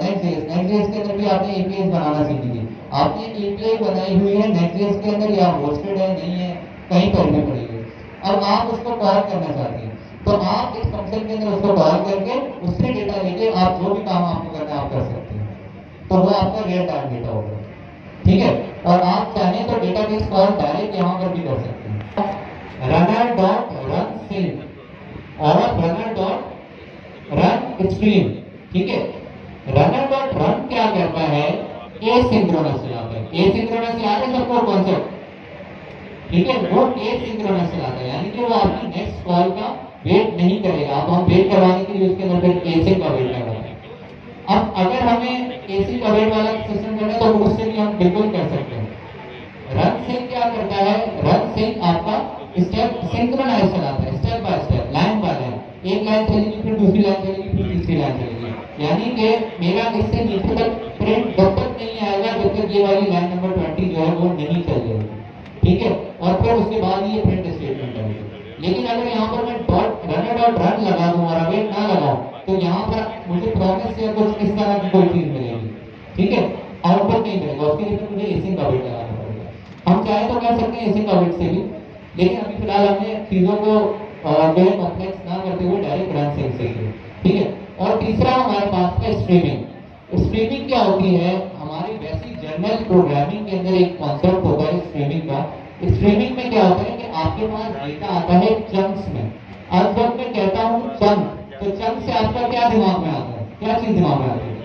नेक्स्ट.जेएस के अंदर भी आपने एपीआई बनाना सीखी थी। आपने एपीआई बनाई हुई है नेक्स्ट.जेएस के अंदर या होस्टेड है नहीं है कहीं पर भी पड़ी हुई, अब आप उसको कॉल करना चाहते हैं तो आप इस फंक्शन के अंदर उसको कॉल करके उससे डेटा लेके आप जो भी काम आपको करना है आप कर सकते हैं। तो वो आपका रियल टाइम डेटा होगा, ठीक है। और आप चाहें तो डेटाबेस कॉल डायरेक्ट यहाँ पर भी कर सकते हैं। runner.run और runner.run ठीक है। runner.run क्या करता है? एसिंक्रोनस चलाता है। एसिंक्रोनस याद है सबको कॉन्सेप्ट, ठीक है। वो एसिंक्रोनस चलाता है, यानी कि वो आपकी नेक्स्ट कॉल का वेट नहीं करेगा। अब हम वेट करवाने के लिए उसके अंदर फिर एसिंक का वेट लगाते हैं। अब अगर हमें एसिंक का वेट वाला सिस्टम करना है तो उससे भी हम बिल्कुल कर सकते हैं। रन सिंक क्या करता है? रन सिंक आपका स्टेप सिंक्रोनाइज चलाता है, step by step, line by line. एक लाइन चलेगी फिर दूसरी लाइन चलेगी फिर तीसरी लाइन चलेगी, यानी कि मेरा इससे नीचे तक प्रिंट जब तक नहीं आएगा जब तक ये वाली लाइन नंबर 20 जो है वो नहीं चल जाएगी, ठीक है। और फिर उसके बाद ये प्रिंट स्टेटमेंट आएगी। लेकिन अगर यहाँ पर मैं runner.run लगा दूं और अवेट ना लगाऊं तो यहाँ पर मुझे प्रोसेस या कुछ इस तरह की कोई चीज मिलेगी, ठीक है। आउटपुट नहीं मिलेगा, उसके लिए मुझे एसिंक का वेट लगाना पड़ेगा। हम चाहे तो कर सकते हैं एसिंक का वेट से भी, लेकिन अभी फिलहाल हमने चीजों को जो है कॉम्प्लेक्स ना करते हुए डायरेक्ट रन सिंक से किया, ठीक है। और तीसरा हमारे पास है स्ट्रीमिंग। स्ट्रीमिंग क्या होती है? हमारी वैसी जनरल प्रोग्रामिंग के अंदर एक कॉन्सेप्ट होता है स्ट्रीमिंग का। स्ट्रीमिंग में क्या होता है कि आपके पास डेटा आता है चंक्स में। अब जब मैं कहता हूँ चंक, तो चंक से आपका क्या दिमाग में आता है? क्या चीज दिमाग में आती है?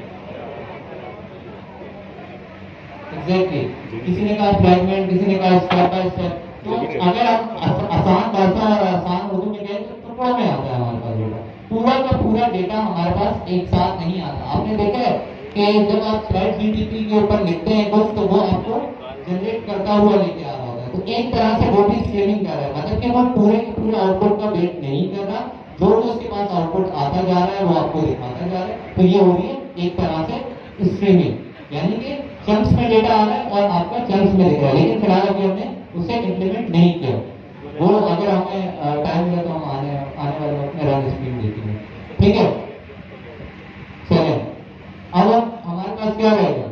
एग्जैक्टली, किसी ने कहा फ्रैगमेंट, किसी ने कहा स्टेप बाय स्टेप। तो अगर हम आसान भाषा और आसान उर्दू में कहें तो टुकड़ों में आता है हमारे पास डेटा। पूरा का पूरा डेटा हमारे पास एक साथ नहीं आता। आपने देखा है कि जब आप स्लाइड जीटीपी के ऊपर लिखते हैं कुछ तो वो आपको जनरेट करता हुआ लेके आ रहा होता है। तो एक तरह से वो भी स्ट्रीमिंग कर रहा है, मतलब कि वो पूरे के पूरे आउटपुट का वेट नहीं कर रहा, जो जो उसके पास आउटपुट आता जा रहा है वो आपको दिखाता जा रहा है। तो ये हो रही है एक तरह से स्ट्रीमिंग, यानी कि चंक्स में डेटा आ रहा है और आपका चंक्स में दिख रहा है। लेकिन फिलहाल अभी हमने उसे इम्प्लीमेंट नहीं किया। वो अगर हमें टाइम मिला तो हम आने आने वाले वक्त में रन स्क्रीन देखेंगे। ठीक है, चलें। अब हमारे पास क्या रहेगा,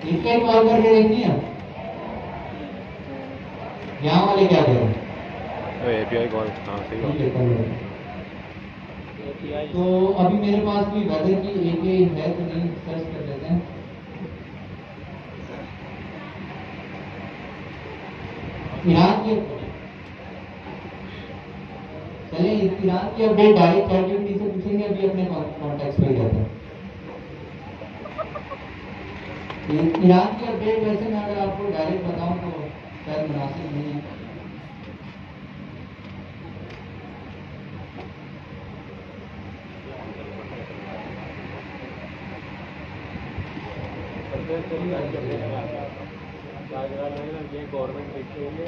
इसका कॉल करके देखनी है। यहाँ वाले क्या करें, एपीआई कॉल, हाँ सही बात। ठीक है, कर लो। तो अभी मेरे पास कोई वेदर की एपीआई है तो नहीं, सर्च कर लेते हैं। ईरान की, चलिए ईरान की अपडेट डायरेक्ट चैटजीपीटी से पूछेंगे, अभी अपने कॉन्टेक्स्ट पे जाते हैं। ईरान की अपडेट वैसे मैं अगर आपको डायरेक्ट बताऊं तो शायद मुनासिब नहीं है। गवर्नमेंट देखी हुई है,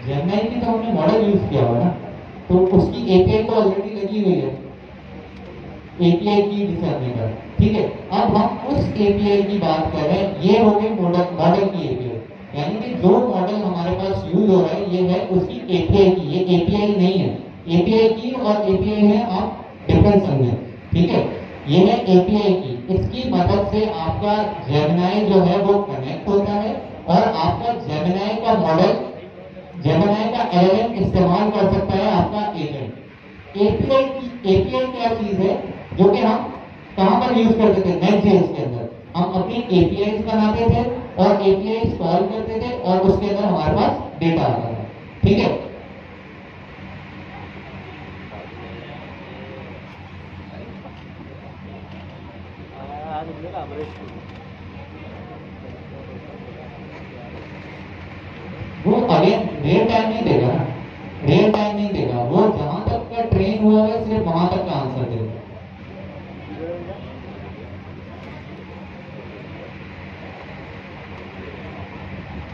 जेमिनी की तो हमने मॉडल यूज किया हुआ ना, तो उसकी एपीआई तो ऑलरेडी लगी हुई है, एपीआई की डिसएबल। ठीक है, अब हम उस एपीआई की बात कर रहे हैं। ये हो गई मॉडल की एपीआई, यानी कि जो मॉडल हमारे पास यूज हो रहा है ये है उसकी एपीआई की, ये एपीआई नहीं है। एपीआई की और एपीआई है आप डिफरेंस समझें। ठीक है, ये है एपीआई की, इसकी मदद से आपका जेमिनी जो है वो कनेक्ट होता है और आपका जेमिनी का मॉडल, जेमिनी का एलएलएम इस्तेमाल कर सकता है आपका एजेंट। एपीआई क्या चीज है जो कि हम कहां पर यूज करते थे, नेटजेएस के अंदर हम अपनी एपीआई बनाते थे और एपीआई कॉल करते थे और उसके अंदर हमारे पास डेटा आता था। ठीक है, वो अगेन रियल टाइम नहीं देगा ना, रियल टाइम नहीं देगा, वो जहां तक का ट्रेन हुआ है सिर्फ वहां तक का आंसर देगा।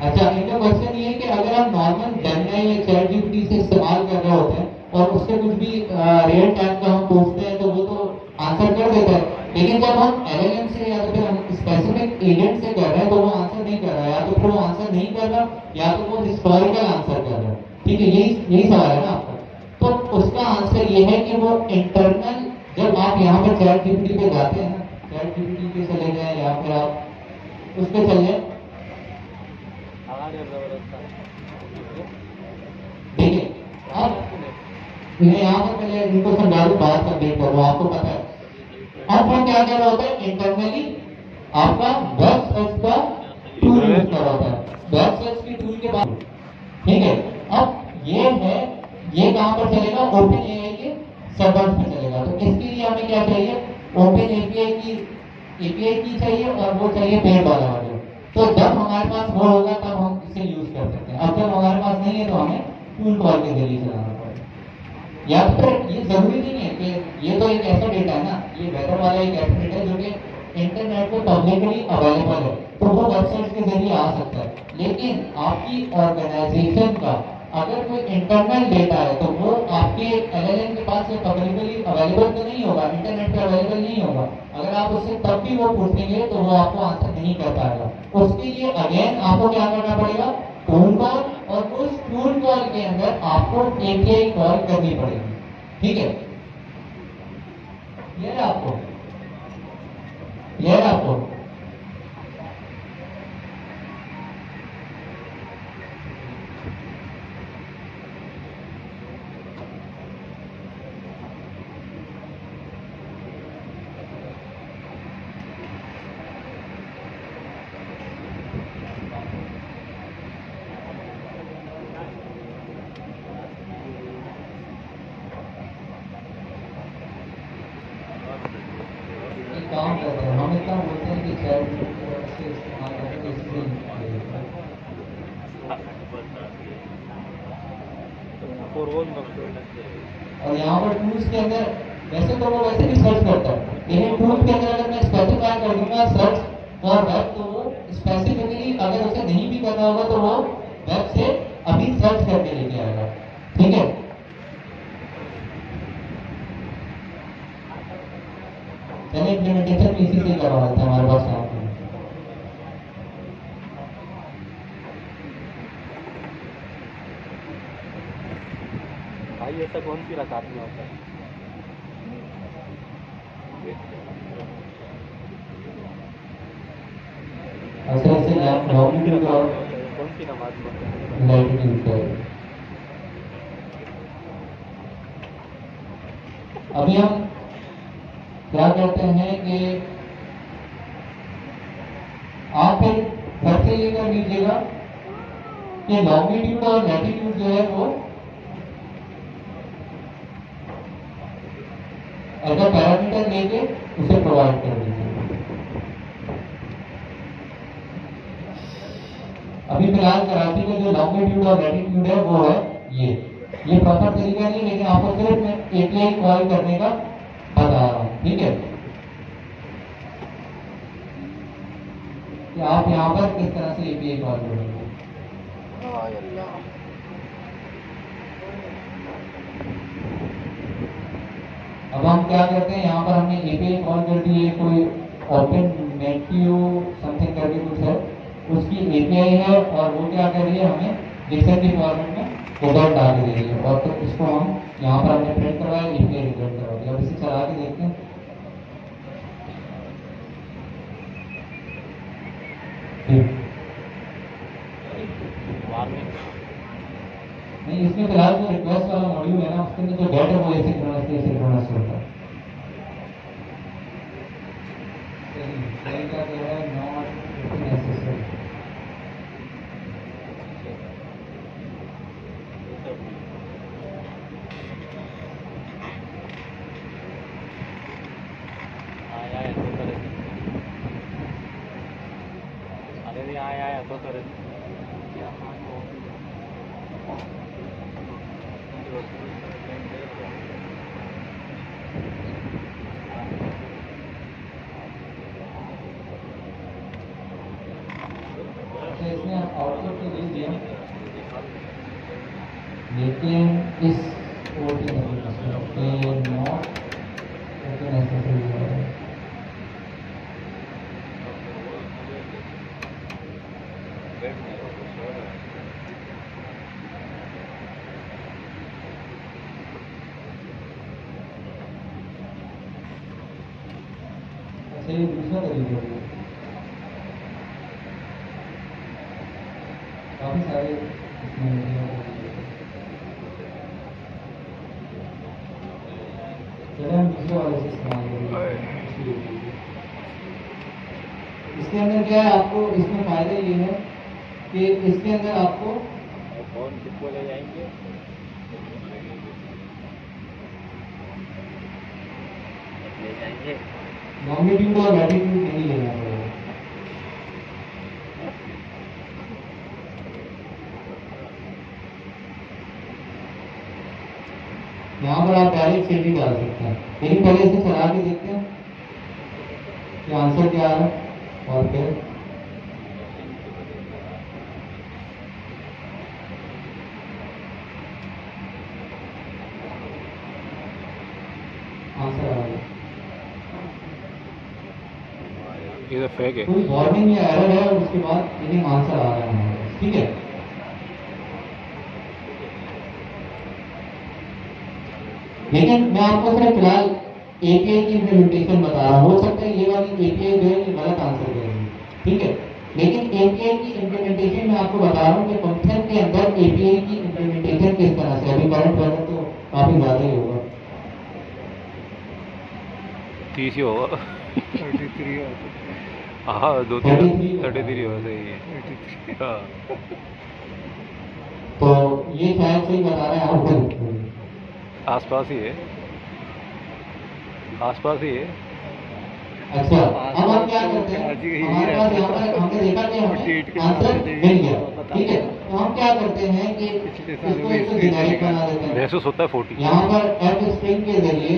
अच्छा, इनका क्वेश्चन ये है कि अगर हम नॉर्मल जेमिनी या चैटजीपीटी से इस्तेमाल कर रहे होते हैं और उससे कुछ भी रियल टाइम का हम पूछते हैं तो वो तो आंसर कर देता है, लेकिन जब हम एलएलएम से या तो फिर हम स्पेसिफिक एजेंट से कर रहे हैं तो वो आंसर नहीं कर रहा है, या तो फिर वो आंसर नहीं कर रहा या तो वो हिस्टोरिकल आंसर कर रहा है। ठीक है, यही सवाल है ना आपका। तो उसका आंसर ये है कि वो इंटरनल, जब आप यहाँ पर चैटजीपीटी पे जाते हैं ना, चैटजीपीटी पे चले जाए या फिर आप उस पर चल जाए, देखिए अब मैं यहाँ पर पहले इनको समझा दूं, बात अपडेट कर रहा हूँ, आपको पता है। अब वो क्या कर रहा होता है, इंटरनली आपका वेब सर्च का टूल यूज कर रहा होता है, वेब सर्च के टूल के बाद। ठीक है, अब ये है, ये कहाँ पर चलेगा, ओपन एआई के सर्वर्स पर चलेगा। तो इसके लिए हमें क्या चाहिए, ओपन एपीआई की चाहिए और वो चाहिए पेड वाला वाले। तो जब हमारे पास वो होगा तब हम इसे यूज कर सकते हैं। अब जब हमारे पास नहीं है तो हमें टूल कॉल के जरिए चलाना पड़ेगा। या फिर ये जरूरी नहीं है कि ये तो एक ऐसा डेटा है ना, ये वेदर वाला एक ऐसा डेटा है जो कि इंटरनेट पे पब्लिकली अवेलेबल है, तो वो वेबसाइट के जरिए आ सकता है। लेकिन आपकी ऑर्गेनाइजेशन का अगर कोई इंटरनल डेटा है तो वो आपके एलएलएम के पास पब्लिकली अवेलेबल तो नहीं होगा, इंटरनेट पे अवेलेबल नहीं होगा। अगर आप उससे तब भी वो पूछेंगे तो वो आपको आंसर नहीं कर पाएगा। उसके लिए अगेन आपको क्या करना पड़ेगा, टूल कॉल, और उस टूल कॉल के अंदर आपको एपीआई कॉल करनी पड़ेगी। ठीक है, ये है आपको, ये है आपको। काम करते हैं हम, इतना बोलते हैं कि चैट से इस्तेमाल करके और यहाँ पर टूल्स के अंदर वैसे तो वो वैसे भी सर्च करता है, लेकिन टूल के अंदर अगर मैं स्पेसिफाई कर दूंगा सर्च फॉर वेब तो वो स्पेसिफिकली अगर उसे नहीं भी करना होगा तो वो वेब से अभी सर्च करके लेके आएगा। ठीक है, चलिए इम्प्लीमेंटेशन इसी से करवा लेते हैं, हमारे पास यहाँ पे। भाई ऐसा कौन सी रकात में होता है? ऐसे ऐसे लॉन्गिट्यूड और कौन सी नमाज में होता है? लैटिट्यूड का। अभी हम क्या कहते हैं कि आप फिर घर से ये कर लीजिएगा कि लॉन्गिट्यूड और लैटिट्यूड जो है वो एज अ पैरामीटर लेके उसे प्रोवाइड कर दीजिए। अभी फिलहाल कराची का जो लॉन्गिट्यूड और लैटिट्यूड है वो है ये प्रॉपर तरीका नहीं, लेकिन आपको सिर्फ मैं एपीआई कॉल करने का बता रहा हूँ, ठीक है, कि आप यहाँ पर किस तरह से एपीआई कॉल करेंगे। अब हम क्या करते हैं, यहाँ पर हमने एपीआई कॉल कर दी है, कोई ओपन नेटिव समथिंग करके कुछ है, उसकी एपीआई है, और वो क्या कर रही है, हमें जेसन की फॉर्मेट में रिजल्ट डाल के दे रही है, और तो इसको हम यहाँ पर हमने प्रिंट करवाया, एपीआई रिजल्ट करवा दिया। अब इसे चला के देखते हैं। नहीं, इसमें फिलहाल जो रिक्वेस्ट वाला मॉड्यूल है ना, उसके अंदर जो गेट है वो एसिंक्रोनस होता है। का जो है नॉट नेसेसरी। आया तो कर इसमें आउटपुट तो दे दिया, लेकिन इस ओटी नॉट नेसेसरी है। अच्छा, ये दूसरा तरीका है, काफी सारे हम दूसरे वाले से इस्तेमाल करेंगे। इसके अंदर क्या है, आपको इसमें फायदा ये है कि इसके अंदर आपको कौन किसको ले जाएंगे, ले जाएंगे लॉन्गिट्यूड और लैटिट्यूड नहीं लेना पड़ेगा। यहाँ पर आप डायरेक्ट सेट भी डाल सकते हैं, लेकिन पहले इसे चला के देखते हैं कि आंसर क्या है, और फिर आंसर आ गया। ये तो फेक है, कोई वार्निंग या एरर है, और उसके बाद लेकिन आंसर आ रहा है, ठीक है। लेकिन मैं आपको सिर्फ फिलहाल एपीआई की इम्प्लीमेंटेशन बता रहा हूँ, हो सकता है ये वाली एपीआई जो है ये गलत आंसर देगी, ठीक है, लेकिन एपीआई की इम्प्लीमेंटेशन मैं आपको बता रहा हूँ कि फंक्शन के अंदर एपीआई की इम्प्लीमेंटेशन किस तरह से। अभी करंट वैल्यू तो काफी ज्यादा ही होगा, 30 ही होगा। 33 हाँ 33 होगा, सही है। हाँ तो ये शायद सही बता रहे हैं आपको, आसपास ही है, आसपास ही है। अच्छा, अब हम क्या करते हैं, हमारे पास यहाँ पर हमने देखा कि हमें आंसर मिल गया, ठीक है, तो हम क्या करते हैं कि इसको जेनेरिक बना देते हैं। महसूस होता है 40। यहाँ पर एफ स्ट्रिंग के जरिए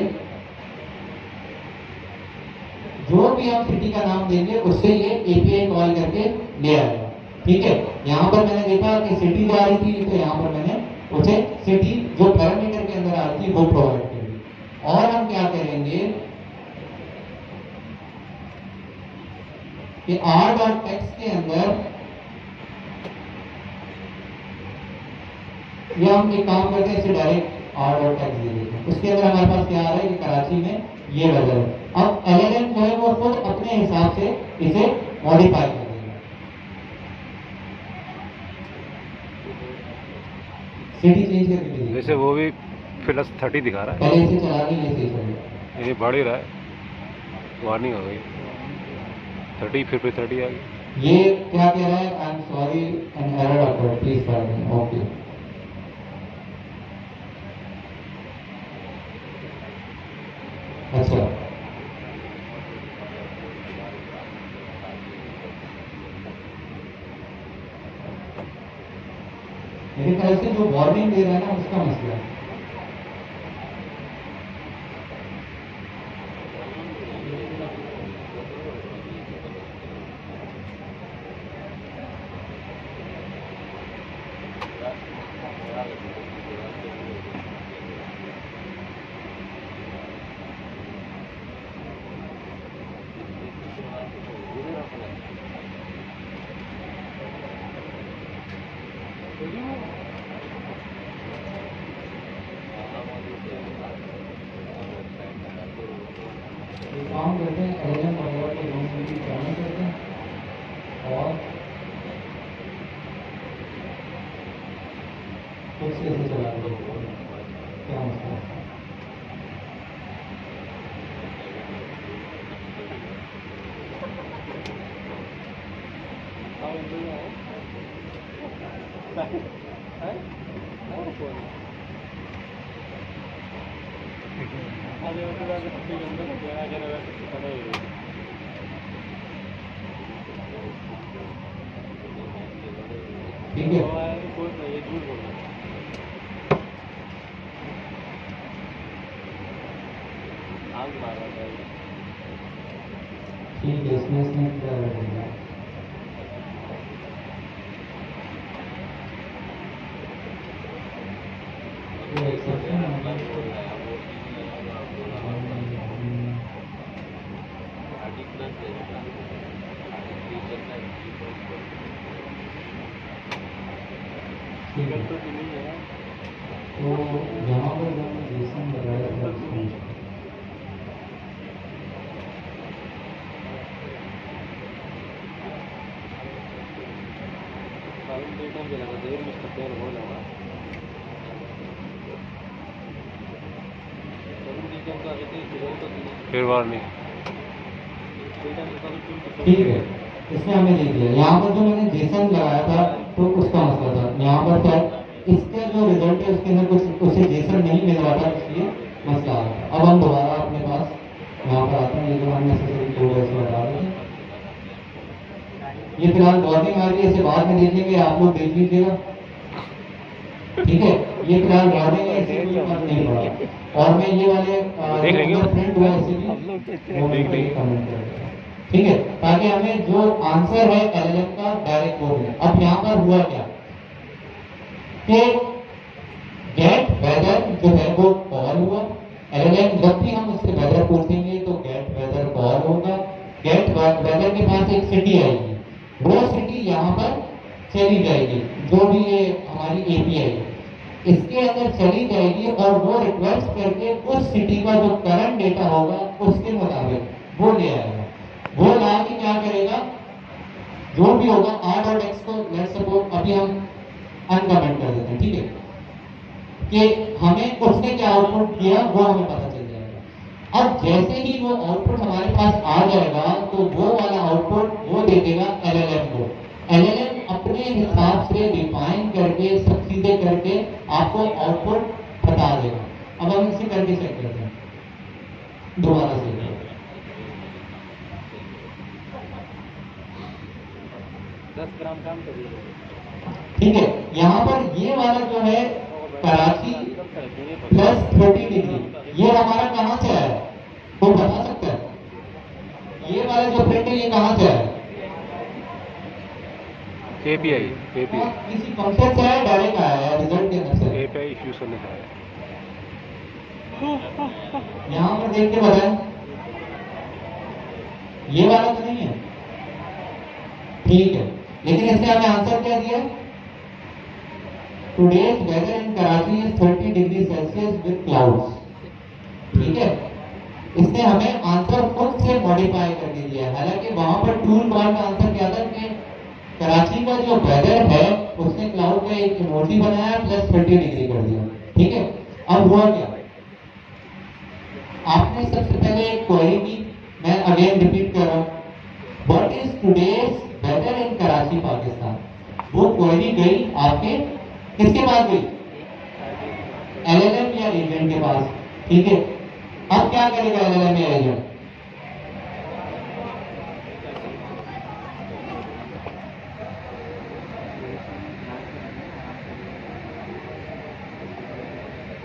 जो भी हम सिटी का नाम देंगे उससे ये एपीआई कॉल करके ले आएगा, ठीक है। यहाँ पर मैंने देखा कि सिटी जा रही थी, तो यहाँ पर मैंने उसे सिटी जो पैरामीटर के अंदर आ रही थी वो प्रोवाइड कर दी। और हम क्या करेंगे कि आर डॉट टेक्स्ट के अंदर या हम एक काम करते हैं, इसे डायरेक्ट आर डॉट टेक्स्ट दे देते हैं। उसके अंदर हमारे पास क्या आ रहा है कि कराची में ये वेदर है। अब एलएलएम जो है वो खुद अपने हिसाब से इसे मॉडिफाई कर देगा। सिटी चेंज करके दे देगा। वैसे वो भी +30 दिखा रहा है, पहले इसे चला के ये सही चलेगा। ये बढ़ ही रहा है, वार्निंग हो गई 30, फिर 30 आ गई। ये क्या कह रहा है? I am sorry an error occurred, please pardon. Okay, अच्छा मेरे ख्याल से जो वार्निंग दे रहा है ना उसका मसला है। काम करते हैं एलएम वगैरह के रूम में भी जाना करते हैं और कुछ कैसे चला रहे हो? क्या मसला है? ठीक है, ठीक है, इसमें क्या रहेगा? ये एक्सेप्शन ठीक है। तो यहाँ पर जो हमने जेसन लगाया था उसमें फिर वार्निंग। ठीक है, इसमें हमने दे दिया। यहाँ पर जो मैंने जेसन लगाया था तो उसका मसला था। यहाँ पर फिर इसका जो रिजल्ट है उसके अंदर कुछ उसे जेसन नहीं मिल रहा था, इसलिए मसला आ रहा था। अब हम दोबारा अपने पास यहाँ पर आते हैं। ये जो हमने कोड ऐसे बता रहे थे, ये फिलहाल वार्निंग आ रही है, इसे बाद में देख लेंगे, आप लोग देख लीजिएगा। ठीक है, ये फिलहाल वार्निंग है, इसे कोई फर्क नहीं पड़ा। और मैं ये वाले देख लेंगे, प्रिंट हुआ है इसे भी हम लोग देखते वो हैं। मैं कमेंट करेंगे। ठीक है, ताकि हमें जो आंसर है एलएलएम का डायरेक्ट वो मिले। अब यहाँ पर हुआ क्या कि गेट वेदर जो है वो कॉल हुआ। एलएलएम जब भी हम उससे वेदर पूछेंगे तो गेट वेदर कॉल होगा। गेट वेदर के पास एक सिटी आएगी, वो सिटी यहाँ पर चली जाएगी, जो भी ये हमारी एपीआई है इसके अंदर चली जाएगी और वो रिक्वेस्ट करके उस सिटी का जो करंट डेटा होगा उसके मुताबिक वो ले आएगा। वो ला के क्या करेगा, जो भी होगा आर डॉट एक्स को लेट्स सपोज अभी हम अनकमेंट कर देते हैं। ठीक है, कि हमें उसने क्या आउटपुट किया वो हमें पता चल जाएगा। अब जैसे ही वो आउटपुट हमारे पास आ जाएगा तो वो वाला आउटपुट वो दे देगा एलएलएम को। एलएलएम अपने हिसाब से डिफाइन करके सब चीजें करके आपको आउटपुट बता देगा। अब हम इसे करके चेक करते हैं दोबारा से। ठीक है, यहाँ पर ये वाला जो है कराची +30°, ये हमारा कहाँ से आया है कोई बता सकता है? ये वाला जो प्रिंट है ये कहाँ से आया है? एपीआई किसी फंक्शन से आया, डायरेक्ट आया है रिजल्ट के अंदर से? एपीआई इश्यू से नहीं आया। यहाँ पर देख के बताएं, ये वाला तो नहीं है। ठीक है, लेकिन इसने हमें आंसर क्या दिया? Today's weather in Karachi is 30 degree Celsius with clouds. ठीक है, इसने हमें आंसर खुद से मॉडिफाई करके दिया है। हालांकि वहां पर टूल बार का आंसर क्या था कि कराची का जो वेदर है उसने क्लाउड का एक इमोजी बनाया प्लस 30 डिग्री कर दिया। ठीक है, अब हुआ क्या? आपने सबसे पहले एक क्वेरी की, मैं अगेन रिपीट कर रहा हूं, what is today's weather in Karachi Pakistan. वो क्वेरी गई आपके किसके पास गई? एलएलएम या एजेंट के पास। ठीक है, अब क्या करेगा एलएलएम या एजेंट?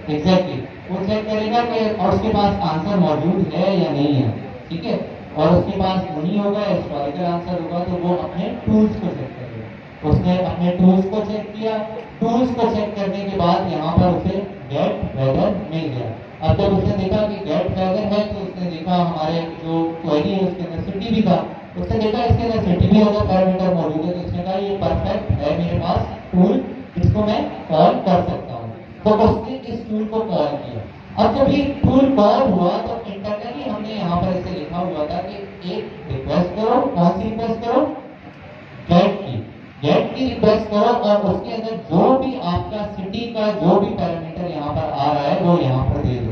एग्जैक्टली वो चेक करेगा कि और उसके पास आंसर मौजूद है या नहीं है। ठीक है, और उसके पास नहीं होगा, हिस्टोरिकल आंसर होगा, तो वो अपने टूल्स को चेक करेगा। उसने अपने टूल्स को चेक किया, टूल्स को चेक करने के बाद यहाँ पर उसे गेट वेदर मिल गया। अब जब उसने देखा कि गेट वेदर है तो उसने देखा हमारे जो क्वेरी है उसके अंदर सिटी भी था, उसने देखा इसके अंदर सिटी भी होगा, पैरामीटर मौजूद है, तो उसने कहा ये परफेक्ट है मेरे पास टूल, इसको मैं कॉल कर सकता हूँ। तो उसने इस टूल को कॉल किया। अब जब ये टूल कॉल हुआ तो इंटरनली हमने यहाँ पर इसे लिखा हुआ था कि एक रिक्वेस्ट करो, कौन सी रिक्वेस्ट करो? गेट की रिक्वेस्ट करो, और उसके अंदर जो भी आपका सिटी का जो भी पैरामीटर यहाँ पर आ रहा है वो यहाँ पर दे दो।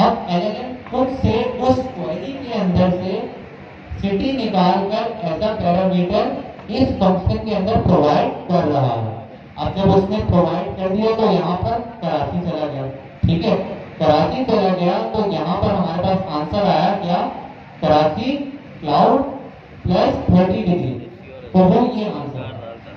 अब एलएलएम खुद से उस क्वेरी के अंदर से सिटी निकाल कर एज अ पैरामीटर इस फंक्शन के अंदर प्रोवाइड कर रहा है। अब जब उसने प्रोवाइड कर दिया तो यहाँ पर कराची चला गया। ठीक है, कराची चला गया तो यहाँ पर हमारे पास आंसर आया क्या? कराची क्लाउड प्लस 30 डिग्री, तो वो ये आंसर।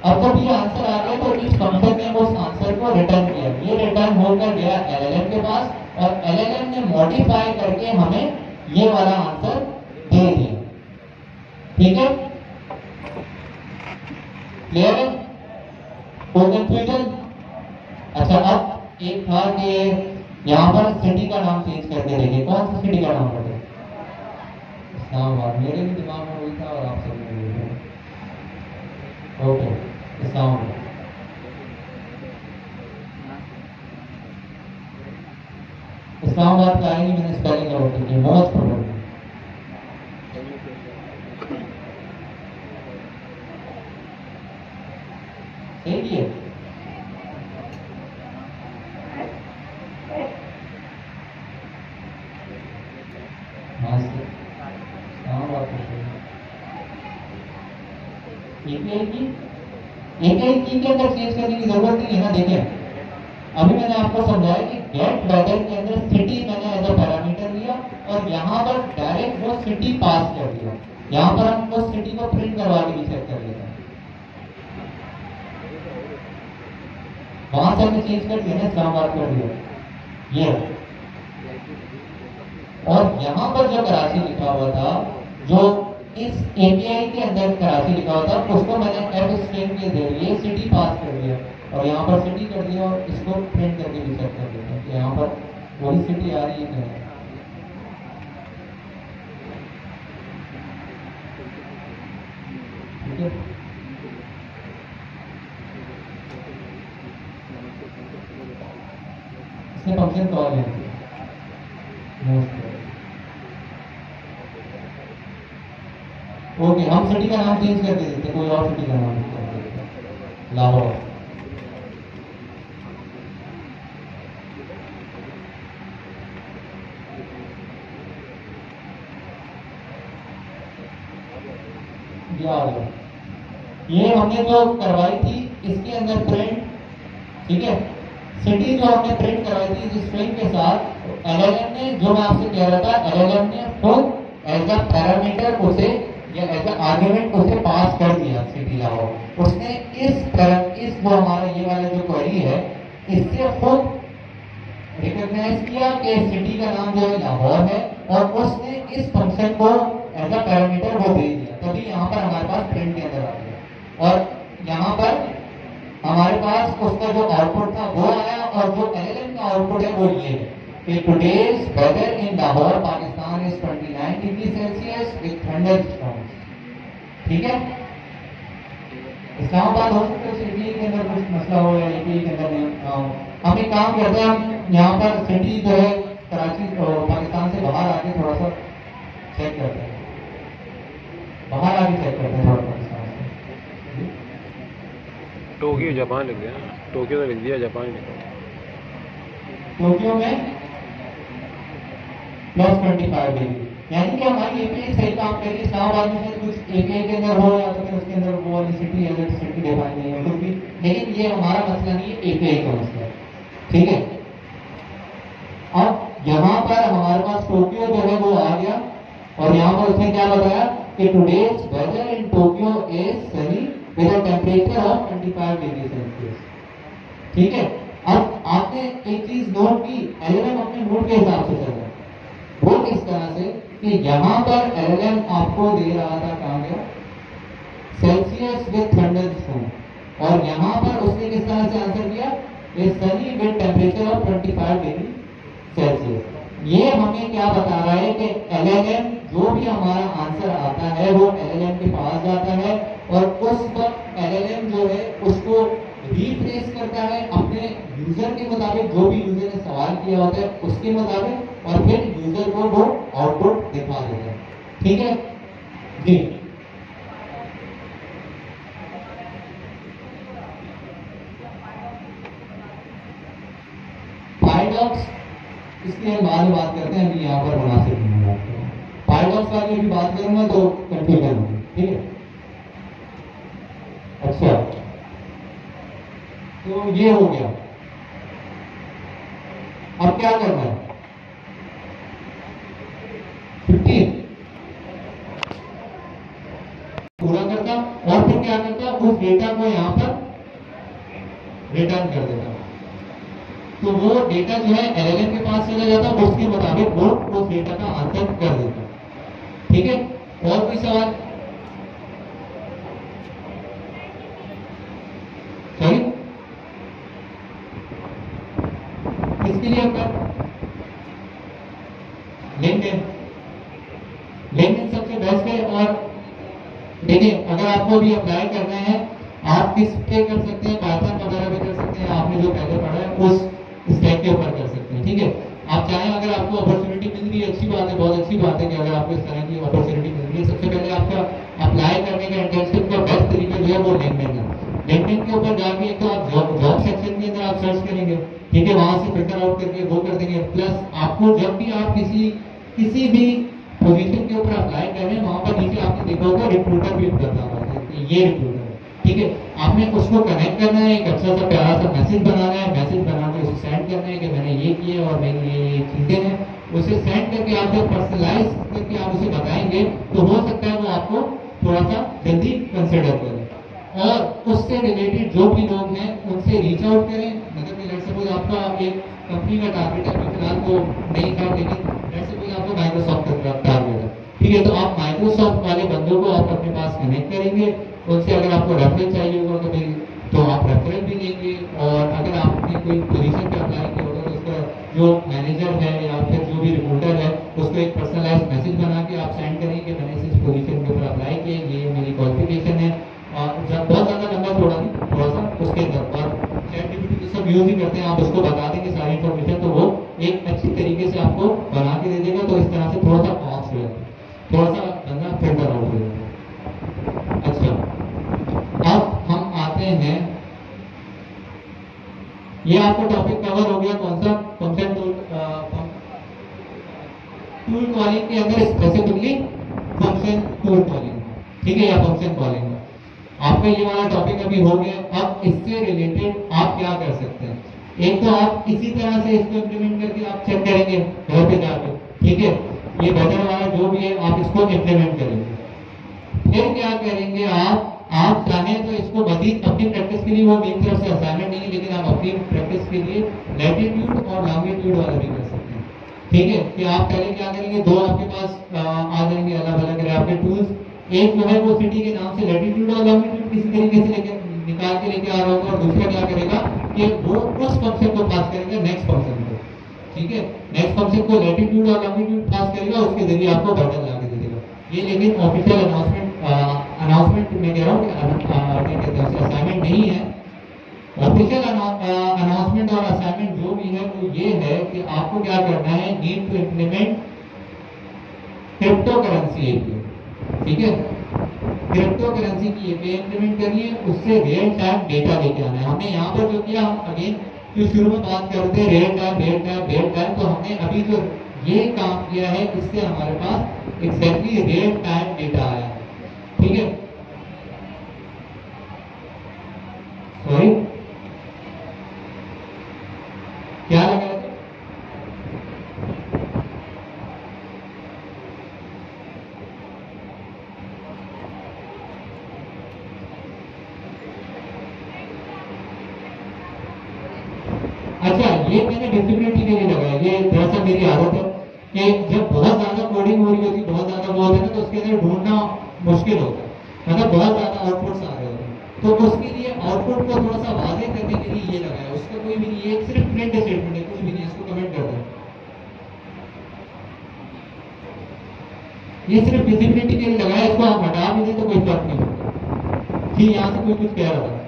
अब जब ये आंसर आ गया तो इस फंक्शन ने उस आंसर को रिटर्न किया। ये रिटर्न होकर गया एलएलएम के पास, और एलएलएम ने मॉडिफाई करके हमें ये वाला आंसर दे दिया। ठीक है, क्लियर है? कोई कंफ्यूजन? अच्छा, अब एक था कि यहाँ पर सिटी का नाम चेंज करके देखिए, कौन सी सिटी का नाम रखे? इस्लामाबाद। मेरे भी दिमाग में वही था और आप सब में वही था। ओके, इस्लामाबाद। इस्लामाबाद का आएगी, मैंने स्पेलिंग नोट की, मोस्ट प्रोबेबली सही है। एक की के अंदर चेंज करने की जरूरत नहीं है ना। देखिए, अभी मैंने आपको समझाया कि गेट वेदर के अंदर सिटी मैंने एज अ पैरामीटर लिया, और यहाँ पर डायरेक्ट वो सिटी पास कर दिया। यहाँ पर हम उस सिटी को प्रिंट करवा के भी चेक कर लेते हैं। वहां से हमने चेंज कर दिया ना, इस्लामाबाद कर दिया ये। और यहाँ पर जो कराची लिखा हुआ था, जो इस एपीआई के अंदर कराची लिखा हुआ था, उसको मैंने एफ स्ट्रिंग के जरिए सिटी पास कर दिया, और यहाँ पर सिटी कर दिया, और इसको प्रिंट करके भी चेक कर देते हैं कि यहाँ पर वही सिटी आ रही है। ठीक है, इसने फंक्शन कॉल है। ओके, हम सिटी का नाम चेंज करके देते, कोई और सिटी का नाम कर देते, लाहौर। ये हमने जो करवाई थी इसके अंदर प्रिंट, ठीक है, सिटी जो हमने प्रिंट करवाई थी इस स्ट्रिंग के साथ, एलएलएम ने, जो मैं आपसे कह रहा था, एलएलएम ने खुद एज अ पैरामीटर उसे या एज अ आर्गुमेंट उसे पास कर दिया सिटी लाहौर। उसने इस जो हमारा ये वाला जो क्वेरी है इससे खुद रिकॉग्नाइज किया कि सिटी का नाम जो है लाहौर है, और उसने इस फंक्शन को एज अ पैरामीटर वो दे दिया, तभी यहाँ पर हमारे पास प्रिंट के अंदर आ गया। और यहाँ पर हमारे पास उसका जो आउटपुट था वो आया, और जो एलएलएम का आउटपुट है वो ये है कि today's weather in Lahore Pakistan is 29 degree Celsius with thunderstorms. ठीक है, इस्लामाबाद हो सकता है सिटी के अंदर कुछ मसला हो या एपी के अंदर नहीं। हम एक काम करते हैं, हम यहाँ पर सिटी जो है कराची पाकिस्तान से बाहर आके थोड़ा सा चेक करते हैं, बाहर आके चेक करते हैं थोड़ा पाकिस्तान से। टोक्यो जापान लिख दिया, टोक्यो तो लिख दिया, जापान लिख दिया। टोक्यो में +25 डिग्री, यानी कि हमारी एपीआई सही काम करेगी। इस्लामाबाद में कुछ एपीआई के अंदर हो या तो फिर उसके अंदर वो वाली सिटी सिटी डिफाइन नहीं है कुछ भी, लेकिन ये हमारा मसला नहीं है, एपीआई का मसला है, ठीक है। अब यहाँ पर हमारे पास टोक्यो जो है वो आ गया और यहाँ पर उसने क्या बताया कि today's weather in Tokyo is sunny with a temperature of 25 degree Celsius, ठीक है। अब आपने एक चीज नोट की, एलएलएम अपने मूड के हिसाब से चल रहा है। वो किस तरह से कि यहाँ पर एलएलएम आपको दे रहा था कहाँ गया, सेल्सियस विद थंडरस्टॉर्म, और यहाँ पर उसने किस तरह से आंसर दिया, is sunny with temperature of 25 degree Celsius. ये हमें क्या बता रहा है कि एलएलएम जो भी हमारा आंसर आता है वो एलएलएम के पास जाता है और उस वक्त एलएलएम जो है उसको रीप्लेस करता है अपने यूजर के मुताबिक, जो भी यूजर ने सवाल किया होता है उसके मुताबिक, और फिर यूजर को वो आउटपुट दिखा देता है, ठीक है जी। पैराडॉक्स इसकी हम बाद में बात करते हैं, अभी यहाँ पर मुनासिब नहीं बात करें। पैराडॉक्स वाली अभी बात करूंगा तो कंफ्यूजन होगी, ठीक है। अच्छा, तो ये हो गया। अब क्या करना है, 15 पूरा करता और फिर क्या करता, उस डेटा को यहाँ पर रिटर्न कर देता। तो वो डेटा जो है एलएलएम के पास चला जाता, उसके मुताबिक वो उस डेटा का आंसर कर देता, ठीक है। और कोई सवाल? सही, किसके लिए होता लिंक्डइन? लिंक्डइन सबसे बेस्ट है। और देखिए, अगर आपको भी अप्लाई करना है, आप किस पे कर सकते हैं, पाइथन वगैरह पे कर सकते हैं, आपने जो पहले पढ़ा है उस स्टैक के ऊपर कर सकते हैं, ठीक है। आप चाहें, अगर आपको अपॉर्चुनिटी मिल रही है, अच्छी बात है, बहुत अच्छी बात है कि अगर आपको इस तरह की अपॉर्चुनिटी मिल रही है। सबसे पहले आपका अप्लाई करने का इंटर्नशिप का बेस्ट तरीका जो है वो लिंक्डइन है। लिंक्डइन के ऊपर जाके एक तो आप जॉब सेक्शन के अंदर आप सर्च करेंगे, ठीक है, वहां से फिल्टर आउट करके वो कर देंगे। प्लस आपको जब भी आप किसी भी पोजीशन के ऊपर अप्लाई कर रहे हैं, वहां पर नीचे आपने देखा होगा रिक्रूटर भी बता रहा है, ये रिक्रूटर है, ठीक है। आपने उसको कनेक्ट करना है, एक अच्छा सा प्यारा सा मैसेज बनाना है, मैसेज बना के उसे सेंड करना है कि मैंने ये किया और मेरी ये चीजें हैं, उसे सेंड करके आप जब पर्सनलाइज करके आप उसे बताएंगे तो हो सकता है वो आपको थोड़ा सा जल्दी कंसिडर करें। और उससे रिलेटेड जो भी लोग हैं उनसे रीच आउट करें। मतलब कि लेट्स सपोज आपका एक कंपनी का टारगेट है, फिलहाल तो नहीं था, लेकिन लेट्स सपोज आपको माइक्रोसॉफ्ट का टारगेट है, ठीक है, तो आप माइक्रोसॉफ्ट वाले बंदों को आप अपने पास कनेक्ट करेंगे, उनसे अगर आपको रेफरेंस चाहिए होगा तो आप रेफरेंस भी देंगे। और अगर आपने कोई पोजीशन पे अप्लाई किया होगा तो उसका जो मैनेजर है या फिर जो भी रिक्रूटर है उसको एक पर्सनलाइज मैसेज बना के आप सेंड करेंगे कि मैंने इस पोजीशन के ऊपर अप्लाई किया, ये मेरी क्वालिफिकेशन है। और जब बहुत ज़्यादा लंबा थोड़ा सा उसके अंदर, और चैटजीपीटी तो सब यूज ही करते हैं, आप उसको बता देंगे सारी इन्फॉर्मेशन तो वो एक अच्छी तरीके से आपको बना के दे देगा। तो इस तरह से थोड़ा सा कॉस्ट है, थोड़ा सा बंदा फिल्टर आउट हो जाएगा। अच्छा, अब हम आते हैं, ये आपको टॉपिक कवर हो गया कौन सा, फंक्शन टूल कॉलिंग के अंदर स्पेसिफिकली फंक्शन टूल कॉलिंग, ठीक है, या फंक्शन कॉलिंग आपका ये वाला टॉपिक अभी हो गया। अब इससे रिलेटेड आप क्या कर सकते हैं, एक तो आप इसी तरह से इसको इम्प्लीमेंट करके आप चेक करेंगे घर पे जाकर, ठीक है, ये बटन वाला जो भी है आप इसको इम्प्लीमेंट करेंगे। फिर क्या करेंगे, आप चाहें तो इसको मजीद अपनी प्रैक्टिस के लिए, वो मेरी तरफ से असाइनमेंट नहीं है, लेकिन आप अपनी प्रैक्टिस के लिए लैटिट्यूड और लॉन्गिट्यूड वाला भी कर सकते हैं, ठीक है। कि आप पहले क्या करेंगे, दो आपके पास आ जाएंगे अलग अलग आपके टूल्स, एक जो है वो सिटी के नाम से लैटिट्यूड और लॉन्गिट्यूड किसी तरीके से लेकर निकाल के लेके आ रहा होगा, और दूसरा क्या करेगा कि वो उस फंक्शन को पास करेगा नेक्स्ट फंक्शन को, ठीक है, नेक्स्ट फंक्शन को लैटिट्यूड और लॉन्गिट्यूड पास करेगा, उसके जरिए आपको बटन ला के दे देगा। ये लेकिन ऑफिशियल अनाउंसमेंट अनाउंसमेंट में कह रहा हूँ कि असाइनमेंट नहीं है। ऑफिशियल अनाउंसमेंट और असाइनमेंट जो भी है वो ये है कि आपको क्या करना है, need to implement crypto currency API. ठीक है, क्रिप्टो करेंसी की एपीआई इम्प्लीमेंट करिए, उससे रियल टाइम डेटा लेके आना है। हमने यहाँ पर जो किया, हम अगेन जो शुरू में बात करते हैं रियल टाइम, तो हमने अभी जो ये काम किया है इससे हमारे पास एग्जैक्टली रियल टाइम डेटा आया है। ठीक है, सॉरी क्या लगा है? अच्छा, ये मैंने विजिबिलिटी के लिए लगाया। ये थोड़ा सा मेरी आदत है कि जब बहुत ज्यादा कोडिंग हो रही होती, बहुत ज्यादा वो होता है ना, तो उसके अंदर ढूंढना मुश्किल होता है, मतलब बहुत ज्यादा आउटपुट्स आ रहे होते हैं, तो उसके लिए आउटपुट को थोड़ा सा वाज़ेह करने के लिए ये लगाया। उसका कोई भी नहीं, ये सिर्फ प्रिंट स्टेटमेंट है, कुछ भी नहीं, इसको कमेंट कर दें। ये सिर्फ विजिबिलिटी के लिए लगाया, इसको आप हटा भी दें तो कोई फर्क नहीं पड़ता। जी, यहाँ से कोई कुछ कह रहा था।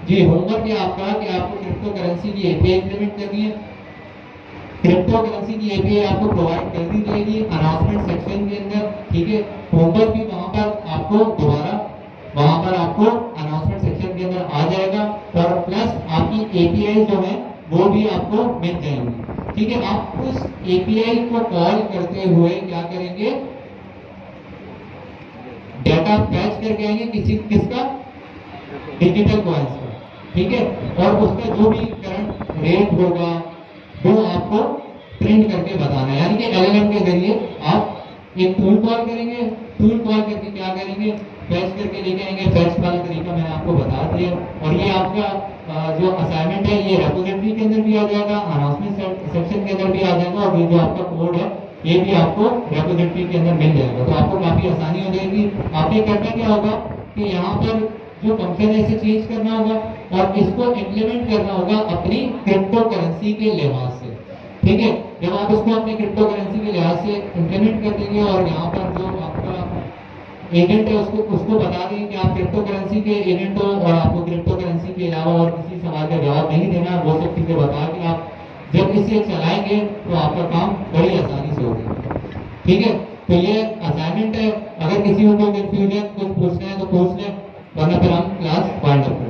जी, होमवर्क है आपका कि आपको क्रिप्टो करेंसी की एपीआई इंप्लीमेंट करनी है। क्रिप्टो करेंसी की एपीआई आपको प्रोवाइड कर दी जाएगी अनाउंसमेंट सेक्शन के अंदर। ठीक है, होमवर्क भी वहां पर आपको दोबारा वहां पर आपको अनाउंसमेंट सेक्शन के अंदर आ जाएगा, और प्लस आपकी एपीआई जो है वो भी आपको मिल जाएंगी। ठीक है, आप उस एपीआई को कॉल करते हुए क्या करेंगे, डेटा फैच करके आएंगे किसका, डिजिटल कॉइन्स का। ठीक है, और उसका जो भी करंट रेट होगा वो आपको प्रिंट करके बताना है। यानी कि एलएलएम के जरिए आप एक टूल कॉल करेंगे, टूल कॉल करके क्या करेंगे, फैच करके लेके आएंगे। फैच वाला तरीका मैंने आपको बता दिया, और ये आपका जो असाइनमेंट है ये रेपोजिटरी के अंदर भी आ जाएगा, अनाउंसमेंट सेक्शन के अंदर भी आ जाएगा, और ये जो आपका कोड है ये भी आपको रेपोजिटरी के अंदर मिल जाएगा। तो आपको काफी आसानी हो जाएगी। आपने करना क्या होगा कि यहाँ पर जो फंक्शन है इसे चेंज करना होगा और इसको इम्प्लीमेंट करना होगा अपनी क्रिप्टो करेंसी के लिहाज से। ठीक है, जब आप इसको अपने क्रिप्टो करेंसी के लिहाज से इम्प्लीमेंट कर देंगे और यहाँ पर जो आपका एजेंट है उसको बता देंगे कि आप क्रिप्टो करेंसी के एजेंट हो और आपको क्रिप्टो करेंसी के अलावा और किसी सवाल का जवाब नहीं देना, वो सब चीजें बता के आप जब इसे चलाएंगे तो आपका काम बड़ी आसानी से होगा। ठीक है, तो ये असाइनमेंट है। अगर किसी को कोई कंफ्यूजन कुछ पूछना है तो पूछ लें, वरना फिर हम क्लास वाइंड अप करें।